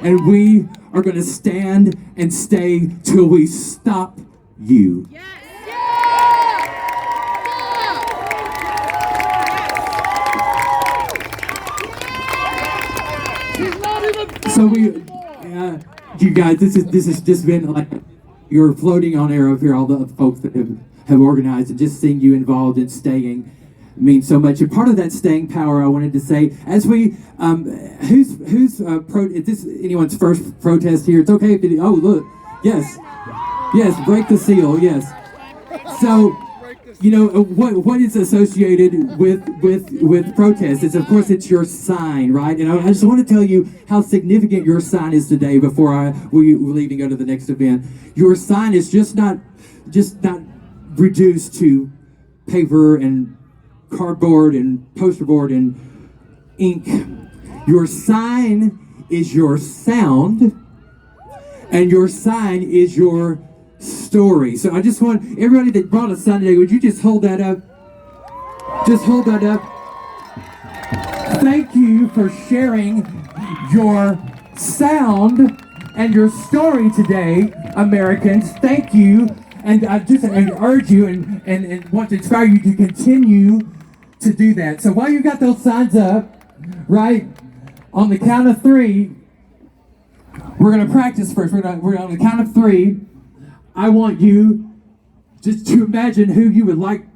and we are going to stand and stay till we stop you. So you guys, this has just been like you're floating on air up here. All the folks that have organized, and just seeing you involved in staying means so much. And part of that staying power, I wanted to say, as we, is this anyone's first protest here? It's okay if it, oh look, yes, break the seal, yes. So, you know, what is associated with protest is, of course, it's your sign, right? And I just want to tell you how significant your sign is today before we leave and go to the next event. Your sign is just not reduced to paper and cardboard and poster board and ink. Your sign is your sound, and your sign is your story. So I just want everybody that brought a sign today, would you just hold that up? Just hold that up. Thank you for sharing your sound and your story today, Americans. Thank you. And I just urge you and want to inspire you to continue to do that. So while you got those signs up, right, on the count of three, we're going to practice first. We're on the count of three. I want you just to imagine who you would like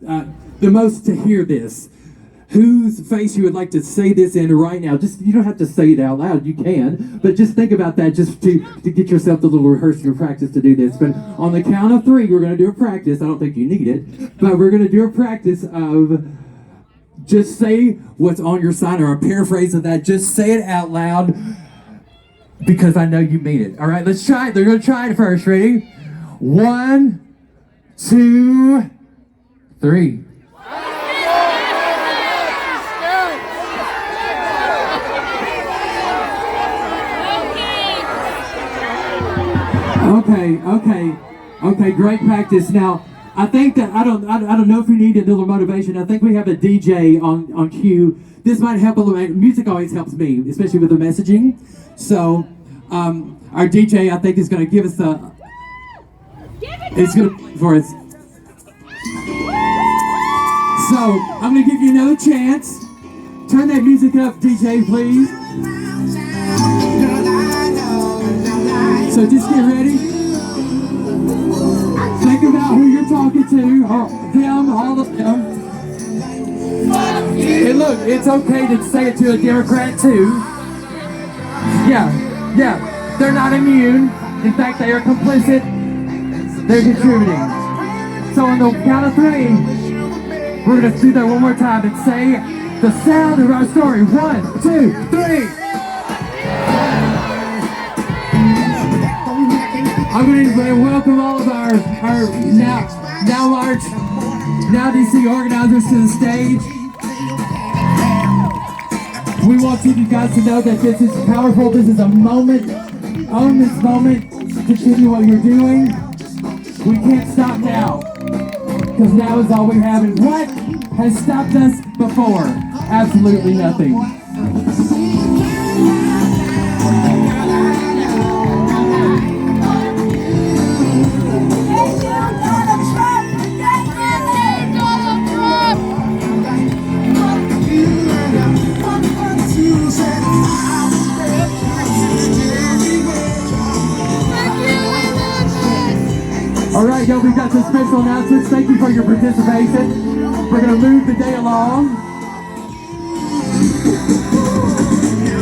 the most to hear this. Whose face you would like to say this in right now. Just, you don't have to say it out loud, you can, but just think about that just to get yourself a little rehearsal or practice to do this. But on the count of three, we're going to do a practice. I don't think you need it, but we're going to do a practice of just say what's on your sign, or a paraphrase of that. Just say it out loud, because I know you mean it. All right, let's try it. They're going to try it first. Ready? 1, 2, 3. Okay, great practice. Now, I think that I don't know if we need a little motivation. I think we have a DJ on cue. This might help a little. Music always helps me, especially with the messaging. So, our DJ, I think, is going to give us it's going to for us. So, I'm going to give you another chance. Turn that music up, DJ, please. So just get ready. Think about who you're talking to, or them, all of them. And look, it's okay to say it to a Democrat too. Yeah, they're not immune. In fact, they are complicit. They're contributing. So on the count of three, we're going to do that one more time and say the sound of our story. 1, 2, 3. I'm going to welcome all of our now DC organizers to the stage. We want you guys to know that this is powerful. This is a moment. Own this moment. Continue what you're doing. We can't stop now, because now is all we have. And what has stopped us before? Absolutely nothing. know we've got some special announcements. Thank you for your participation. We're going to move the day along.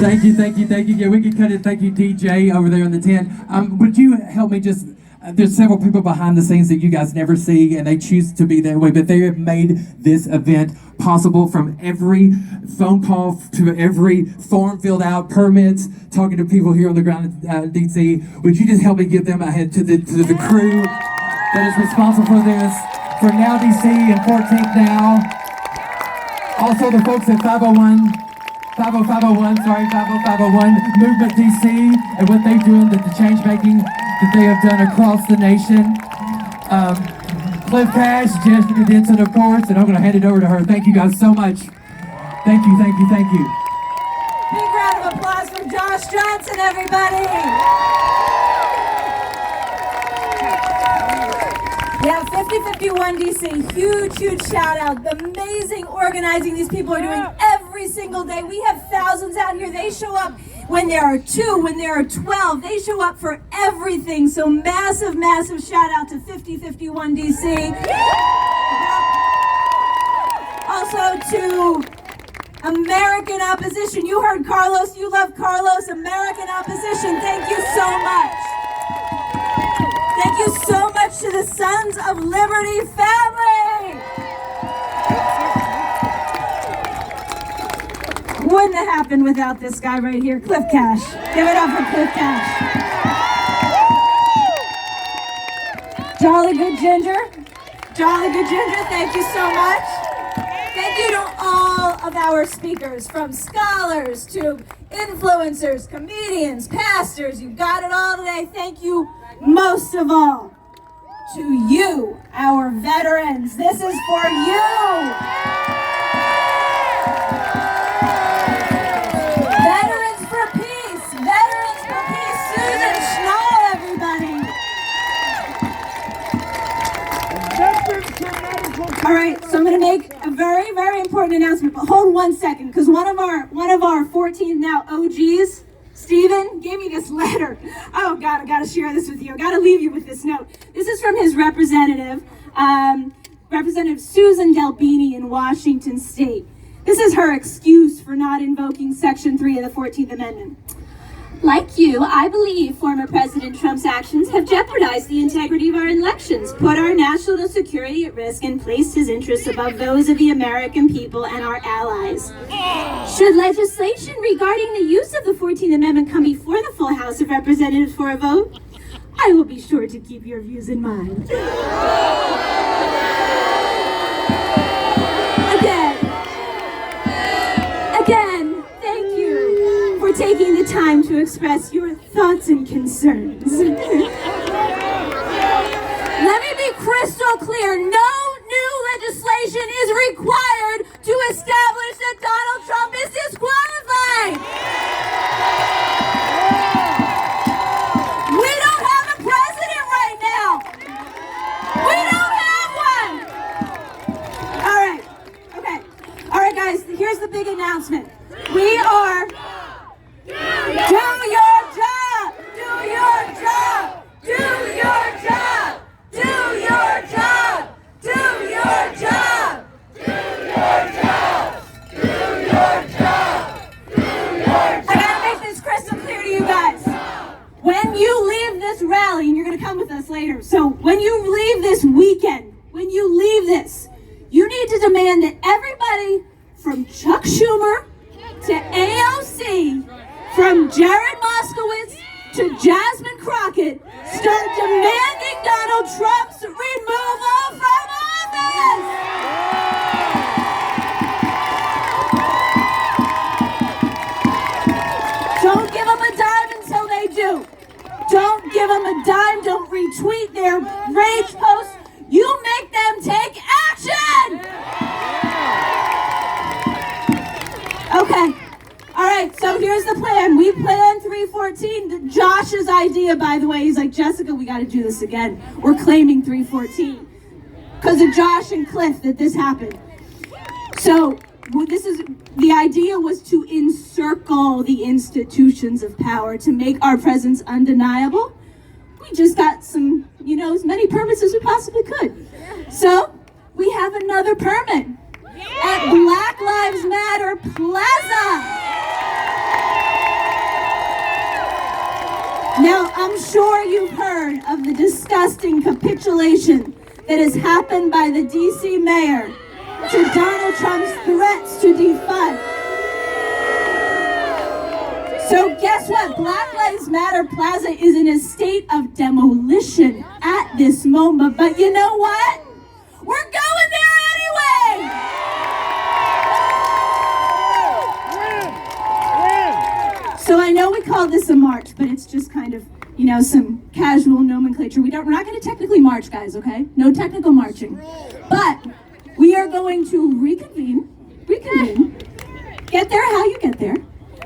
Thank you. Yeah, we can cut it. Thank you, DJ, over there in the tent. Would you help me just... there's several people behind the scenes that you guys never see, and they choose to be that way, but they have made this event possible, from every phone call to every form filled out, permits, talking to people here on the ground in DC. Would you just help me give them a hand to the crew that is responsible for this, for Now DC and 14th Now. Also the folks at 501 Movement DC, and what they're doing, the change making that they have done across the nation. Cliff Cash, Jessica Denson, of course, and I'm going to hand it over to her. Thank you guys so much. Thank you. Big round of applause for Josh Johnson, everybody. Yeah, 5051 DC, huge shout out. Amazing organizing these people are doing every single day. We have thousands out here. They show up when there are 2, when there are 12. They show up for everything. So massive shout out to 5051 DC. Also to American Opposition. You heard Carlos, you love Carlos. American Opposition, thank you so much. Thank you so much to the Sons of Liberty family. Wouldn't have happened without this guy right here, Cliff Cash. Give it up for Cliff Cash. Jolly Good Ginger, thank you so much. Thank you to all of our speakers, from scholars to influencers, comedians, pastors. You got it all today. Thank you most of all to you, our veterans. This is for you. Veterans for Peace, Susan Schnall, everybody. All right, so I'm going to make a very important announcement, but hold 1 second, because one of our 14 now OGs, Stephen, gave me this letter. Oh God, I got to share this with you. I got to leave you with this note. This is from his representative, Representative Susan Delbini in Washington State. This is her excuse for not invoking Section 3 of the 14th Amendment. Like you, I believe former President Trump's actions have jeopardized the integrity of our elections, put our national security at risk, and placed his interests above those of the American people and our allies. Should legislation regarding the use of the 14th Amendment come before the full House of Representatives for a vote, I will be sure to keep your views in mind. Again, thank you for taking the time to express your thoughts and concerns. Let me be crystal clear. No new legislation is required to establish that Donald Trump is disqualified. We don't have a president right now. We don't have one. All right. Okay. All right, guys, here's the big announcement. We are... Do your job! Do your job! Do your job! Do your job! Do your job! Do your job! Do your job! Do your job! I gotta make this crystal clear to you guys. When you leave this rally, and you're gonna come with us later, so when you leave this weekend, when you leave this, you need to demand that everybody from Chuck Schumer to AOC, from Jared Moskowitz to Jasmine Crockett, start demanding Donald Trump's removal from office! Don't give them a dime until they do. Don't give them a dime. Don't retweet their rage posts. You make them take action! Okay. All right, so here's the plan. We planned 314. Josh's idea, by the way, he's like, Jessica, we got to do this again. We're claiming 314 because of Josh and Cliff that this happened. So the idea was to encircle the institutions of power, to make our presence undeniable. We we just got some, as many permits as we possibly could. So we have another permit at Black Lives Matter Plaza. Now, I'm sure you've heard of the disgusting capitulation that has happened by the DC mayor to Donald Trump's threats to defund. So guess what? Black Lives Matter Plaza is in a state of demolition at this moment. But you know what? We're going there anyway! So I know we call this a march, but it's just kind of, some casual nomenclature. We're not going to technically march, guys, okay? No technical marching. But we are going to reconvene, get there how you get there.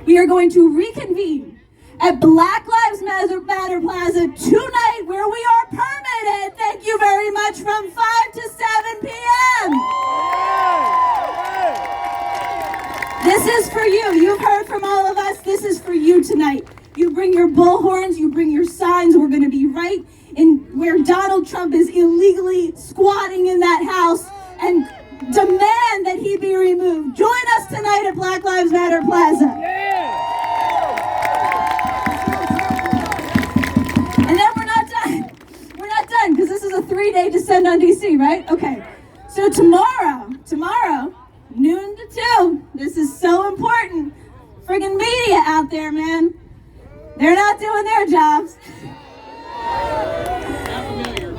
We are going to reconvene at Black Lives Matter Plaza tonight, where we are permitted, thank you very much, from 5 to 7 p.m. This is for you. You've heard from all of us. This is for you tonight. You bring your bullhorns, you bring your signs. We're going to be right in where Donald Trump is illegally squatting in that house and demand that he be removed. Join us tonight at Black Lives Matter Plaza. And then we're not done. We're not done because this is a 3-day descent on DC, right? Okay. So tomorrow, noon to 2. This is so important. Friggin' media out there, man. They're not doing their jobs.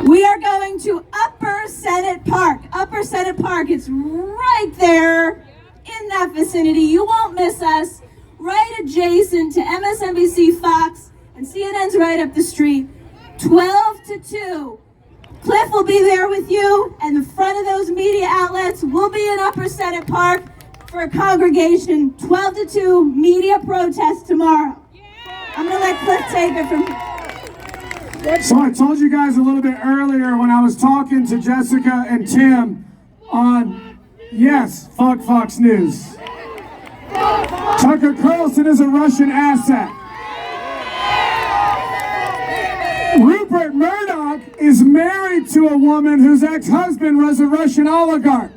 We are going to Upper Senate Park. Upper Senate Park, it's right there in that vicinity. You won't miss us. Right adjacent to MSNBC, Fox, and CNN's right up the street. 12 to 2. Cliff will be there with you, and the front of those media outlets will be in Upper Senate Park for a congregation. 12 to 2 media protest tomorrow. I'm going to let Cliff take it from here. So I told you guys a little bit earlier when I was talking to Jessica and Tim on, yes, fuck Fox News. Tucker Carlson is a Russian asset. Rupert Murdoch is married to a woman whose ex-husband was a Russian oligarch.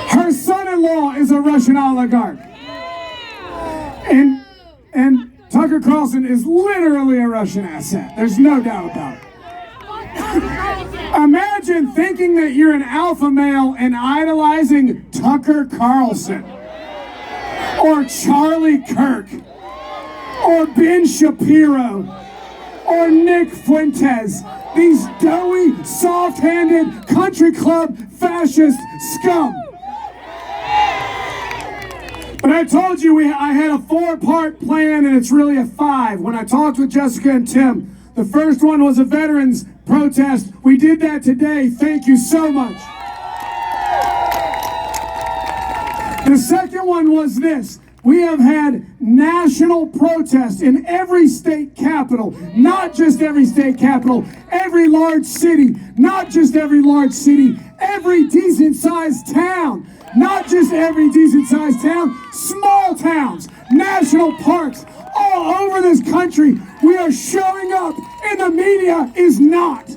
Her son-in-law is a Russian oligarch. And Tucker Carlson is literally a Russian asset. There's no doubt about it. Imagine thinking that you're an alpha male and idolizing Tucker Carlson or Charlie Kirk or Ben Shapiro or Nick Fuentes, these doughy, soft-handed country club fascist scum. But I told you I had a 4-part plan, and it's really a 5. When I talked with Jessica and Tim, the first one was a veterans protest. We did that today. Thank you so much. The second one was this. We have had national protests in every state capital, not just every state capital, every large city, not just every large city, every decent-sized town, not just every decent-sized town, small towns, national parks, all over this country. We are showing up, and the media is not.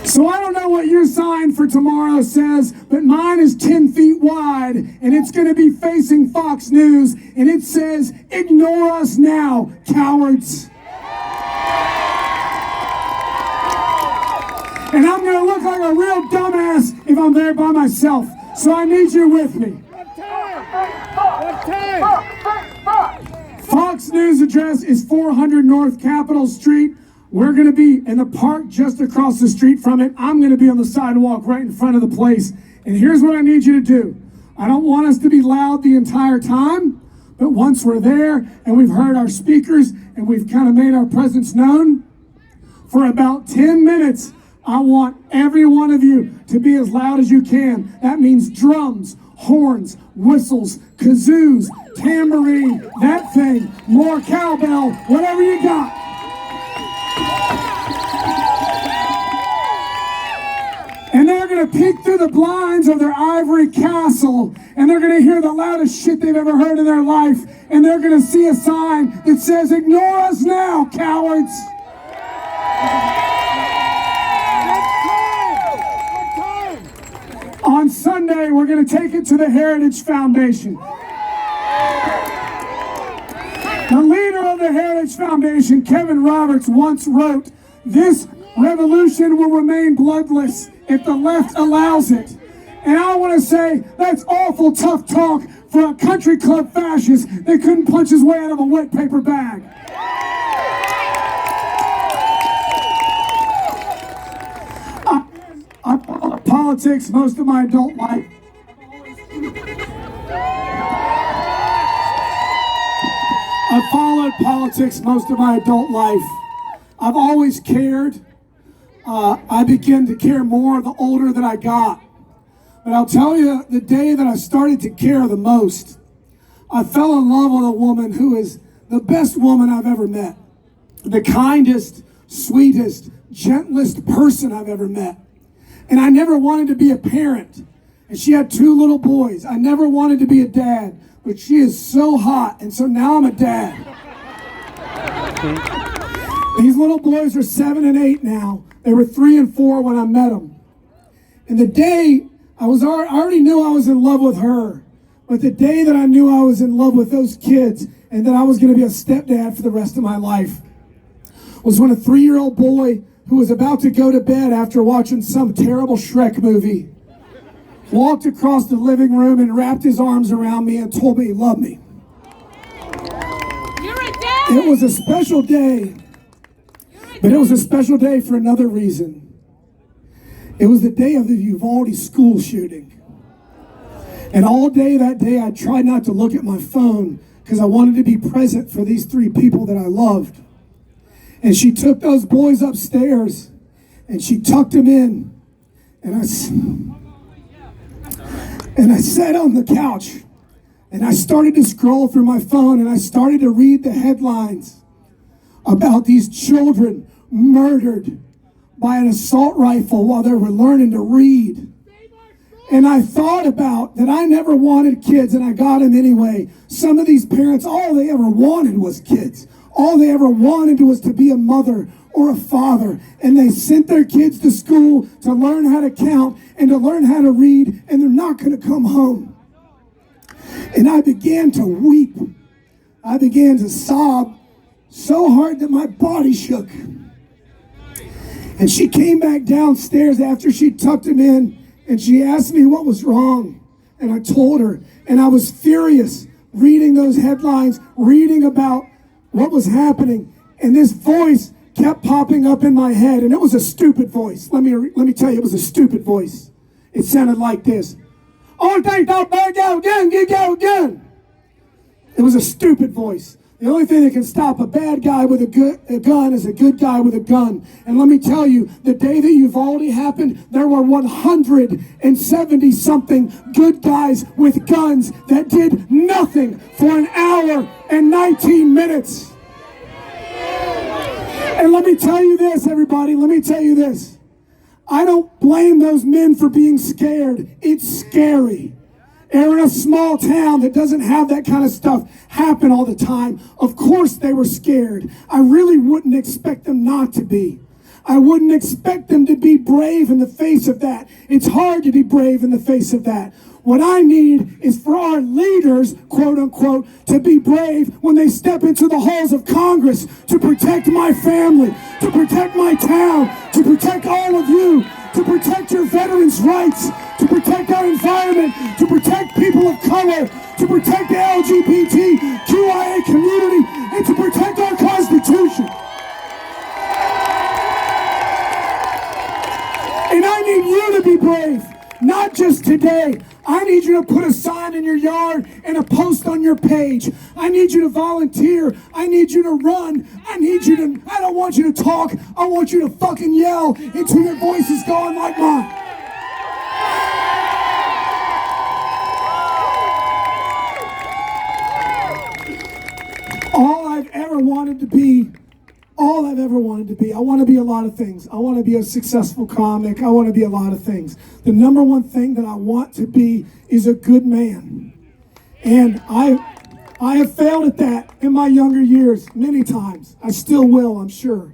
So I don't know what your sign for tomorrow says, but mine is 10 feet wide, and it's going to be facing Fox News, and it says, "Ignore us now, cowards." And I'm going to look like a real dumbass if I'm there by myself. So I need you with me. Fox News address is 400 North Capitol Street. We're going to be in the park just across the street from it. I'm going to be on the sidewalk right in front of the place. And here's what I need you to do. I don't want us to be loud the entire time, but once we're there and we've heard our speakers and we've kind of made our presence known, for about 10 minutes, I want every one of you to be as loud as you can. That means drums, horns, whistles, kazoos, tambourine, that thing, more cowbell, whatever you got. And they're going to peek through the blinds of their ivory castle, and they're going to hear the loudest shit they've ever heard in their life, and they're going to see a sign that says, "Ignore us now, cowards." On Sunday, we're going to take it to the Heritage Foundation. The leader of the Heritage Foundation, Kevin Roberts, once wrote, "This revolution will remain bloodless if the left allows it." And I want to say, that's awful tough talk for a country club fascist that couldn't punch his way out of a wet paper bag. I follow politics most of my adult life. I followed politics most of my adult life. I've always cared. I began to care more the older that I got. But I'll tell you, the day that I started to care the most, I fell in love with a woman who is the best woman I've ever met. The kindest, sweetest, gentlest person I've ever met. And I never wanted to be a parent. And she had 2 little boys. I never wanted to be a dad. But she is so hot, and so now I'm a dad. These little boys are 7 and 8 now. They were 3 and 4 when I met them. And the day I already knew I was in love with her. But the day that I knew I was in love with those kids and that I was going to be a stepdad for the rest of my life was when a 3-year-old boy who was about to go to bed after watching some terrible Shrek movie walked across the living room and wrapped his arms around me and told me he loved me. You're a dad. It was a special day, but it was a special day for another reason. It was the day of the Uvalde school shooting. And all day that day, I tried not to look at my phone because I wanted to be present for these 3 people that I loved. And she took those boys upstairs and she tucked them in. And I sat on the couch and I started to scroll through my phone and I started to read the headlines about these children murdered by an assault rifle while they were learning to read. And I thought about that I never wanted kids and I got them anyway. Some of these parents, all they ever wanted was kids. All they ever wanted was to be a mother or a father. And they sent their kids to school to learn how to count and to learn how to read, and they're not going to come home. And I began to weep. I began to sob so hard that my body shook. And she came back downstairs after she tucked him in, and she asked me what was wrong. And I told her, and I was furious reading those headlines, reading about what was happening. And this voice kept popping up in my head, and it was a stupid voice. Let me tell you, it was a stupid voice. It sounded like this. "Oh, take that bag out again, get out again." It was a stupid voice. The only thing that can stop a bad guy with a gun is a good guy with a gun. And let me tell you, the day that Uvalde happened, there were 170-something good guys with guns that did nothing for an hour and 19 minutes. And let me tell you this, everybody, let me tell you this. I don't blame those men for being scared. It's scary. They're in a small town that doesn't have that kind of stuff happen all the time. Of course they were scared. I really wouldn't expect them not to be. I wouldn't expect them to be brave in the face of that. It's hard to be brave in the face of that. What I need is for our leaders, quote unquote, to be brave when they step into the halls of Congress to protect my family, to protect my town, to protect all of you, to protect your veterans' rights, to protect our environment, to protect people of color, to protect the LGBTQIA community, and to protect our Constitution. And I need you to be brave, not just today. I need you to put a sign in your yard and a post on your page. I need you to volunteer. I need you to run. I don't want you to talk. I want you to fucking yell until your voice is gone like mine. All I've ever wanted to be, I want to be alive. lot of things. I want to be a successful comic. I want to be a lot of things. The number one thing that I want to be is a good man. And I have failed at that in my younger years many times. I still will, I'm sure.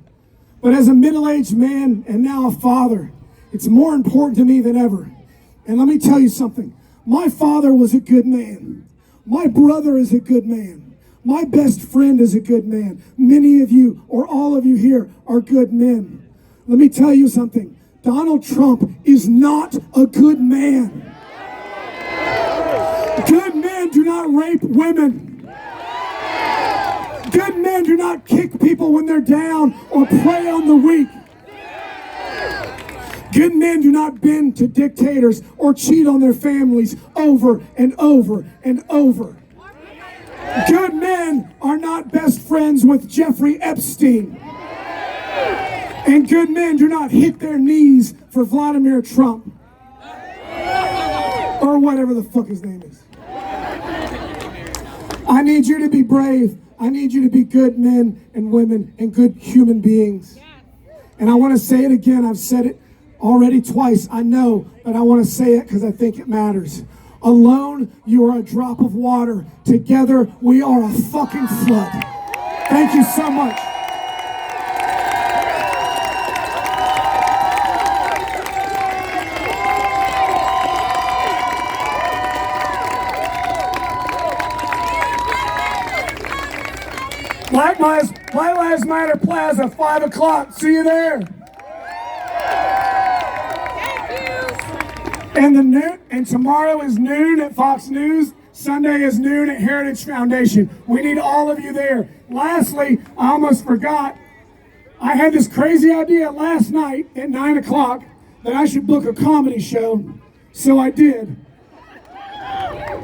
But as a middle-aged man and now a father, it's more important to me than ever. And let me tell you something. My father was a good man. My brother is a good man. My best friend is a good man. Many of you, or all of you here, are good men. Let me tell you something. Donald Trump is not a good man. Good men do not rape women. Good men do not kick people when they're down or prey on the weak. Good men do not bend to dictators or cheat on their families over and over and over. Good men are not best friends with Jeffrey Epstein. And good men do not hit their knees for Vladimir Trump. Or whatever the fuck his name is. I need you to be brave. I need you to be good men and women and good human beings. And I want to say it again. I've said it already twice, I know, but I want to say it because I think it matters. Alone, you are a drop of water. Together, we are a fucking flood. Thank you so much. Black Lives Matter Plaza, 5 o'clock. See you there. And tomorrow is noon at Fox News. Sunday is noon at Heritage Foundation. We need all of you there. Lastly, I almost forgot. I had this crazy idea last night at 9 o'clock that I should book a comedy show. So I did.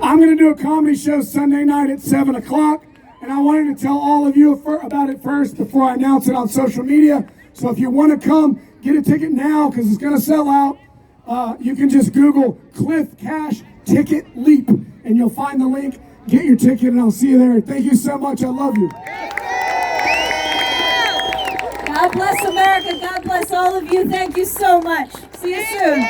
I'm going to do a comedy show Sunday night at 7 o'clock. And I wanted to tell all of you about it first before I announce it on social media. So if you want to come, get a ticket now because it's going to sell out. You can just Google Cliff Cash Ticket Leap and you'll find the link. Get your ticket and I'll see you there. Thank you so much. I love you. God bless America. God bless all of you. Thank you so much. See you soon.